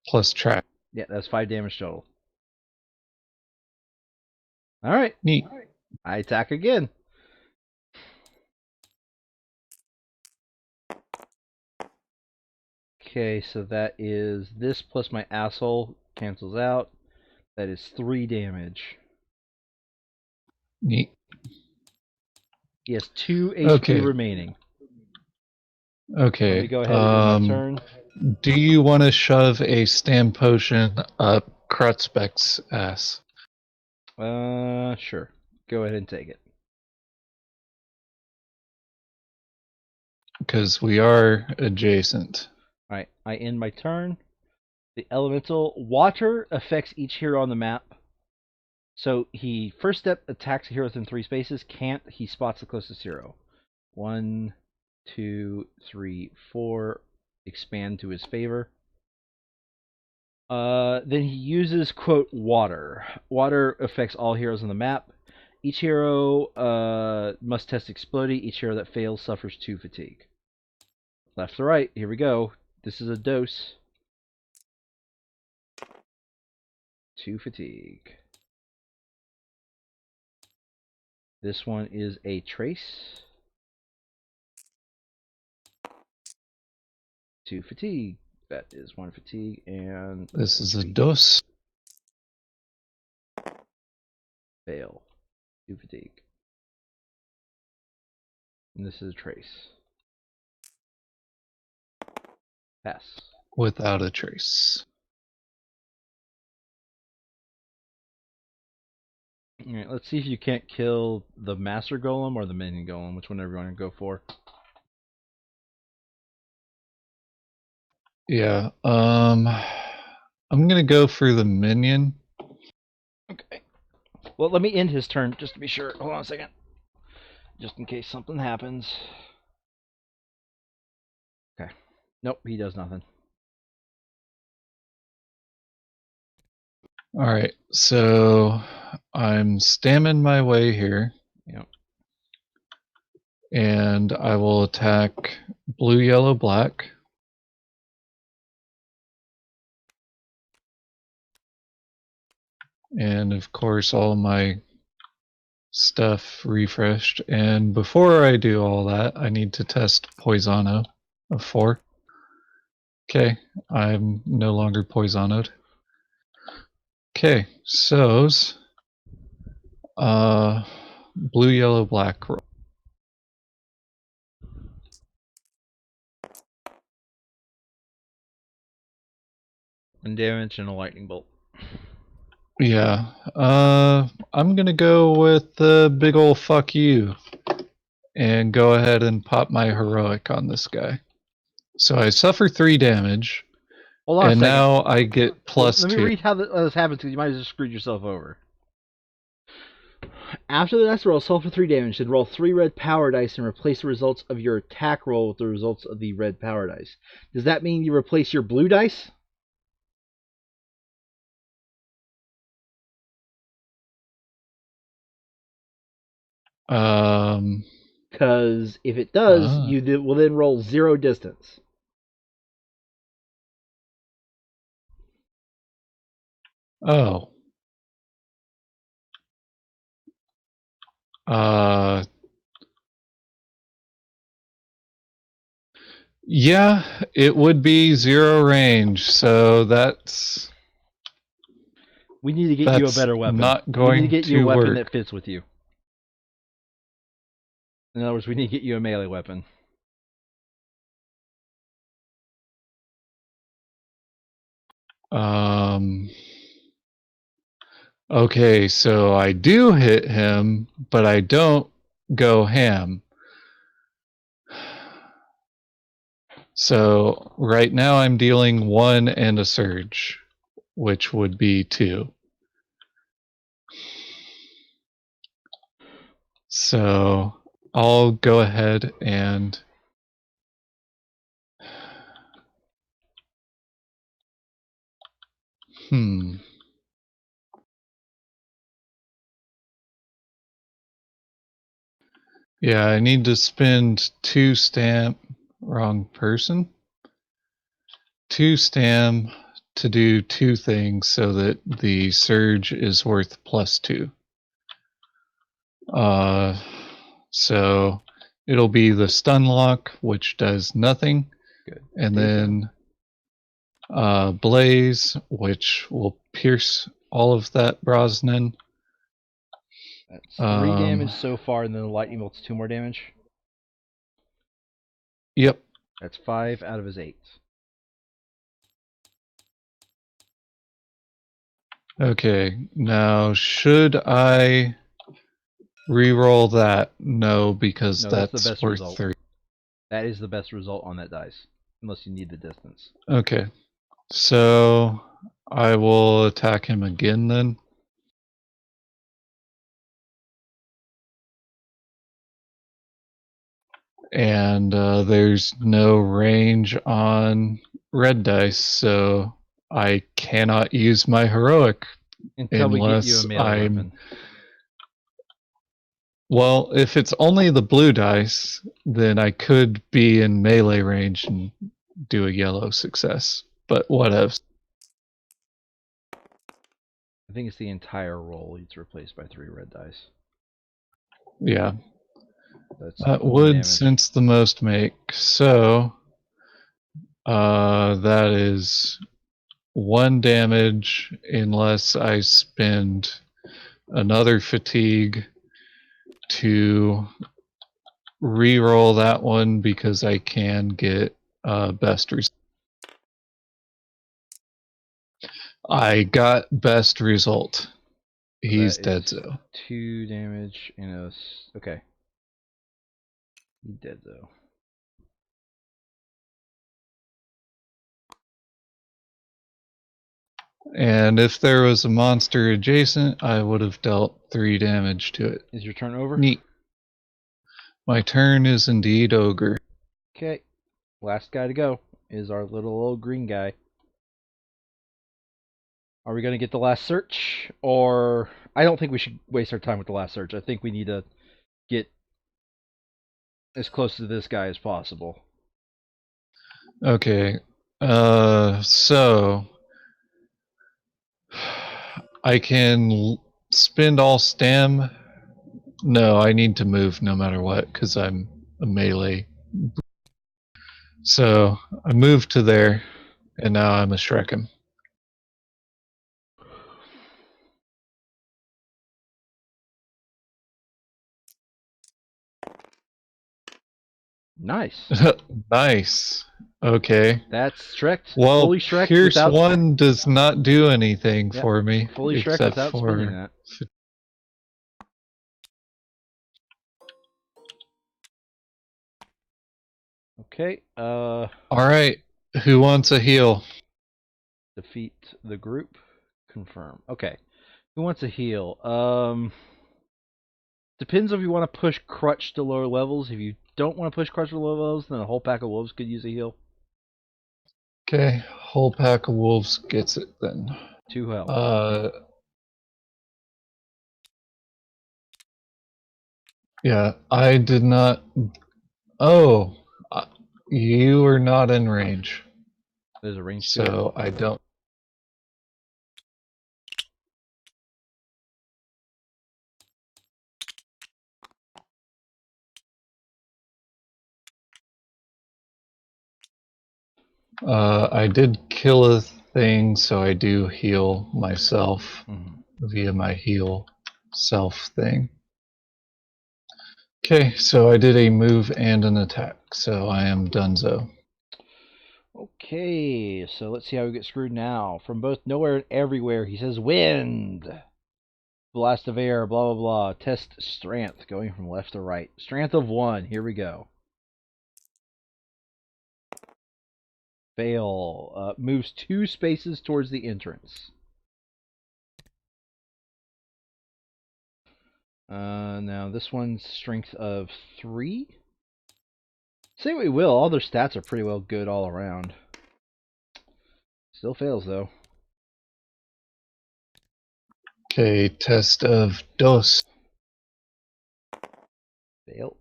plus track. Yeah, that's 5 damage total. Alright, Neat. I attack again. Okay, so that is this plus my asshole cancels out. That is 3 damage. Neat. He has 2 HP Okay. remaining. Let me Okay. go ahead and end my turn. Do you want to shove a stam potion up Krutzbeck's ass? Sure. Go ahead and take it. Because we are adjacent. Alright, I end my turn. The elemental water affects each hero on the map. So he first step attacks a hero within 3 spaces. Can't, he spots the closest hero. 1, 2, 3, 4. Expand to his favor. Then he uses quote water. Water affects all heroes on the map. Each hero must test exploding. Each hero that fails suffers 2 fatigue. Left to right. Here we go. This is a dose. 2 fatigue. This one is a trace. 2 fatigue. That is 1 fatigue and This is a retreat. dose. Fail. 2 fatigue. And this is a trace. Pass. Without a trace. Alright, let's see if you can't kill the Master Golem or the Minion Golem, which one you want to go for. Yeah. I'm gonna go for the minion. Okay. Well, let me end his turn just to be sure. Hold on a second. Just in case something happens. Okay. Nope, he does nothing. Alright, so I'm stamming my way here. Yep. And I will attack blue, yellow, black. And of course, all my stuff refreshed. And before I do all that, I need to test Poisano of 4. Okay, I'm no longer poisonoed. Okay, so blue, yellow, black roll. 1 damage and a lightning bolt. Yeah, I'm gonna go with the big ol' fuck you and go ahead and pop my heroic on this guy. So I suffer 3 damage, Hold on a and second. now I get Let plus me 2. read how this happens because you might have just screwed yourself over. After the next roll, solve for 3 damage, then roll 3 red power dice and replace the results of your attack roll with the results of the red power dice. Does that mean you replace your blue dice? Um, Because if it does, uh, you will then roll 0 distance. oh. Uh, Yeah, it would be 0 range, so We need to get you a that's better weapon. not We need to going get you a to weapon work. that fits with you. In other words, we need to get you a melee weapon. Um, okay, so I do hit him, but I don't go ham. So right now I'm dealing 1 and a surge, which would be 2. So I'll go ahead and hmm. Yeah, I need to spend 2 stamp. Wrong person. 2 stam to do 2 things so that the surge is worth +2. Uh, so it'll be the stun lock, which does nothing, Good. and There you go. then blaze, which will pierce all of that Brosnan. That's 3 damage Um, so far, and then the lightning bolt's 2 more damage. yep. That's 5 out of his 8. Okay. Now, should I re-roll that? No, because No, that's the that's best worth result. 3. That is the best result on that dice, unless you need the distance. Okay. So I will attack him again then. And there's no range on red dice, so I cannot use my heroic Until we get you a unless melee I'm. weapon. Well, if it's only the blue dice, then I could be in melee range and do a yellow success. But whatevs. I think it's the entire roll gets replaced by 3 red dice. Yeah, That's that 1 would damage. sense the most make. So that is 1 damage unless I spend another fatigue to re-roll that one because I can get best result. I got best result. So He's that dead, is so. 2 damage and a. Okay. He's dead, though. And if there was a monster adjacent, I would have dealt 3 damage to it. Is your turn over? Neat. My turn is indeed ogre. Okay. Last guy to go is our little old green guy. Are we going to get the last search? Or. I don't think we should waste our time with the last search. I think we need to get as close to this guy as possible. Okay. So I can spend all stem. No, I need to move no matter what because I'm a melee. So I moved to there, and now I'm a Shrekum. Nice. Nice. Okay. That's Shrek'd. Well, Fully Shrek'd Pierce without. 1 does not do anything Yep. for me Fully Shrek'd except without spending for. that. Okay. Alright, who wants a heal? Defeat the group. Confirm. Okay. Who wants a heal? Depends if you want to push Crutch to lower levels. If you don't want to push Crutch to lower levels, then a whole pack of wolves could use a heal. Okay, whole pack of wolves gets it then. 2 health. Yeah, I did not. Oh, you are not in range, There's a range to it. so I don't. I did kill a thing, so I do heal myself via my heal self thing. Okay, so I did a move and an attack, so I am donezo. Okay, so let's see how we get screwed now. From both nowhere and everywhere, he says wind. Blast of air, blah, blah, blah. Test strength, going from left to right. Strength of 1, here we go. Fail. Moves 2 spaces towards the entrance. Now this one's strength of 3. Say what we will, all their stats are pretty well good all around. Still fails though. Okay, test of dos. Fail.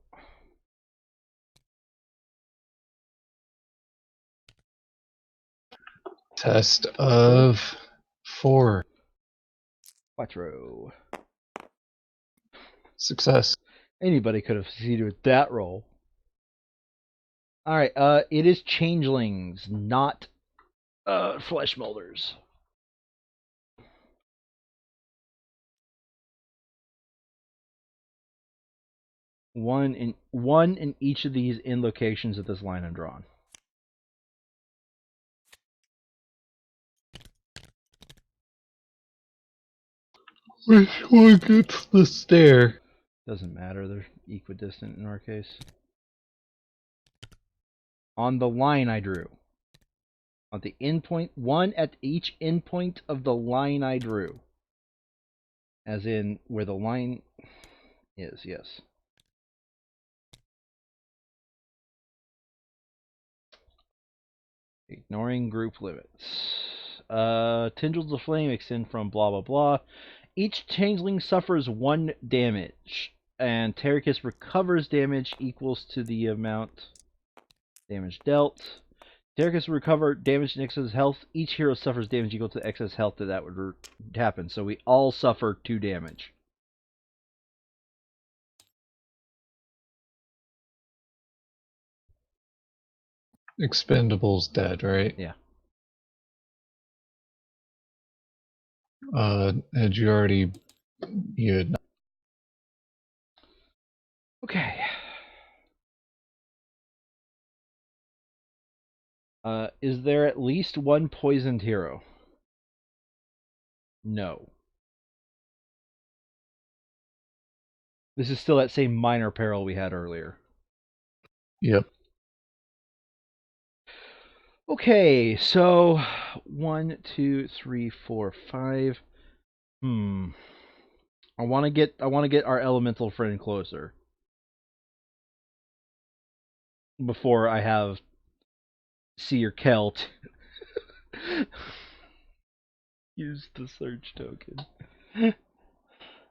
Test of 4. Quattro. Success. Anybody could have succeeded with that roll. Alright, it is changelings, not flesh molders. One in each of these in locations of this line I'm drawn. Which one gets the stare? Doesn't matter, they're equidistant in our case. On the line I drew. On the endpoint, one at each endpoint of the line I drew. As in where the line is, yes. Ignoring group limits. Tendrils of flame extend from blah blah blah. Each changeling suffers 1 damage, and Terracus recovers damage equals to the amount damage dealt. Terracus will recover damage in excess health. Each hero suffers damage equal to excess health that would happen. So we all suffer 2 damage. Expendable's dead, right? Yeah. Had you already... You had not. Okay. Is there at least 1 poisoned hero? No. This is still that same minor peril we had earlier. Yep. Okay, so 1, 2, 3, 4, 5. I want to get our elemental friend closer before I have Seer Kelt use the search token.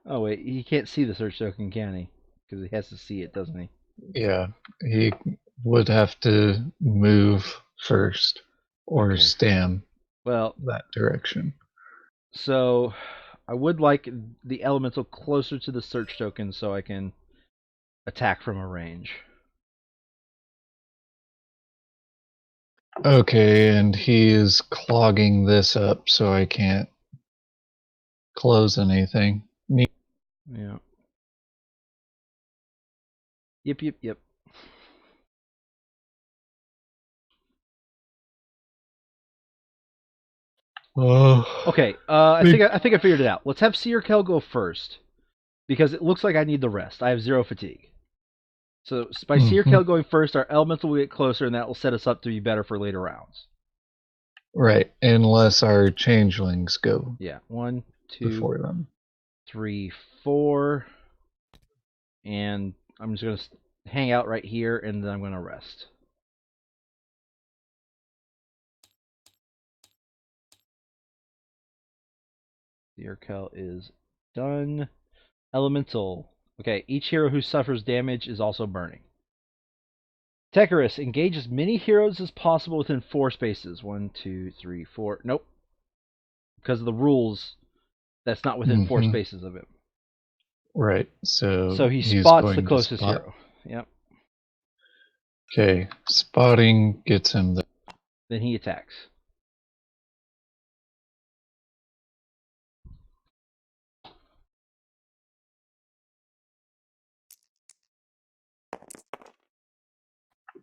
Oh wait, he can't see the search token, can he? Because he has to see it, doesn't he? Yeah, he would have to move first or stand Well, that direction. so I would like the elemental closer to the search token so I can attack from a range. Okay, and he is clogging this up so I can't close anything. Yeah. Yep. Oh. Okay, I think I figured it out. Let's have Seer Kel go first because it looks like I need the rest. I have 0 fatigue. So by Seer Kel going first, our elemental will get closer, and that will set us up to be better for later rounds. Right, unless our changelings go. Yeah, 1, 2, before them. 3, 4, and I'm just gonna hang out right here, and then I'm gonna rest. Seer Kel is done. Elemental. Okay, each hero who suffers damage is also burning. Tecarus, engage as many heroes as possible within 4 spaces. 1, 2, 3, 4. Nope. Because of the rules, that's not within 4 spaces of him. Right, So he he's spots the going closest spot. hero. Yep. Okay, spotting gets him there. Then he attacks.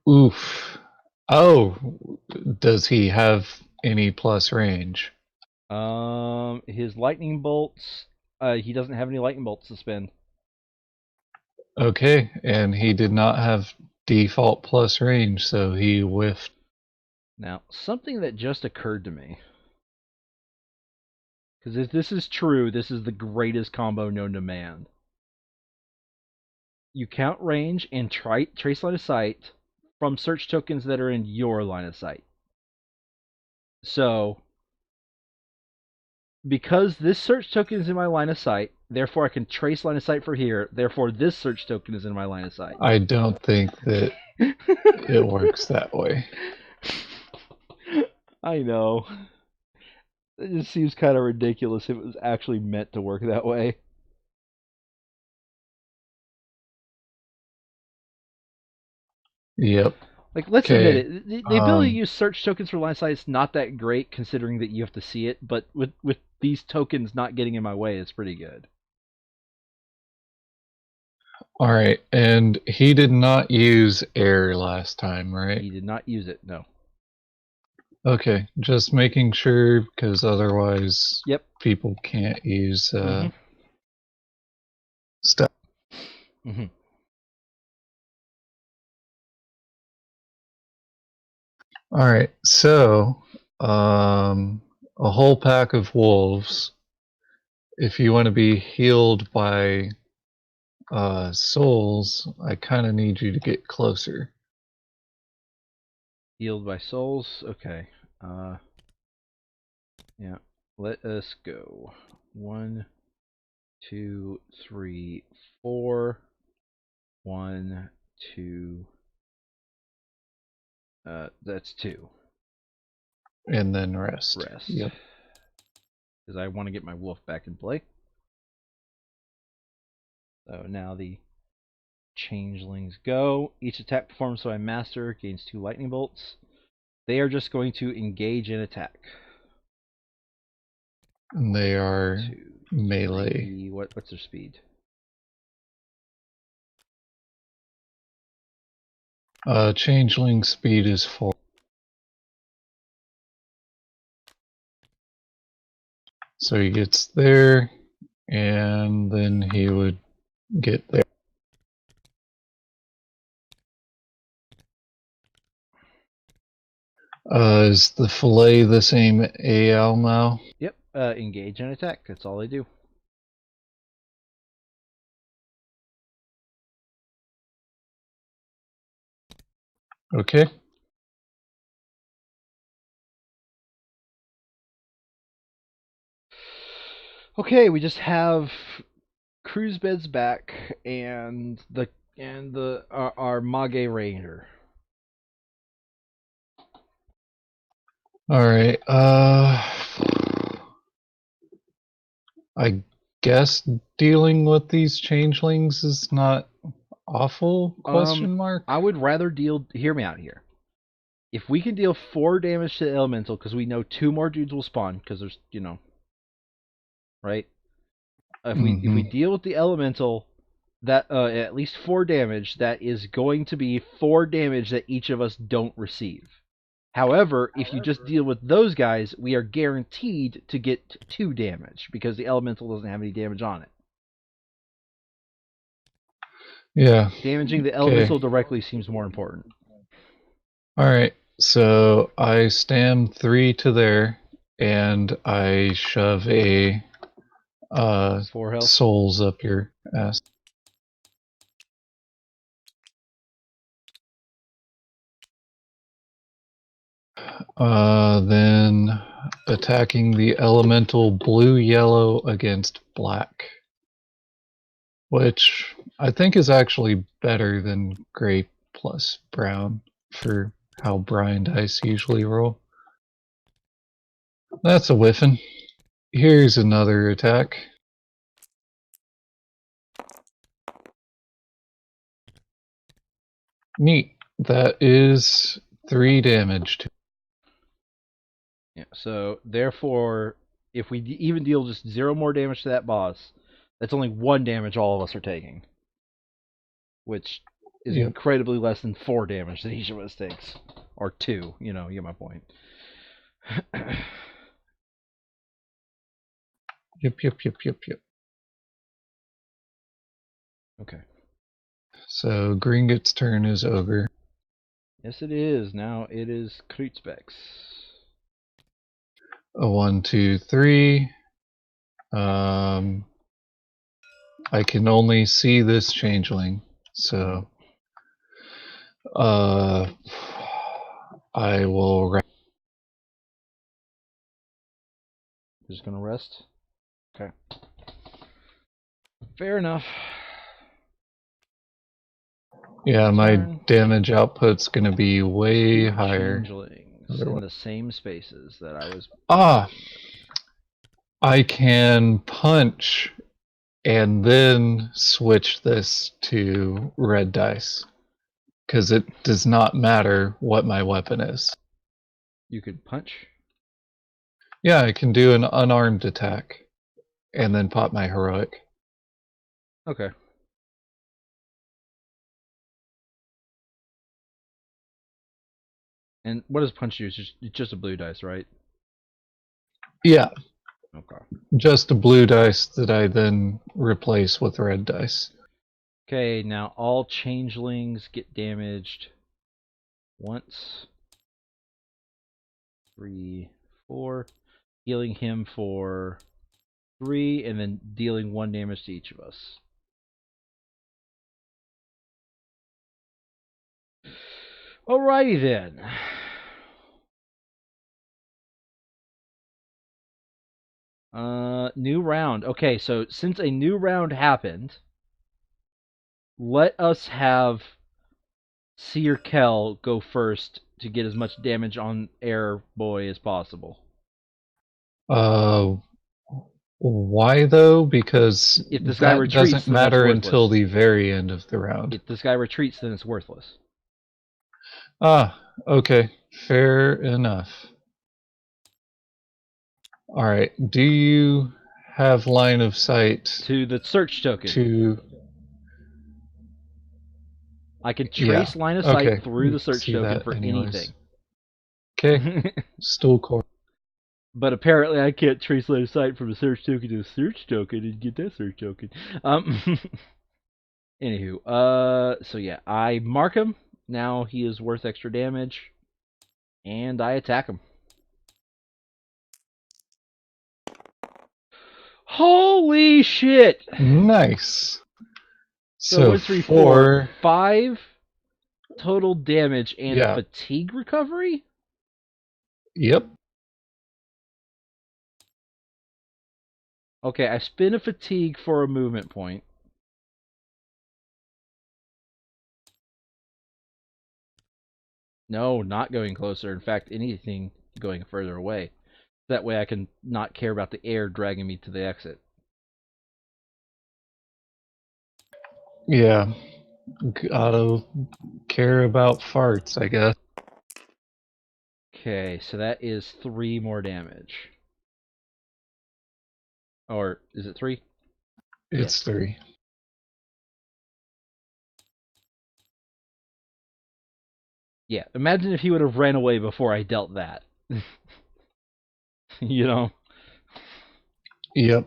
Oof. Oh, does he have any plus range? His lightning bolts. He doesn't have any lightning bolts to spend. Okay, and he did not have default plus range, so he whiffed. Now, something that just occurred to me. Because if this is true, this is the greatest combo known to man. You count range and trace line of sight from search tokens that are in your line of sight. So, because this search token is in my line of sight, therefore I can trace line of sight for here. Therefore, this search token is in my line of sight. I don't think that it works that way. I know. It just seems kind of ridiculous if it was actually meant to work that way. Yep. Like, let's admit Okay. it. The ability to use search tokens for line of sight is not that great, considering that you have to see it. But with these tokens not getting in my way, it's pretty good. All right, and he did not use air last time, right? He did not use it. No. Okay, just making sure because otherwise Yep. people can't use Mm-hmm. stuff. Mm-hmm. All right, so a whole pack of wolves. If you want to be healed by souls, I kind of need you to get closer. Healed by souls. Okay. Yeah. Let us go. 1, 2, 3, 4. 1, 2. That's 2. And then rest. Rest. Yep. Because I want to get my wolf back in play. So now the changelings go. Each attack performed by master gains 2 lightning bolts. They are just going to engage and attack. And they are 2, melee. 3. What's their speed? Changeling speed is 4. So he gets there, and then he would get there. Is the fillet the same AL now? Yep. Engage and attack. That's all they do. Okay. Okay, we just have cruise beds back and our mage ranger. All right. I guess dealing with these changelings is not awful? Question mark. I would rather deal. Hear me out here. If we can deal 4 damage to the elemental, because we know 2 more dudes will spawn, because there's right. If we deal with the elemental, that at least 4 damage, that is going to be 4 damage that each of us don't receive. However, if you just deal with those guys, we are guaranteed to get 2 damage because the elemental doesn't have any damage on it. Yeah. Damaging the Okay. elemental directly seems more important. All right. So I stand 3 to there, and I shove a 4 health. souls up your ass. Then attacking the elemental blue-yellow against black, which I think is actually better than gray plus brown for how Brian dice usually roll. That's a whiffin'. Here's another attack. Neat. That is 3 damage. Yeah, so therefore, if we even deal just 0 more damage to that boss, that's only 1 damage all of us are taking, which is Yep. incredibly less than 4 damage that each of us takes, or 2. You get my point. Yep. Okay. So Gringot's turn is over. Yes, it is. Now it is Kreuzbeck's. A 1, 2, 3. I can only see this changeling, so I will. Just gonna rest. Okay. Fair enough. Yeah, my Turn. damage output's gonna be way 2 higher. changelings in the same spaces that I was. Ah, I can punch and then switch this to red dice because it does not matter what my weapon is. You could punch. Yeah, I can do an unarmed attack and then pop my heroic. Okay. And what does punch do? It's just a blue dice, right? Yeah, Okay. just a blue dice that I then replace with red dice. Okay, now all changelings get damaged once. 3, 4. Healing him for 3, and then dealing 1 damage to each of us. Alrighty then. New round. Okay, so since a new round happened, let us have Seer Kel go first to get as much damage on Air Boy as possible. Uh, why though? Because If this guy that retreats, doesn't then that's matter until worthless. the very end of the round. If this guy retreats, then it's worthless. Ah, okay. Fair enough. All right. Do you have line of sight To the search token. to? I can Yeah. trace line of sight Okay. through You the can search see token that for anyways. anything. Okay. Stool core. But apparently I can't trace line of sight from a search token to a search token and get that search token. Anywho, so yeah, I mark him. Now he is worth extra damage. And I attack him. Holy shit! Nice. So So 1, 3, 4, four. 5 total damage and Yeah. fatigue recovery? Yep. Okay, I spin a fatigue for a movement point. No, not going closer. In fact, anything going further away. That way I can not care about the air dragging me to the exit. Yeah. Gotta care about farts, I guess. Okay, so that is 3 more damage. Or is it 3? It's Yes. 3. Yeah, imagine if he would have ran away before I dealt that. You know? Yep.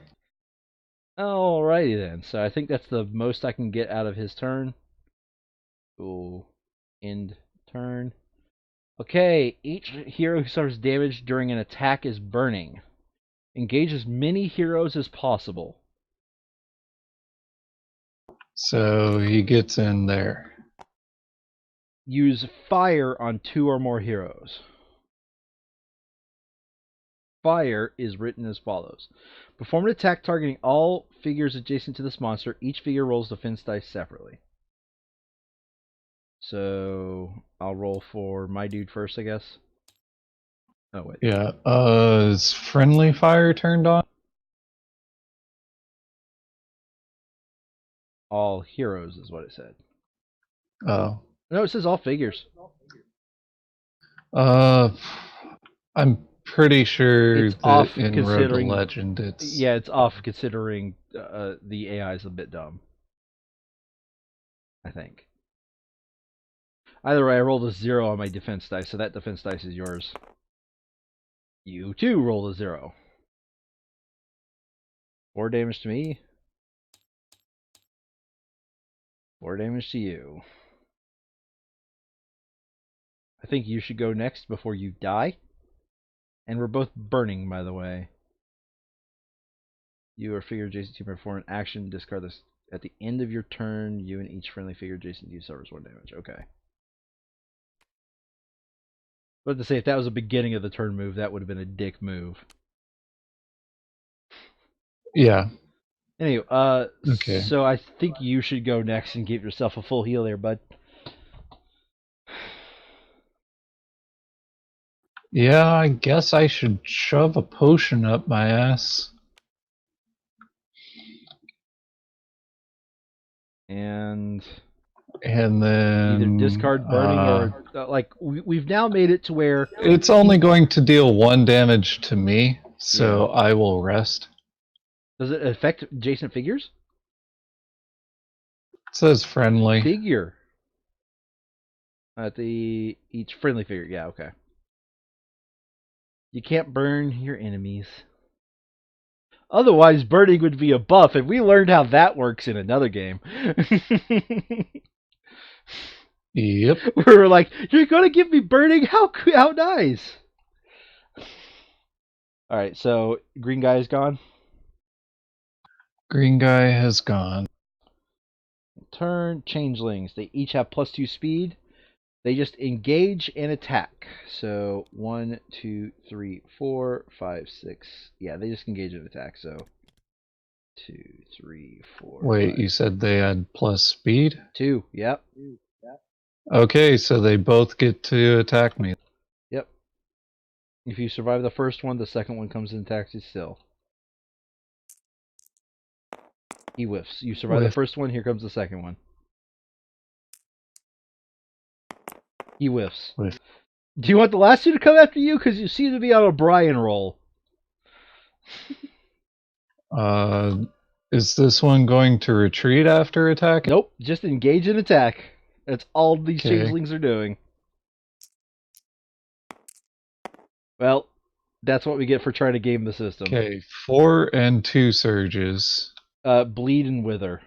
Alrighty then. So I think that's the most I can get out of his turn. Cool. End turn. Okay, each hero who suffers damage during an attack is burning. Engage as many heroes as possible. So he gets in there. Use fire on 2 or more heroes. Fire is written as follows. Perform an attack targeting all figures adjacent to this monster. Each figure rolls defense dice separately. So I'll roll for my dude first, I guess. Oh, wait. Yeah. Is friendly fire turned on? All heroes is what it said. Oh. No, it says all figures. Uh, I'm pretty sure It's off that in Road to considering. Legend, it's Yeah, it's off considering the AI is a bit dumb. I think. Either way, I rolled a 0 on my defense dice, so that defense dice is yours. You too rolled a 0. 4 damage to me. 4 damage to you. I think you should go next before you die. And we're both burning, by the way. You or figure adjacent to perform an action. Discard this at the end of your turn. You and each friendly figure adjacent to you suffers 1 damage. Okay. But to say, if that was the beginning of the turn move, that would have been a dick move. yeah. Anyway, Okay. so I think you should go next and give yourself a full heal there, bud. Yeah, I guess I should shove a potion up my ass. And And either then discard burning or like we've now made it to where it's only going to deal 1 damage to me, so yeah. I will rest. Does it affect adjacent figures? It says friendly. Figure at the each friendly figure. Yeah, okay. You can't burn your enemies. Otherwise, burning would be a buff, and we learned how that works in another game. Yep. We were like, "You're gonna give me burning? How nice!" All right, so green guy is gone. Green guy has gone. Turn changelings. They each have +2 speed. They just engage and attack. So 1, 2, 3, 4, 5, 6. Yeah, they just engage and attack. So 2, 3, 4, Wait, 5. you said they had plus speed? 2. Yep. Okay, so they both get to attack me. Yep. If you survive the first one, the second one comes and attacks you still. He whiffs. You survive the With first one, here comes the second one. He whiffs. with Do you want the last two to come after you? Because you seem to be on a Brian roll. is this one going to retreat after attack? Nope. Just engage and attack. That's all these Okay. changelings are doing. Well, that's what we get for trying to game the system. Okay, 4 and 2 surges. Bleed and wither.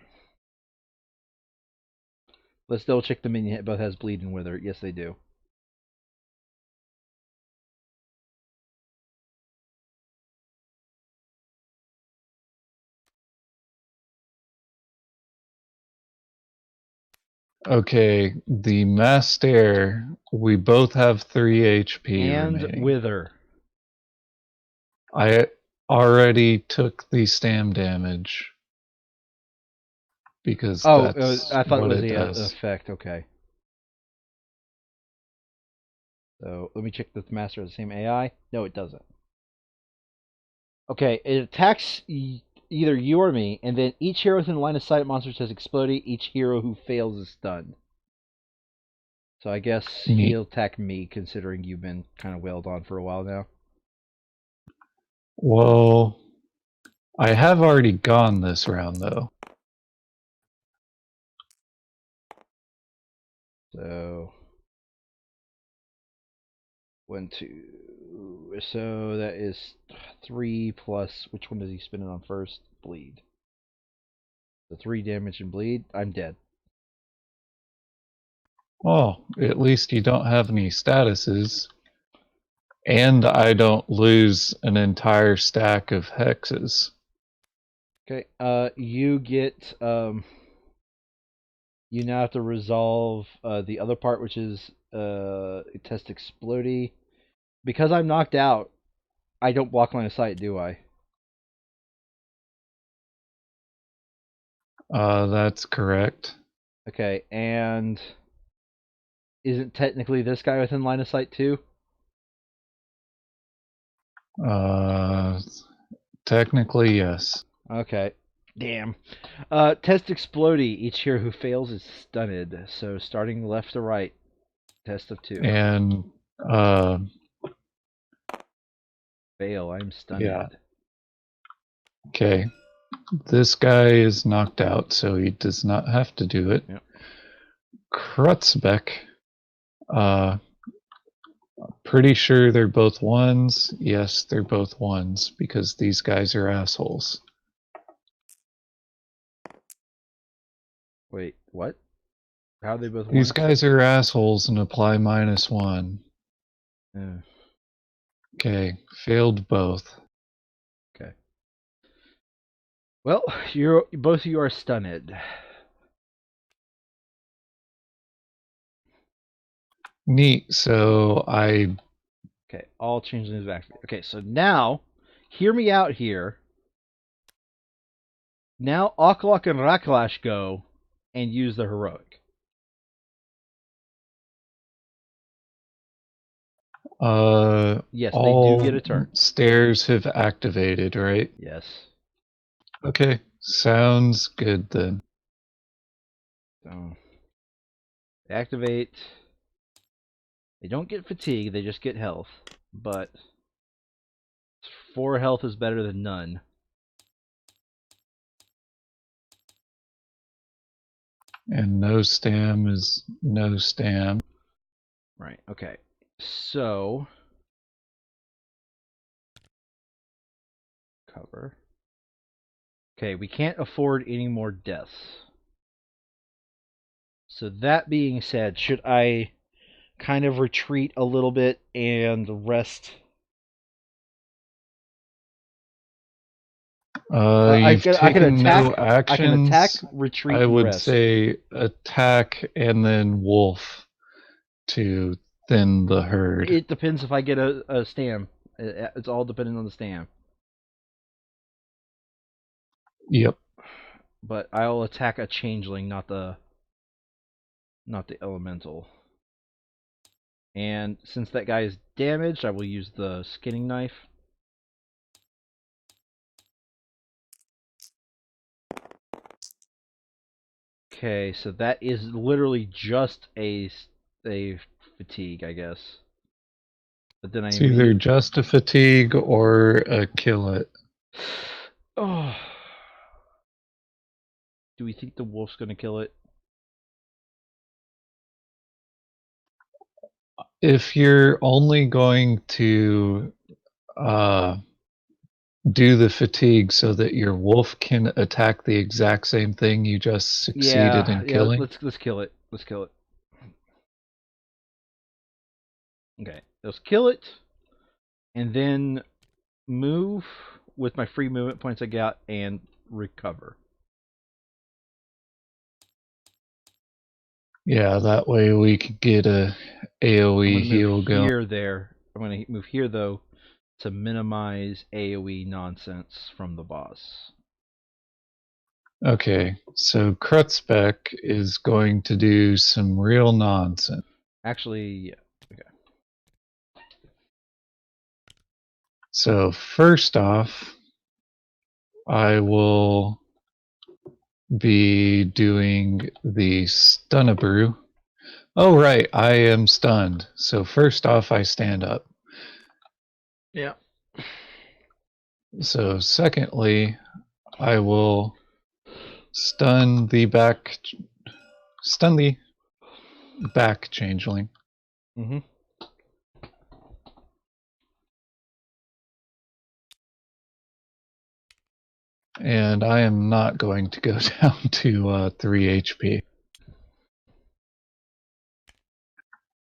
Let's double check the minion both has bleed and wither. Yes, they do. Okay, the Master, we both have 3 HP And remaining. wither. I already took the stam damage because that's I thought it what was it the does. effect. Okay. So let me check this master has the same AI. No, it doesn't. Okay, it attacks either you or me, and then each hero within line of sight monsters has exploded. Each hero who fails is stunned. So I guess Neat. he'll attack me, considering you've been kind of wailed on for a while now. Well, I have already gone this round though. So 1, 2. So that is 3 plus. Which one does he spin it on first? Bleed. The 3 damage and bleed. I'm dead. Oh, at least you don't have any statuses. And I don't lose an entire stack of hexes. Okay. You get you now have to resolve the other part, which is test explodey. Because I'm knocked out, I don't block line of sight, do I? That's correct. Okay, and isn't technically this guy within line of sight too? Technically, yes. Okay. Damn. Test explodey. Each hero who fails is stunned. So starting left to right. Test of 2. And Fail. I'm stunned. Yeah. Okay. This guy is knocked out, so he does not have to do it. Yep. Krutzbeck, pretty sure they're both ones. Yes, they're both ones because these guys are assholes. Wait, what? How are they both These ones? guys are assholes and apply -1. Uh, Okay, failed both. okay. Well, you're both of you are stunned. Neat. So Okay, all changelings activate. Okay, so now, hear me out here. Now, Aklak and Raklash go and use the heroic. Yes, they do get a turn. stairs have activated, right? Yes. Okay, sounds good then. So, they activate. They don't get fatigue, they just get health. But 4 health is better than none. And no stam is no stam. Right, okay. So, cover. Okay, we can't afford any more deaths. So that being said, should I kind of retreat a little bit and rest? You've taken no I can attack, actions. retreat, I and would rest. say attack and then wolf to thin the herd. It depends if I get a stam. It's all dependent on the stam. Yep. But I'll attack a changeling, not the elemental. And since that guy is damaged, I will use the skinning knife. Okay, so that is literally just a fatigue, I guess. But then It's either just a fatigue or a kill it. Oh. Do we think the wolf's gonna kill it? If you're only going to do the fatigue so that your wolf can attack the exact same thing you just succeeded in killing. Let's kill it. Let's kill it. Okay, let's kill it, and then move with my free movement points I got and recover. Yeah, that way we could get a AoE heal going. I'm gonna move here though to minimize AoE nonsense from the boss. Okay, so Krutzbeck is going to do some real nonsense. Actually, yeah. Okay. So first off, I will be doing the Stunabrew. Oh right, I am stunned. So first off, I stand up. Yeah. So secondly, I will stun the back changeling. Mm-hmm. And I am not going to go down to 3 HP.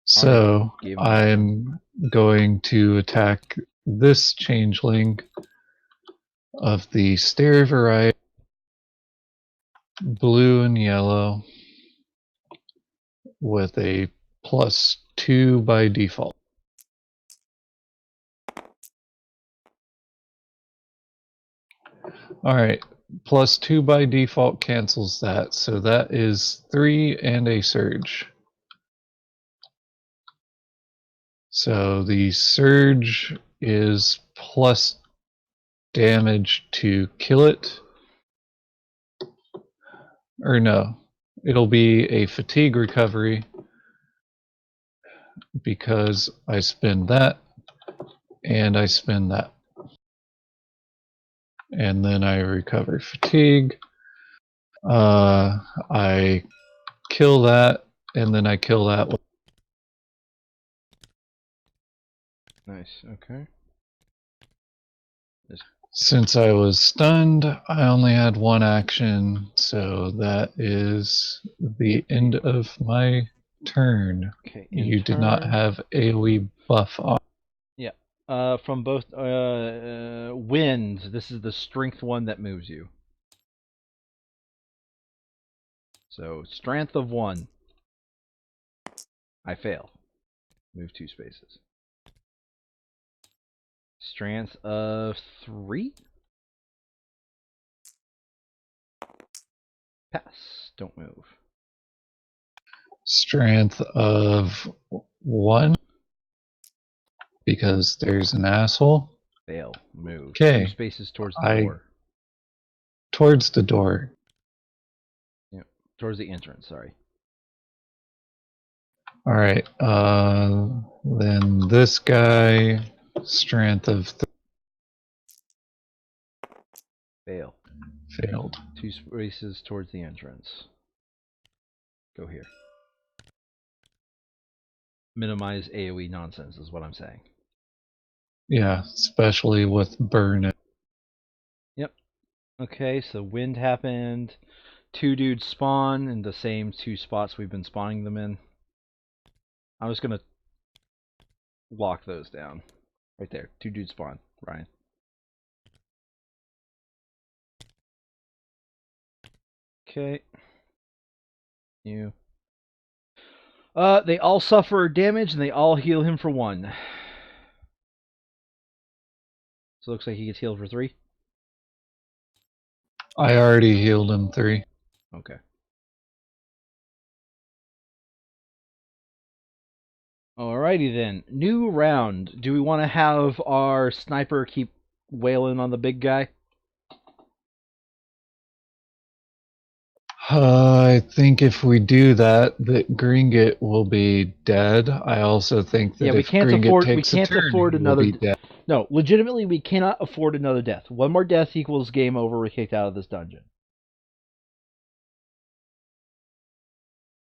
So I'm going to attack this changeling of the stair variety, blue and yellow, with a +2 by default. Alright, +2 by default cancels that, so that is 3 and a surge. So the surge is plus damage to kill it. Or no, it'll be a fatigue recovery because I spend that and I spend that. and then I recover fatigue. I kill that, and then I kill that. Nice. Okay. Since I was stunned, I only had one action, so that is the end of my turn. Okay. In You did not turn. have AoE buff on. Yeah. From both wind. This is the strength one that moves you. So strength of 1. I fail. Move 2 spaces. Strength of 3. Pass. Don't move. Strength of 1, because there's an asshole. Fail. Move. 2 Okay, spaces towards the I door. towards the door. Yep. Towards the entrance. Sorry. All right. Then this guy, strength of Fail. failed. 2 spaces towards the entrance. Go here. Minimize AoE nonsense is what I'm saying. Yeah, especially with burn. Yep. Okay, so wind happened. 2 dudes spawn in the same 2 spots we've been spawning them in. I'm just gonna lock those down. Right there. 2 dudes spawn, Ryan. Okay. You. They all suffer damage and they all heal him for 1. So it looks like he gets healed for 3. I already healed him 3. Okay. Alrighty then. New round. Do we want to have our sniper keep wailing on the big guy? I think if we do that, that Gringit will be dead. I also think Yeah, that if Gringit takes a turn, he will be dead. No, legitimately, we cannot afford another death. 1 more death equals game over. We're kicked out of this dungeon.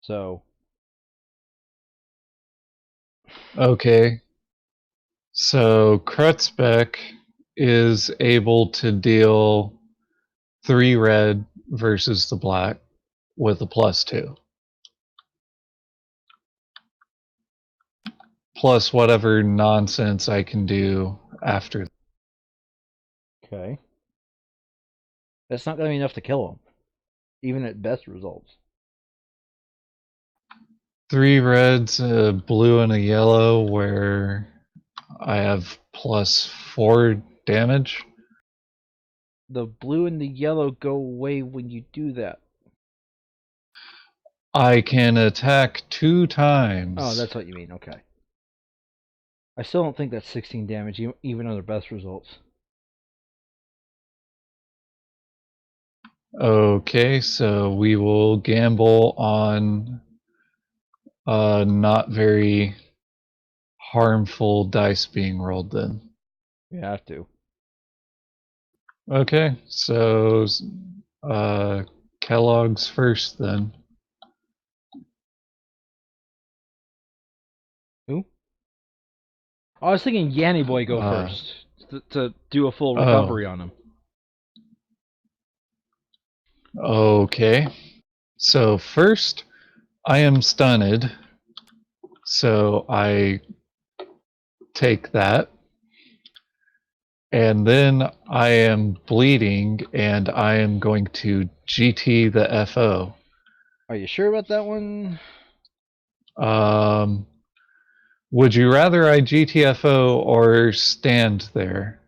So. Okay. So Krutzbeck is able to deal 3 red versus the black with a +2. Plus whatever nonsense I can do after. Okay. That's not going to be enough to kill him, even at best results. 3 reds, a blue, and a yellow, where I have +4 damage. The blue and the yellow go away when you do that. I can attack 2 Oh, times. that's what you mean. Okay. I still don't think that's 16 damage, even under best results. Okay, so we will gamble on not very harmful dice being rolled then. You have to. Okay, so Kellogg's first then. Who? I was thinking Yanny Boy go Uh, first to do a full oh, recovery on him. okay. So first, I am stunned, so I take that. And then I am bleeding, and I am going to GT the FO. Are you sure about that one? Um, would you rather I GTFO or stand there?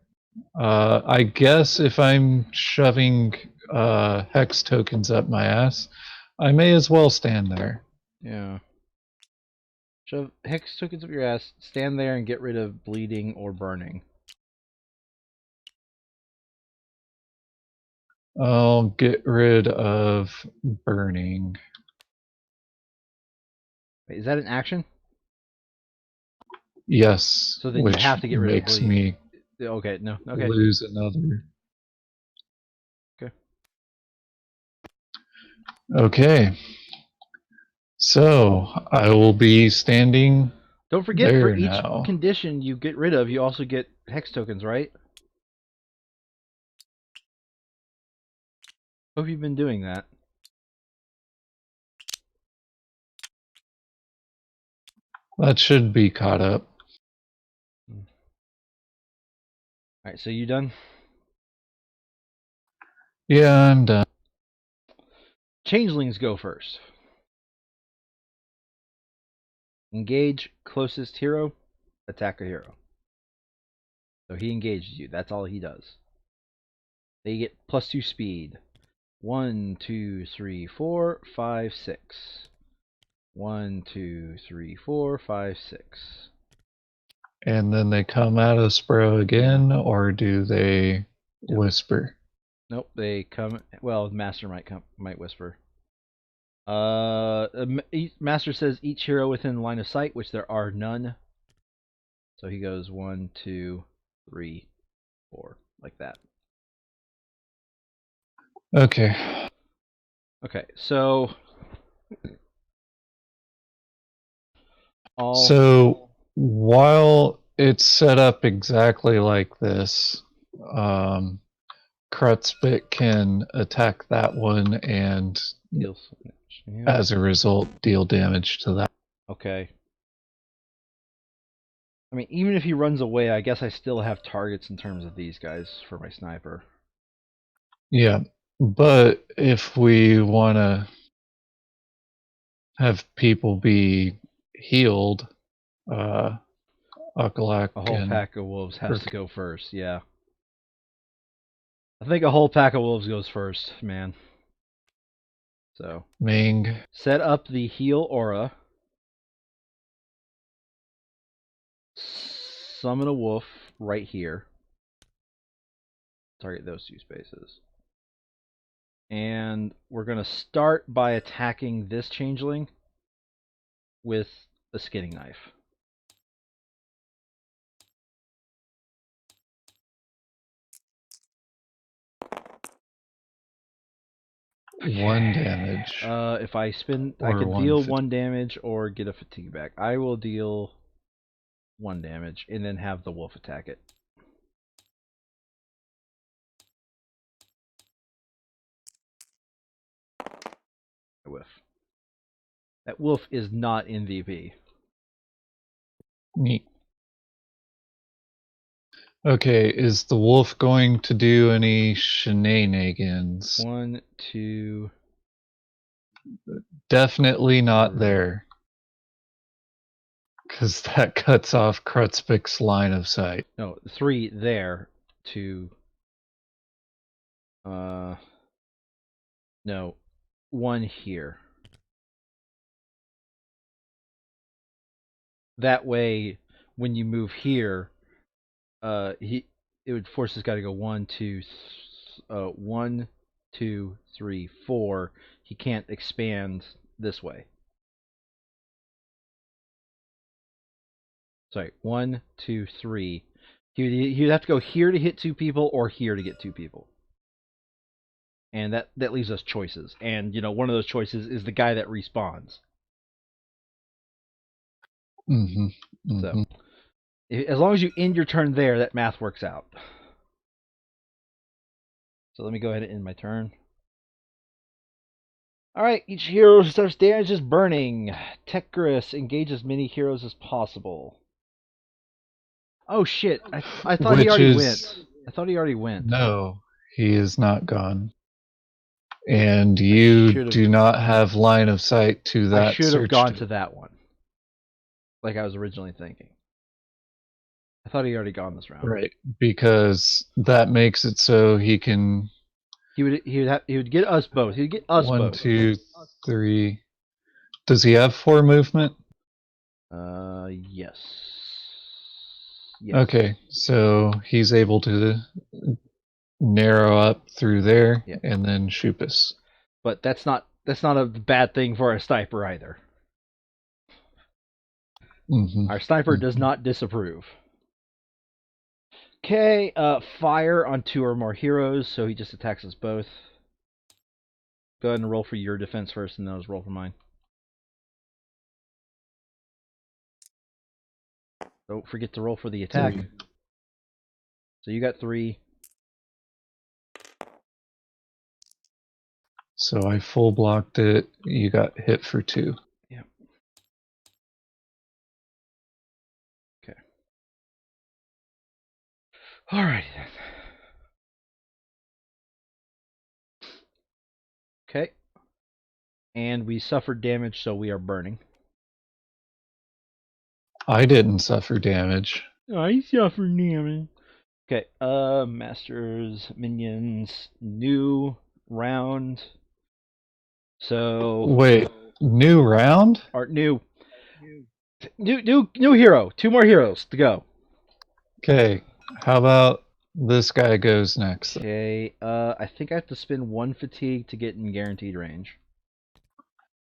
I guess if I'm shoving hex tokens up my ass, I may as well stand there. Yeah. Shove Hex tokens up your ass, stand there and get rid of bleeding or burning. I'll get rid of burning. Wait, is that an action? Yes, So then you which have to get rid of the makes bleeding. me Okay, no, okay. lose another. Okay. So I will be standing Don't forget, for there each now. condition you get rid of, you also get hex tokens, right? Hope you've been doing that. That should be caught up. Alright, so you done? Yeah, I'm done. Changelings go first. Engage closest hero, attack a hero. So he engages you. That's all he does. They get +2 speed. 1, 2, 3, 4, 5, 6. 1, 2, 3, 4, 5, 6. And then they come out of Sparrow again, or do they whisper? Nope, they come. Well, Master might whisper. Master says each hero within line of sight, which there are none. So he goes 1, 2, 3, 4, like that. Okay. Okay, so So while it's set up exactly like this, um, Krutzbit can attack that one and, deals. Yeah. as a result, deal damage to that. Okay. I mean, even if he runs away, I guess I still have targets in terms of these guys for my sniper. Yeah, but if we want to have people be healed, Akalak A whole and pack of wolves has to go first, yeah. I think a whole pack of wolves goes first, man. So, Ming. set up the heal aura. Summon a wolf right here. Target those 2 spaces. And we're going to start by attacking this changeling with a skinning knife. One damage. If I spin, I Or could deal 150. 1 damage or get a fatigue back. I will deal 1 damage and then have the wolf attack it. I whiff. That wolf is not MVP. Neat. Okay, is the wolf going to do any shenanigans? 1, 2. Definitely not 3. there. Because that cuts off Krutzbik's line of sight. No, 3 there to. No, 1 here. That way, when you move here, it would force this guy to go 1, 2, 1, 2, 3, 4. He can't expand this way. Sorry, 1, 2, 3. He would have to go here to hit 2 people or here to get 2 people. And that leaves us choices. And one of those choices is the guy that respawns. Mm-hmm. Mm-hmm. So, as long as you end your turn there, that math works out. So let me go ahead and end my turn. Alright, each hero who starts damage is burning. Tekris, engage as many heroes as possible. Oh shit, I thought he already went. I thought he already went. No, he is not gone. And you do not have line of sight to that. I should have gone to that one. Like I was originally thinking. I thought he already gone this round. Right, because that makes it so he can. He would get us both. He'd get us both. 1, 2, 3. Does he have 4 movement? Yes. Okay, so he's able to narrow up through there and then shoot us. But that's not a bad thing for a sniper either. Mm-hmm. Our sniper does not disapprove. Okay, fire on 2 or more heroes, so he just attacks us both. Go ahead and roll for your defense first, and then I'll roll for mine. Don't forget to roll for the attack. 3. So you got 3. So I full blocked it. You got hit for 2. Yep. Okay. Alrighty then. Okay. And we suffered damage, so we are burning. I didn't suffer damage. I suffered damage. Okay. Masters, minions, new round. So Wait, new round? our new hero. 2 more heroes to go. Okay, how about this guy goes next? Okay. I think I have to spend 1 fatigue to get in guaranteed range.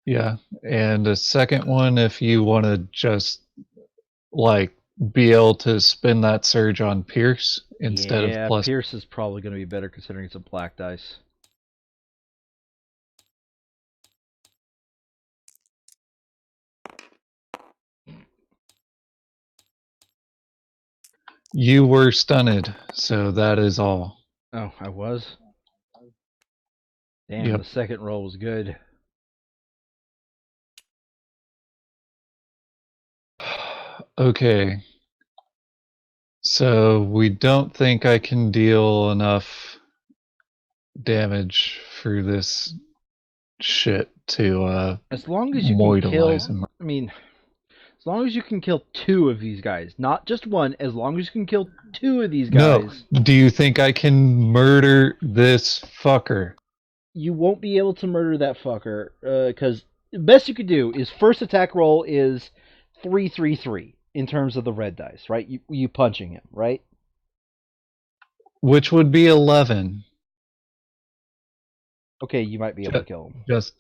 Yeah, and a second one if you want to just like be able to spin that surge on Pierce instead of plus. Pierce is probably going to be better considering it's a black dice. You were stunned, so that is all. Oh, I was? Damn, Yep. the second roll was good. Okay. So we don't think I can deal enough damage for this shit to As long as you can kill, moidalize him. I mean, as long as you can kill 2 of these guys, not just 1, as long as you can kill 2 of these guys. No. Do you think I can murder this fucker? You won't be able to murder that fucker, because the best you could do is first attack roll is 3-3-3 in terms of the red dice, right? You punching him, right? Which would be 11. Okay, you might be able to kill him. Just.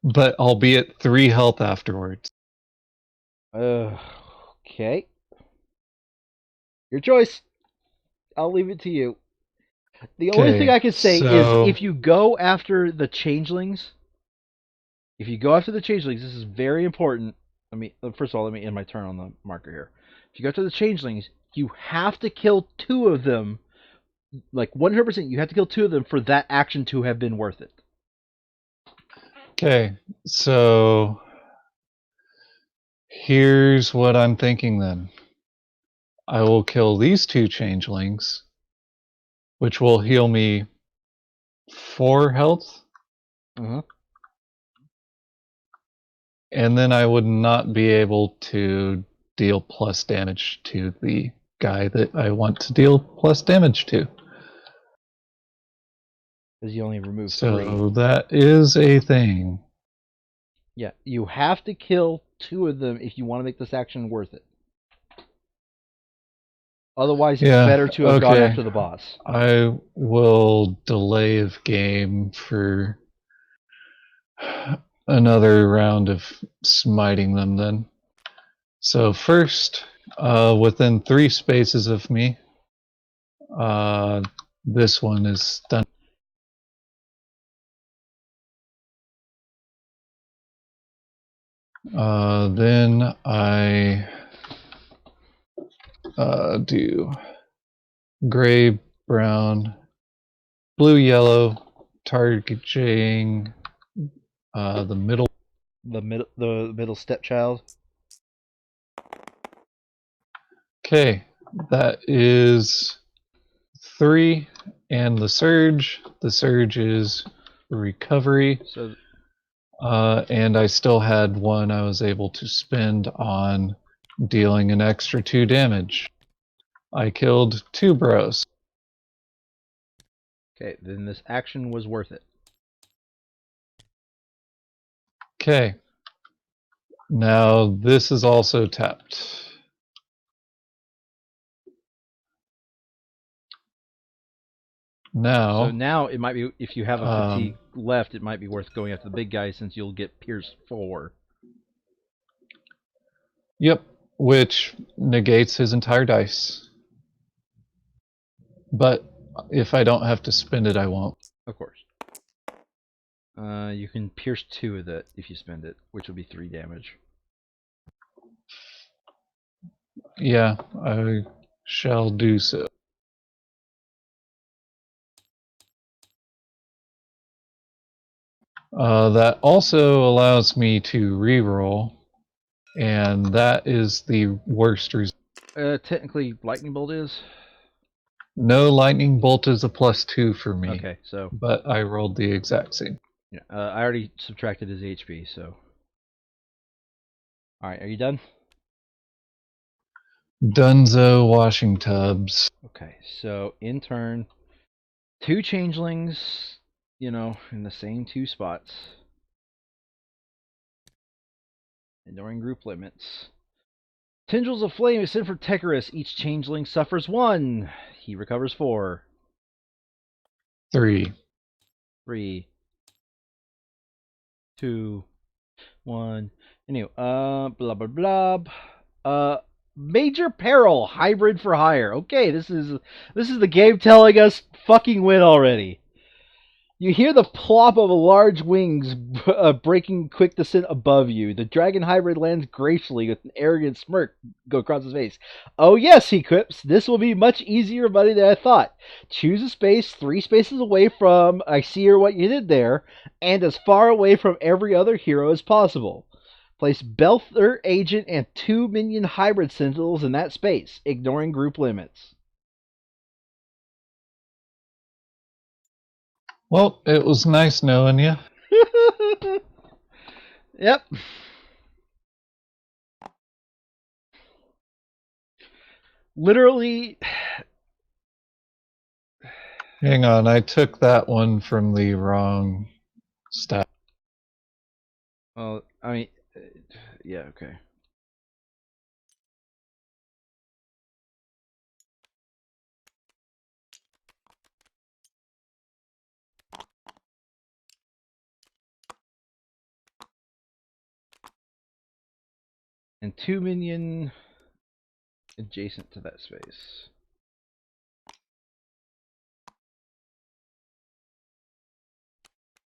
But I'll be at 3 health afterwards. Okay. Your choice. I'll leave it to you. The only thing I can say is if you go after the changelings, this is very important. First of all, let me end my turn on the marker here. If you go after the changelings, you have to kill 2 of them. Like 100%, you have to kill 2 of them for that action to have been worth it. Okay, so here's what I'm thinking then. I will kill these 2 changelings, which will heal me 4 health. And then I would not be able to deal plus damage to the guy that I want to deal plus damage to. Because you only remove 3. So that is a thing. Yeah, you have to kill 2 of them if you want to make this action worth it. Otherwise, it's better to have gone after the boss. I will delay of game for another round of smiting them then. So first, within 3 spaces of me, this one is stunned. Then I do gray, brown, blue, yellow, targeting the middle. The middle stepchild. Okay, that is 3, and the surge. The surge is recovery. So, and I still had 1 I was able to spend on dealing an extra 2 damage. I killed 2 bros. okay, then this action was worth it. Okay. Now this is also tapped. So now it might be, if you have a fatigue left, it might be worth going after the big guy since you'll get Pierce 4. Yep, which negates his entire dice. But if I don't have to spend it, I won't. Of course. You can pierce 2 of it if you spend it, which will be 3 damage. Yeah, I shall do so. That also allows me to reroll, and that is the worst result. Technically, lightning bolt is. No, lightning bolt is a +2 for me, Okay, so but I rolled the exact same. yeah, I already subtracted his HP. So, all right, are you done? Dunzo washing tubs. Okay, so in turn, 2 changelings, in the same 2 spots, ignoring group limits. Tendrils of flame is sent for Tecarus. Each changeling suffers 1. He recovers 4. 3. 3, 2, 1. Anyway, blah blah blah. Major peril, hybrid for hire. Okay, this is the game telling us fucking win already. You hear the plop of large wings breaking quick descent above you. The dragon hybrid lands gracefully with an arrogant smirk go across his face. Oh yes, he quips. This will be much easier money than I thought. Choose a space 3 spaces away from I see what you did there, and as far away from every other hero as possible. Place Belther Agent and 2 minion hybrid sentinels in that space, ignoring group limits. Well, it was nice knowing you. Yep. Literally. Hang on, I took that one from the wrong stat. Well, I mean, yeah, okay. And 2 minion adjacent to that space.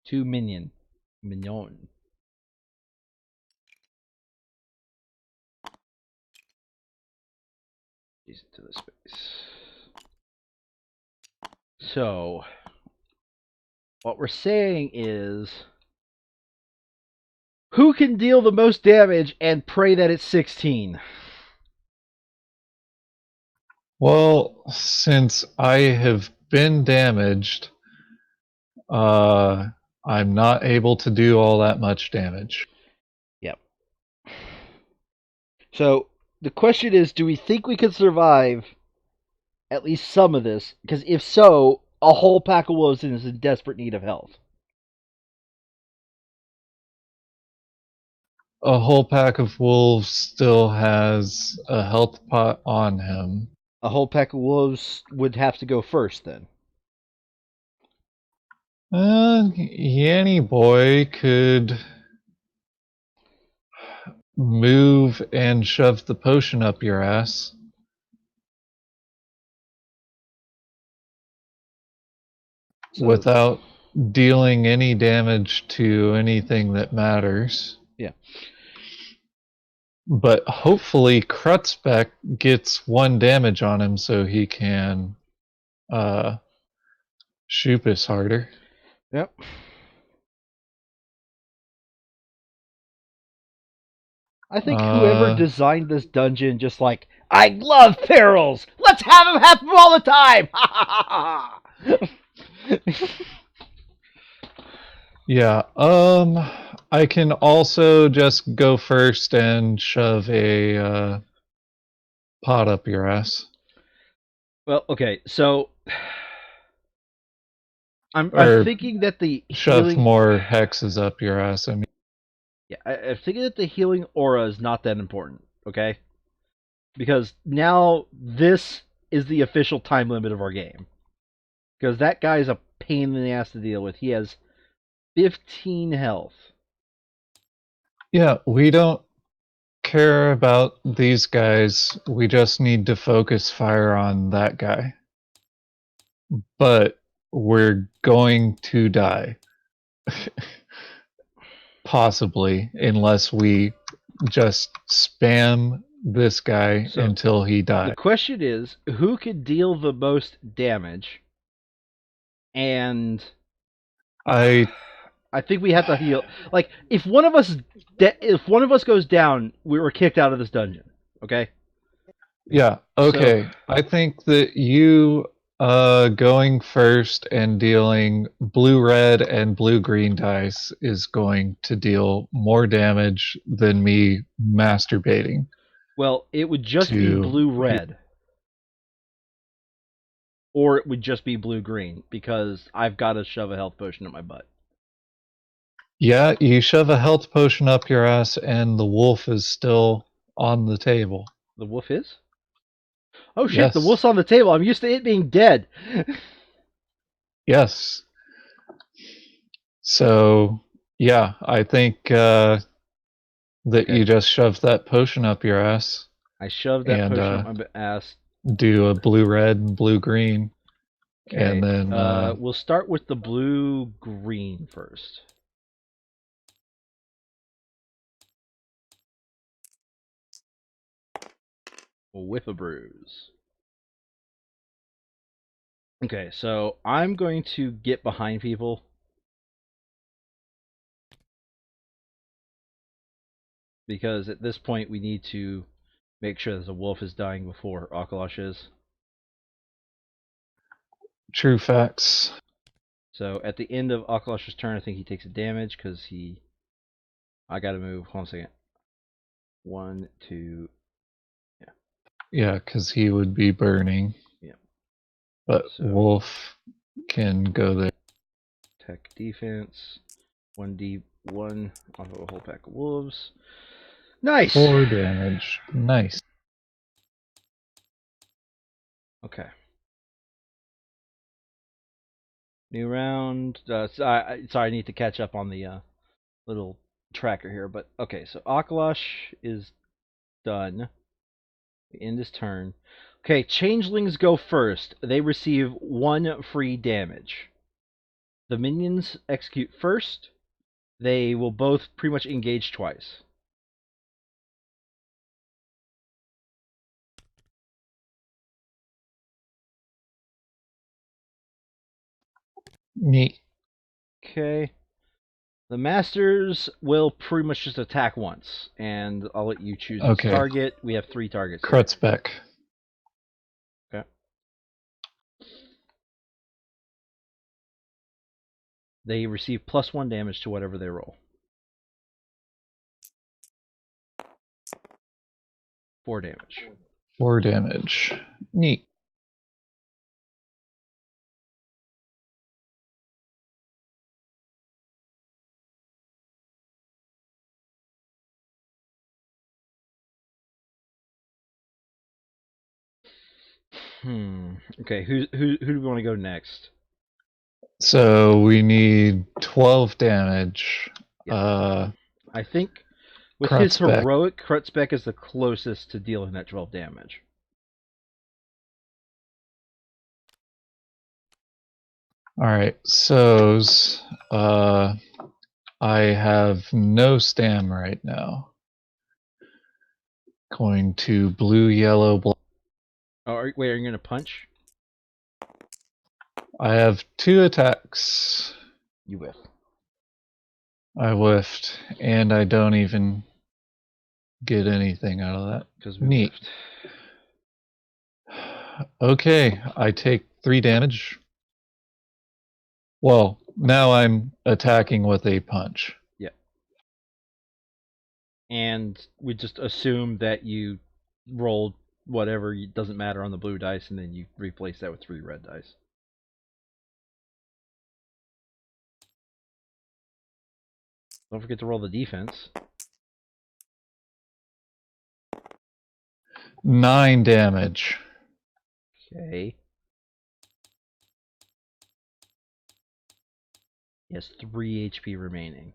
Two minion. Mignon. Adjacent to the space. So, what we're saying is, who can deal the most damage and pray that it's 16? Well, since I have been damaged, I'm not able to do all that much damage. Yep. So, the question is, do we think we can survive at least some of this? Because if so, a whole pack of wolves is in desperate need of health. A whole pack of wolves still has a health pot on him. A whole pack of wolves would have to go first then. Yanny boy could move and shove the potion up your ass So, without dealing any damage to anything that matters. yeah. But hopefully Krutzbeck gets 1 damage on him so he can shoot us harder. Yep. I think whoever Uh, designed this dungeon just like, I love perils! Let's have them happen all the time! yeah. I can also just go first and shove a pot up your ass. Well, okay, so I'm Or thinking that the shove healing, more hexes up your ass. I mean, yeah, I'm thinking that the healing aura is not that important. Okay, because now this is the official time limit of our game. Because that guy is a pain in the ass to deal with. He has 15 health. yeah, we don't care about these guys. We just need to focus fire on that guy. But we're going to die. Possibly, unless we just spam this guy So until he the dies. question is, who could deal the most damage? And I I think we have to heal. Like, if one of us goes down, we were kicked out of this dungeon. Okay. Yeah, So, okay. I think that you going first and dealing blue red and blue green dice is going to deal more damage than me masturbating well, it would just be to blue red, or it would just be blue green because I've got to shove a health potion in my butt. Yeah, you shove a health potion up your ass and the wolf is still on the table. The wolf is? Oh shit! The Yes. wolf's on the table. I'm used to it being dead. Yes. So, yeah, I think that Okay. you just shove that potion up your ass I shoved that and potion up my ass. do a blue red and blue green, and Okay. then We'll start with the blue green first. With a bruise. Okay, so I'm going to get behind people because at this point we need to make sure that the wolf is dying before Akalash is. true facts. So at the end of Akalash's turn, I think he takes a damage because he. I gotta move. Hold on a second. 1, 2. Yeah, Yeah, because he would be burning, yeah. but So wolf can go there. tech defense. 1d1 off of a whole pack of wolves. Nice. 4 damage. Nice. Okay. New round. Sorry, I need to catch up on the little tracker here. But okay, so Akalash is done. We end his turn. Okay, changelings go first. They receive 1 free damage. The minions execute first. They will both pretty much engage twice. Neat. Okay. The masters will pretty much just attack once, and I'll let you choose its Okay. target. We have 3 targets here. Krutzbeck. Okay. They receive +1 damage to whatever they roll. 4 damage. 4 damage. Neat. Okay, who do we want to go next? So we need 12 damage. Yeah. I think with his Krutzbeck. heroic, Krutzbeck is the closest to dealing that 12 damage. All right. So's I have no stam right now. Going to blue, yellow, black. Oh, wait, are you going to punch? I have 2 attacks. You whiff. I whiffed, and I don't even get anything out of that. Because we Neat. whiffed. Okay, I take 3 damage. Well, now I'm attacking with a punch. Yeah. And we just assume that you rolled whatever doesn't matter on the blue dice, and then you replace that with 3 red dice. Don't forget to roll the defense. 9 damage. Okay. He has 3 HP remaining.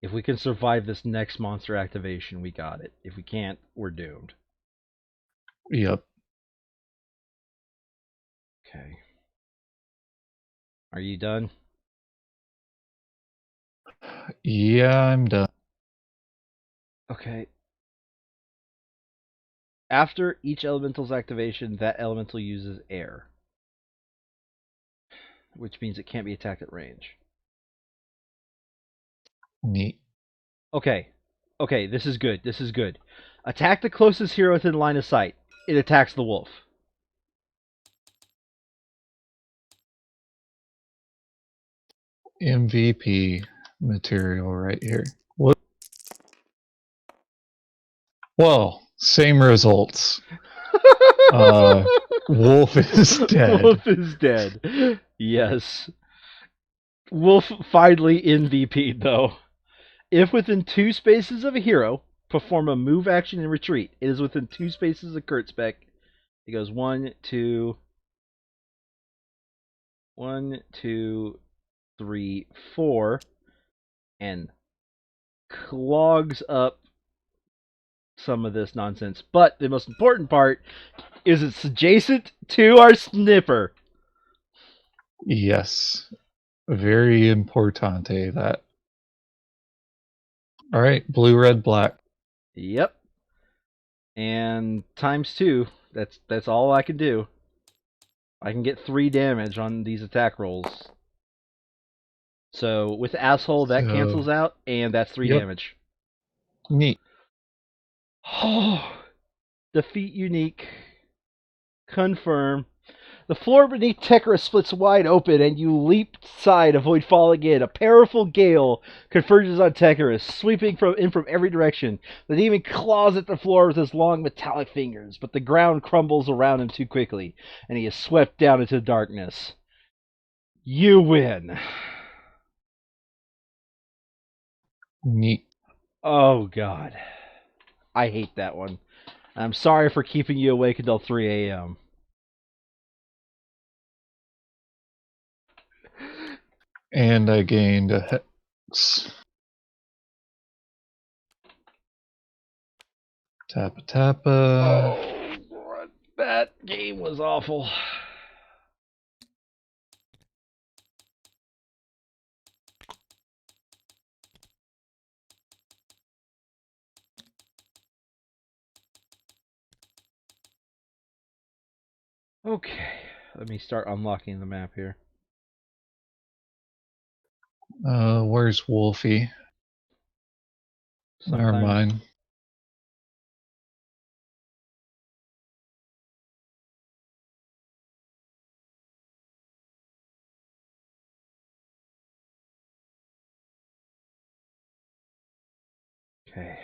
If we can survive this next monster activation, we got it. If we can't, we're doomed. Yep. Okay. Are you done? Yeah, I'm done. Okay. After each elemental's activation, that elemental uses air, which means it can't be attacked at range. Neat. Okay. Okay, this is good. This is good. Attack the closest hero within line of sight. It attacks the wolf. MVP material right here. What? Well, same results. Wolf is dead. Wolf is dead. Yes. Wolf finally MVP'd, though. If within 2 spaces of a hero, perform a move action and retreat. It is within 2 spaces of Kurt Spec. It goes 1, 2, 1, 2, 3, 4, and clogs up some of this nonsense. But the most important part is it's adjacent to our snipper. Yes. Very importante that. All right, blue, red, black. Yep. And ×2. That's all I can do. I can get 3 damage on these attack rolls. So with asshole that cancels out, and that's 3 yep. damage. Neat. Oh, defeat unique. Confirm. The floor beneath Tekra splits wide open, and you leap aside, avoid falling in. A powerful gale converges on Tekra, sweeping from every direction. The demon claws at the floor with his long metallic fingers, but the ground crumbles around him too quickly, and he is swept down into darkness. You win. Neat. Oh, God. I hate that one. I'm sorry for keeping you awake until 3 a.m. And I gained a hex. Tappa tappa. Oh, God. That game was awful. Okay, let me start unlocking the map here. Where's Wolfie? Never mind. Okay.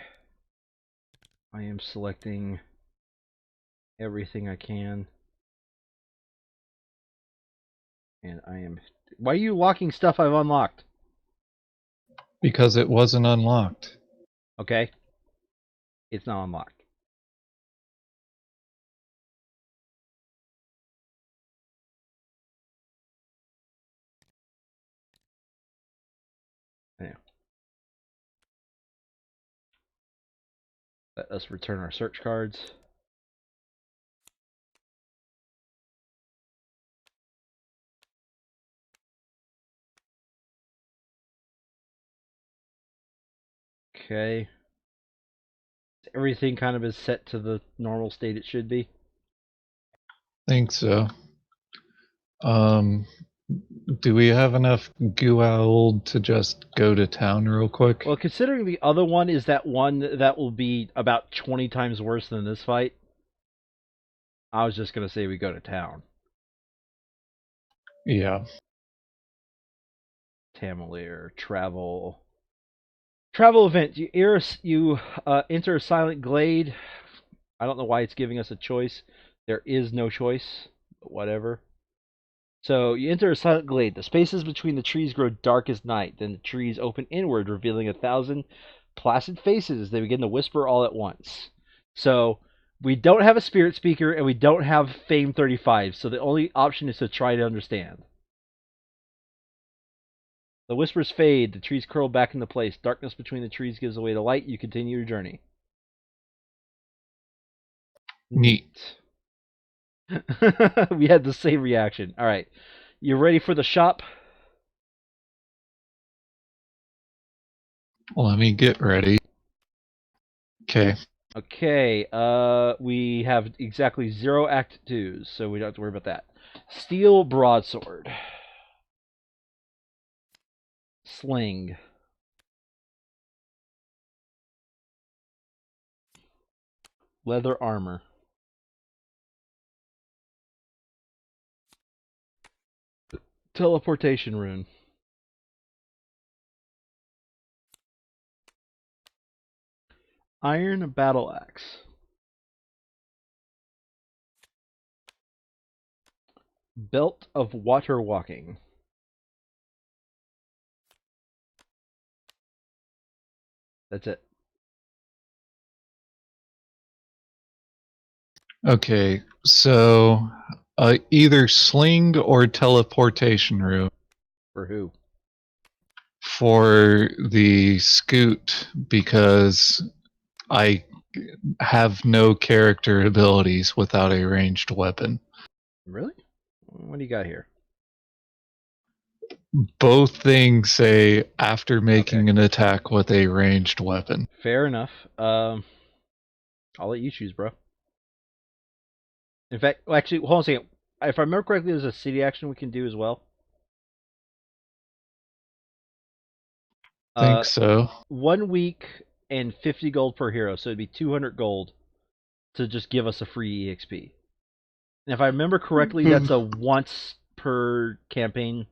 I am selecting everything I can. And I am... Why are you locking stuff I've unlocked? Because it wasn't unlocked. Okay. It's not unlocked. Anyway. Let us return our search cards. Okay. Everything kind of is set to the normal state it should be. Think so. Do we have enough gould to just go to town real quick? Well, considering the other one is that one that will be about 20 times worse than this fight, I was just going to say we go to town. Yeah. Tamalier, travel. Travel event. You enter a silent glade. I don't know why it's giving us a choice. There is no choice, but whatever. So you enter a silent glade. The spaces between the trees grow dark as night. Then the trees open inward, revealing 1,000 placid faces as they begin to whisper all at once. So we don't have a spirit speaker, and we don't have Fame 35. So the only option is to try to understand. The whispers fade. The trees curl back into place. Darkness between the trees gives away to light. You continue your journey. Neat. We had the same reaction. All right. You ready for the shop? Let me get ready. Okay. Okay, we have exactly 0 Act 2s, so we don't have to worry about that. Steel Broadsword. Sling. Leather Armor. Teleportation Rune. Iron Battle Axe. Belt of Water Walking. That's it. Okay. So either sling or teleportation room For who? for the scoot because I have no character abilities without a ranged weapon. Really? What do you got here? Both things say after Okay. making an attack with a ranged weapon. Fair enough. I'll let you choose, bro. In fact, well, actually, hold on a second. If I remember correctly, there's a city action we can do as well. Think Uh, so. 1 week and 50 gold per hero, so it'd be 200 gold to just give us a free EXP. And if I remember correctly, that's a once per campaign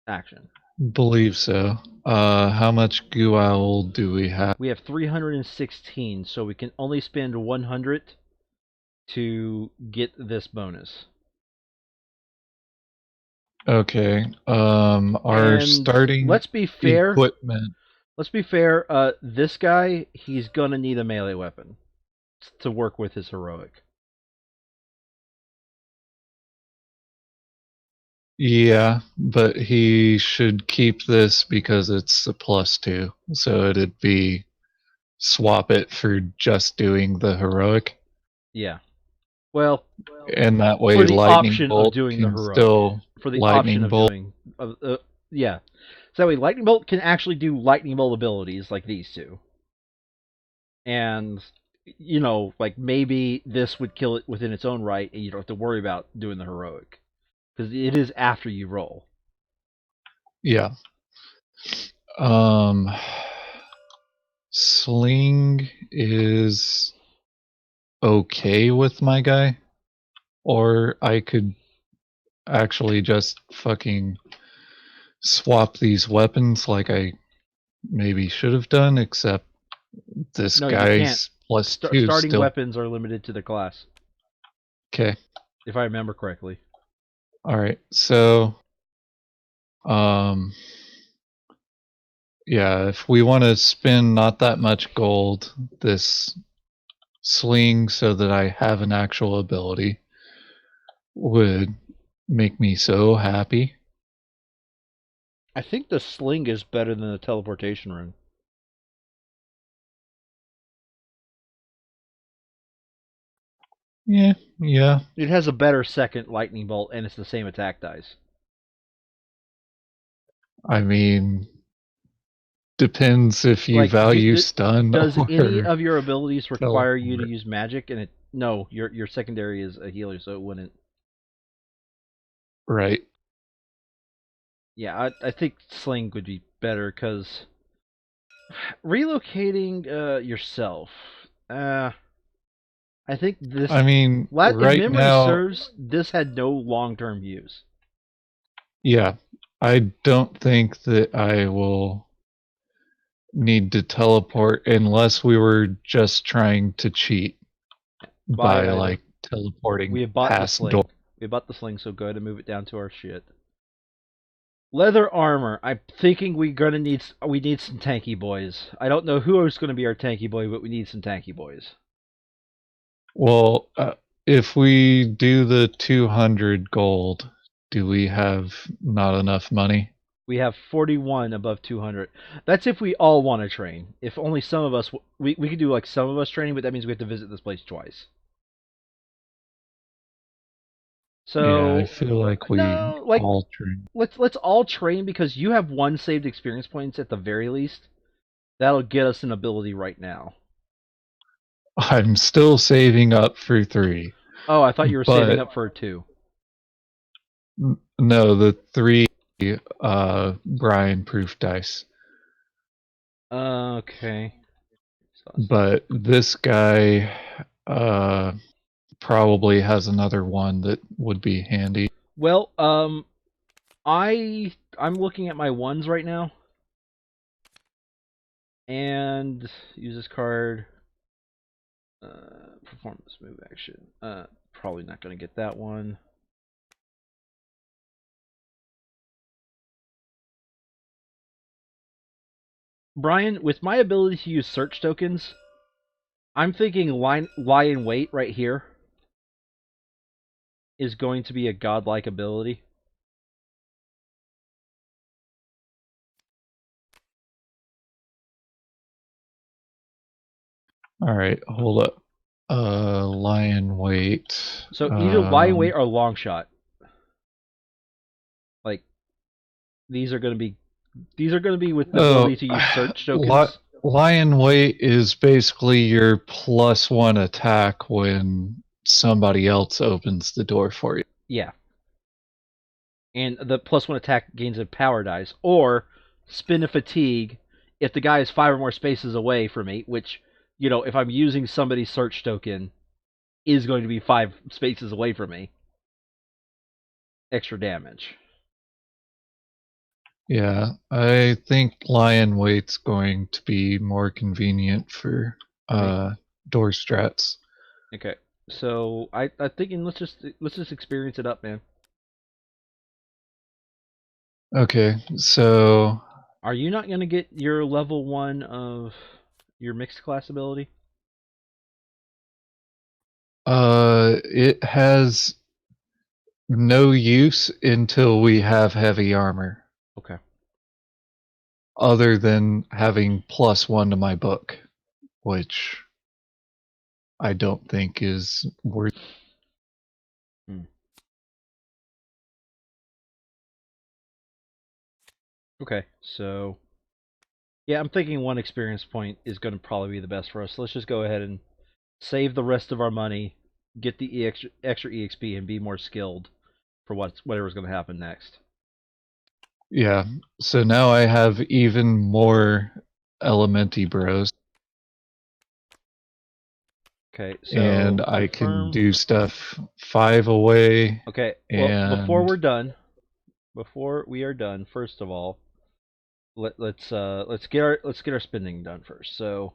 action. Believe so. How much goo owl do we have? We have 316, so we can only spend 100 to get this bonus. Okay. Our And starting let's be fair. equipment. Let's be fair. This guy, he's gonna need a melee weapon to work with his heroic. Yeah, but he should keep this because it's a +2. So it'd be swap it for just doing the heroic. Yeah. Well, And that way for the lightning option of bolt doing the can heroic. still For the option lightning of bolt. doing, yeah. So that way, lightning bolt can actually do lightning bolt abilities like these two, and like maybe this would kill it within its own right, and you don't have to worry about doing the heroic because it is after you roll. Yeah. Um Sling is okay with my guy, or I could actually just fucking swap these weapons like I maybe should have done, except this No, you can't. guy's +2 Starting still. weapons are limited to the class, Okay. if I remember correctly. All right. So, um, yeah, if we want to spend not that much gold, this sling so that I have an actual ability would make me so happy. I think the sling is better than the teleportation rune. Yeah, yeah. It has a better second lightning bolt, and it's the same attack dice. I mean, depends if you Like, value stun does any or of your abilities require you to teleport. use magic? And no, your secondary is a healer, so it wouldn't. Right. Yeah, I think sling would be better because relocating yourself. Uh, I think this. I mean, If right memory now, serves, this had no long term use. yeah, I don't think that I will need to teleport unless we were just trying to cheat Buy by either. like teleporting We have bought the past door. sling. We bought the sling, so go ahead and move it down to our shit. Leather armor. I'm thinking we need some tanky boys. I don't know who is going to be our tanky boy, but we need some tanky boys. Well, if we do the 200 gold, do we have not enough money? We have 41 above 200. That's if we all want to train. If only some of us, we could do like some of us training, but that means we have to visit this place twice. Yeah, I So feel like we no, like all train. let's all train because you have one saved experience points at the very least. That'll get us an ability right now. I'm still saving up for 3, Oh, I thought you were saving but up for a 2. no, the 3 Brian proof dice. Okay. So, But this guy probably has another one that would be handy. well, I'm looking at my ones right now, and use this card. Performance move action. Probably not going to get that one. Brian, with my ability to use search tokens, I'm thinking lie in wait right here is going to be a godlike ability. All right, hold up. Lion weight. So either lie in wait or long shot. Like these are going to be with the Oh, ability to use search tokens. lion weight is basically your +1 attack when somebody else opens the door for you. Yeah, and the +1 attack gains a power dice, or spin a fatigue if the guy is 5 or more spaces away from me. Which, if I'm using somebody's search token, is going to be 5 spaces away from me. Extra damage. Yeah, I think lion weight's going to be more convenient for I think. door strats. Okay, so I'm thinking let's just experience it up, man. Okay, so Are you not going to get your level 1 of your mixed class ability? it has no use until we have heavy armor, Okay. other than having +1 to my book, which I don't think is worth. Hmm. Okay, so yeah, I'm thinking 1 experience point is going to probably be the best for us. So let's just go ahead and save the rest of our money, get the extra EXP, and be more skilled for whatever's going to happen next. Yeah, so now I have even more Elementi bros, Okay, and so I can confirm. do stuff 5 away, Okay, well, and before we are done, first of all, let's get our spending done first. So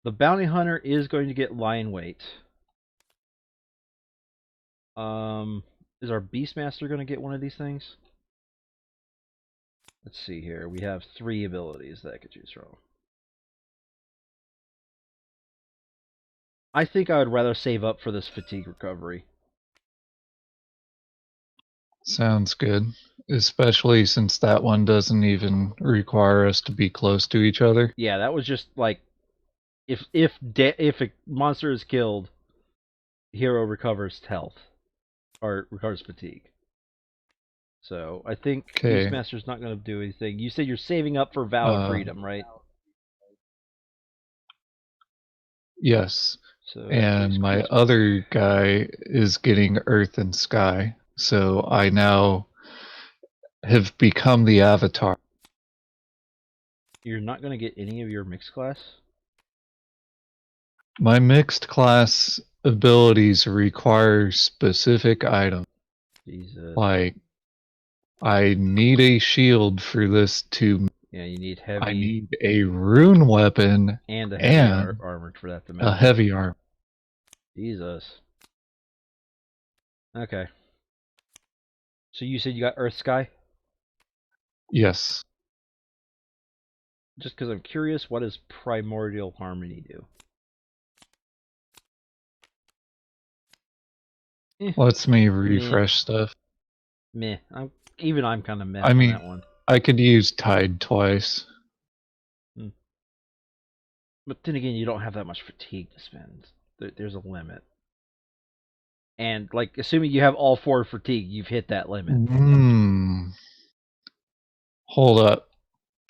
the bounty hunter is going to get lion weight. Um, is our beastmaster going to get one of these things? Let's see here. We have 3 abilities that I could choose from. I think I would rather save up for this fatigue recovery. sounds good. Especially since that one doesn't even require us to be close to each other. Yeah, that was just like if a monster is killed, hero recovers health or recovers fatigue. So I think Okay. Beastmaster's not going to do anything. You said you're saving up for Vow of Uh, Freedom, right? yes. So that And takes my Beastmaster. other guy is getting Earth and Sky. So I now have become the avatar. You're not going to get any of your mixed class? My mixed class abilities require specific items. Jesus. Like, I need a shield for this to. Yeah, you need I heavy need a rune weapon and a heavy and armor for that to a matter. heavy arm. Jesus. Okay. So you said you got Earth Sky? Yes. Just because I'm curious, what does Primordial Harmony do? Eh, Lets me meh, refresh stuff. meh. I'm kind of meh I on mean, that one. I could use Tide twice. Hmm. But then again, you don't have that much fatigue to spend. There's a limit. And like, assuming you have all 4 fatigue, you've hit that limit. Hmm. Hold up.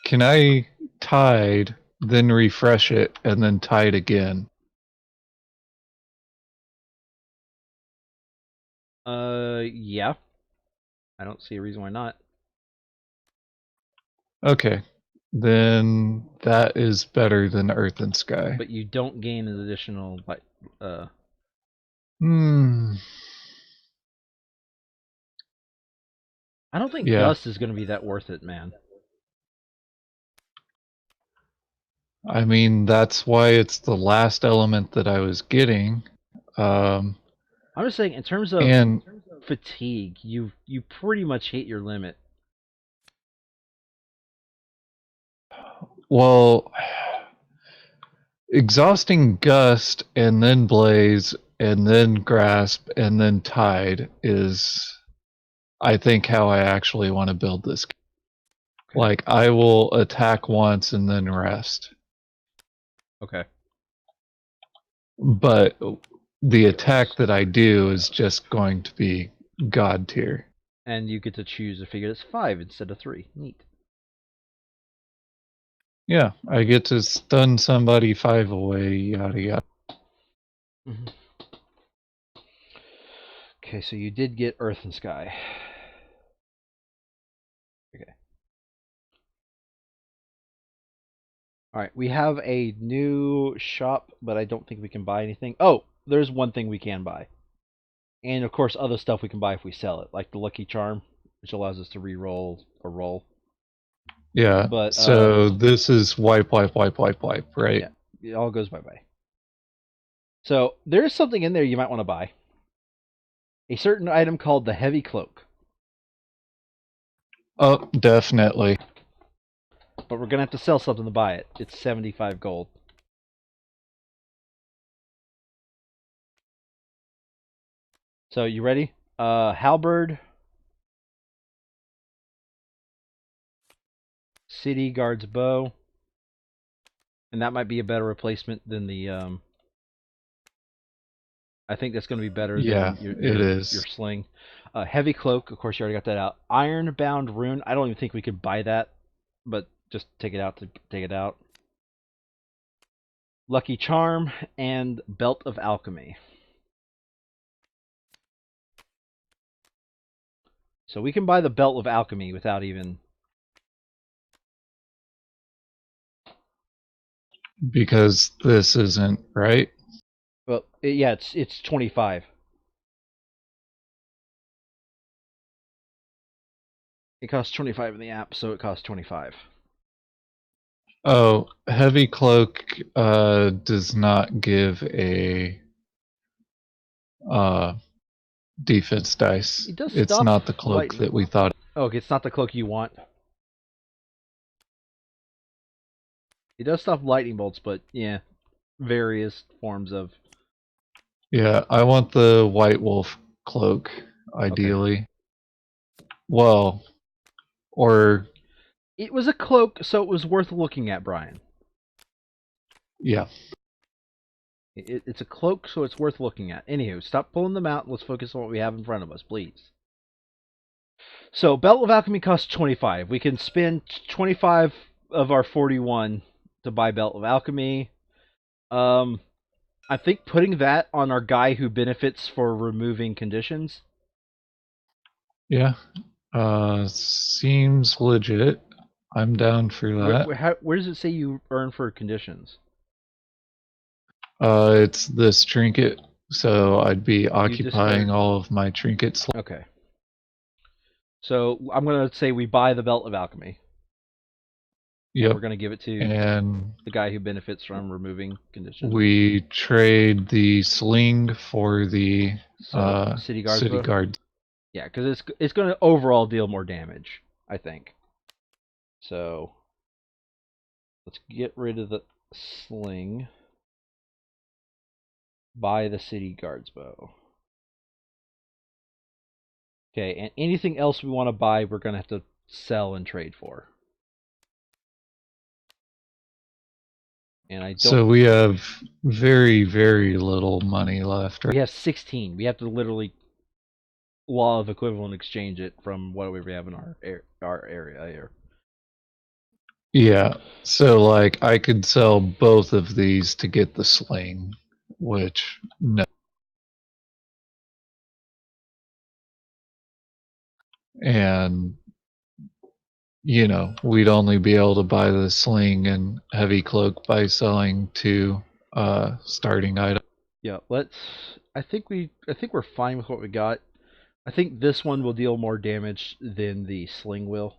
Can I Tide then refresh it, and then tide again. Yeah. I don't see a reason why not. Okay. Then that is better than Earth and Sky. But you don't gain an additional like Hmm. I don't think Yeah. Gust is going to be that worth it, man. I mean, that's why it's the last element that I was getting. Um, I'm just saying, in terms of and fatigue, you pretty much hit your limit. well, exhausting Gust and then Blaze and then Grasp and then Tide is, I think, how I actually want to build this. Okay. Like, I will attack once and then rest. Okay. But the attack that I do is just going to be God tier. And you get to choose a figure that's 5 instead of 3. Neat. Yeah, I get to stun somebody 5 away, yada yada. Mm-hmm. Okay, so you did get Earth and Sky. Okay. All right, we have a new shop, but I don't think we can buy anything. Oh, there's one thing we can buy. And of course, other stuff we can buy if we sell it, like the Lucky Charm, which allows us to re-roll a roll. Yeah, But so this is wipe, right? yeah, it all goes bye-bye. So there is something in there you might want to buy. A certain item called the Heavy Cloak. Oh, definitely. But we're gonna have to sell something to buy it. It's 75 gold. So you ready? Halberd, City Guard's bow, and that might be a better replacement than the. I think that's going to be better Yeah, than it your is. sling. Heavy cloak, of course, you already got that out. Ironbound rune. I don't even think we could buy that, but just take it out to take it out. Lucky charm and belt of alchemy. So we can buy the belt of alchemy without even. Because this isn't right. Well, yeah, it's 25. It costs 25 in the app, so it costs 25. Oh, heavy cloak does not give a uh defense dice. It does It's stuff not the cloak lightning. that we thought. Oh, okay, it's not the cloak you want. It does stuff lightning bolts, but yeah, various forms of. Yeah, I want the white wolf cloak, Okay. ideally. Well, or It was a cloak, so it was worth looking at, Brian. yeah. It's a cloak, so it's worth looking at. Anywho, stop pulling them out. Let's focus on what we have in front of us, please. So, Belt of Alchemy costs 25. We can spend 25 of our 41 to buy Belt of Alchemy. Um, I think putting that on our guy who benefits for removing conditions. Yeah. Seems legit. I'm down for that. Where does it say you earn for conditions? It's this trinket, so I'd be You just occupying earn. all of my trinkets. Okay. So I'm gonna say we buy the Belt of Alchemy, and we're Yep. gonna give it to And the guy who benefits from removing conditions. we trade the sling for the So City city Guardsborough. guard. Yeah, because it's going to overall deal more damage, I think. So let's get rid of the sling. Buy the City Guards bow. Okay, and anything else we want to buy, we're going to have to sell and trade for. And I don't. So we have very, very little money left. Right? We have 16. We have to literally law of equivalent exchange it from what we have in our area here. Yeah. So like I could sell both of these to get the sling, which no. And we'd only be able to buy the sling and heavy cloak by selling two starting items. Yeah, let's. I think we're fine with what we got. I think this one will deal more damage than the sling will.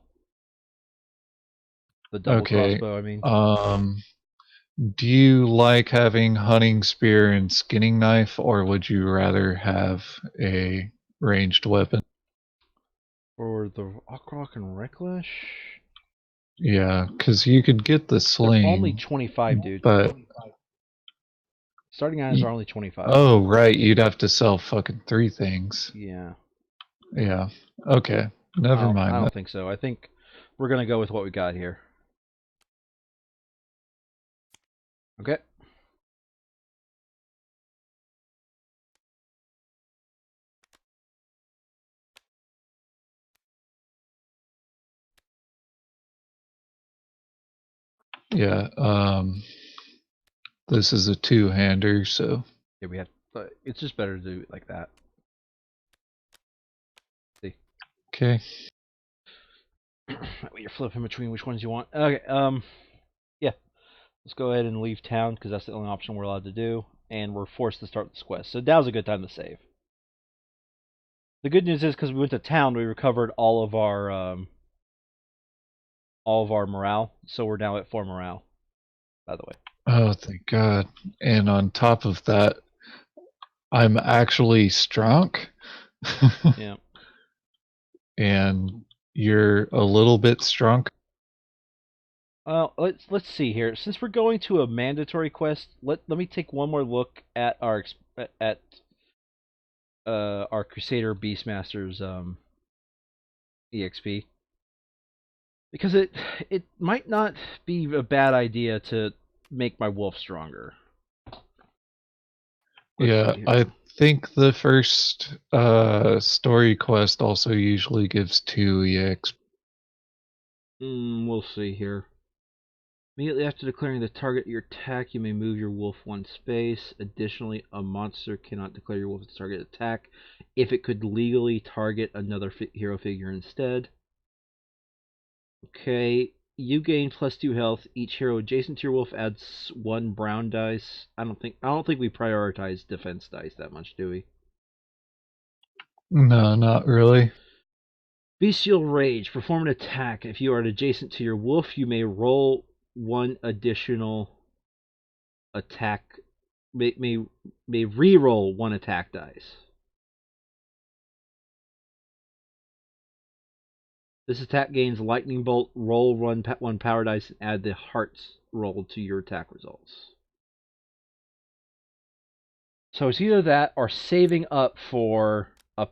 The double Okay. crossbow, I mean. Um do you like having hunting spear and skinning knife, or would you rather have a ranged weapon? For the Okrok and Reckless, Yeah, because you could get the they're only sling, 25, dude. but Starting items are only 25. oh right, you'd have to sell fucking three things. Yeah. Yeah. Okay. Never I mind that. don't think so. I think we're gonna go with what we got here. Okay. Yeah. This is a two-hander, so Yeah, we have. It's just better to do it like that. See, okay. you're flipping between which ones you want. Okay. Yeah. Let's go ahead and leave town because that's the only option we're allowed to do, and we're forced to start this quest. So now's a good time to save. The good news is because we went to town, we recovered all of our morale, so we're now at 4 morale. By the way. Oh, thank God. And on top of that, I'm actually strong. Yeah. And you're a little bit strong. Well, let's see here. Since we're going to a mandatory quest, let me take one more look at at our Crusader Beastmaster's EXP because it might not be a bad idea to make my wolf stronger. Let's Yeah, see here. I think the first story quest also usually gives 2 EX. We'll see here. Immediately after declaring the target your attack, you may move your wolf one space. Additionally, a monster cannot declare your wolf its target attack if it could legally target another hero figure instead. Okay, you gain +2 health. Each hero adjacent to your wolf adds 1 brown dice. I don't think we prioritize defense dice that much, do we? No, not really. Bestial Rage. Perform an attack. If you are adjacent to your wolf, you may roll 1 additional attack. May re-roll 1 attack dice. This attack gains lightning bolt. Roll 1 power dice and add the hearts rolled to your attack results. So it's either that or saving up for a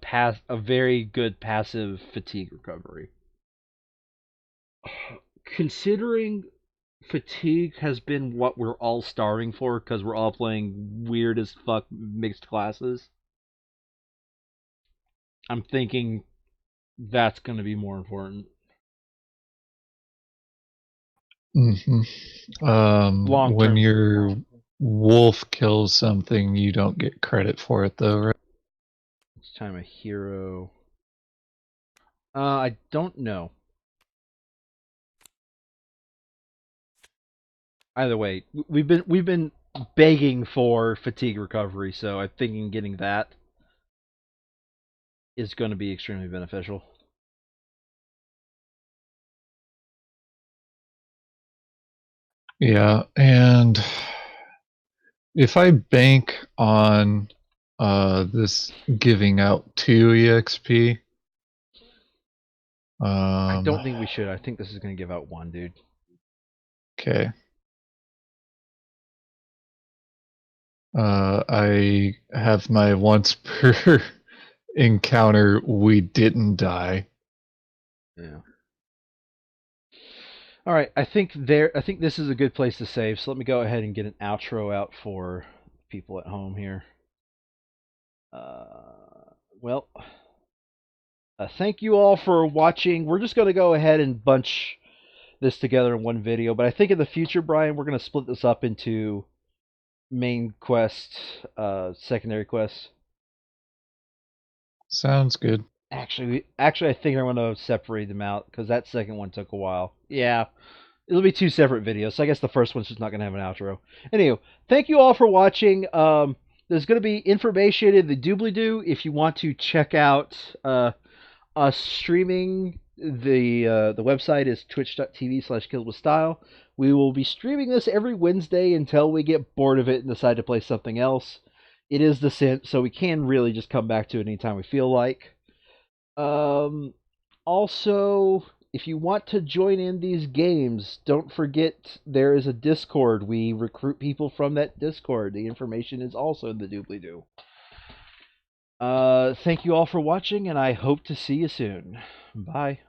very good passive fatigue recovery. Considering fatigue has been what we're all starving for because we're all playing weird as fuck mixed classes, I'm thinking that's going to be more important hmm long when term. your wolf kills something, you don't get credit for it, though, right? It's time a hero. I don't know. Either way, we've been begging for fatigue recovery, so I'm thinking getting that is going to be extremely beneficial. Yeah, and if I bank on this giving out 2 EXP, I um, don't think we should. I think this is going to give out 1, dude. okay. I have my once per encounter we didn't die. Yeah. All right, I think this is a good place to save. So let me go ahead and get an outro out for people at home here. Well, thank you all for watching. We're just going to go ahead and bunch this together in one video. But I think in the future, Brian, we're gonna split this up into main quest, secondary quests. Sounds good. Actually, I think I'm gonna separate them out because that second one took a while. Yeah, it'll be two separate videos. So I guess the first one's just not gonna have an outro. Anyway, thank you all for watching. There's gonna be information in the doobly doo if you want to check out us streaming. The website is twitch.tv/KilledWithStyle. We will be streaming this every Wednesday until we get bored of it and decide to play something else. It is the Sint, so we can really just come back to it anytime we feel like. Um, Also, if you want to join in these games, don't forget there is a Discord. We recruit people from that Discord. The information is also in the doobly doo. Thank you all for watching, and I hope to see you soon. Bye.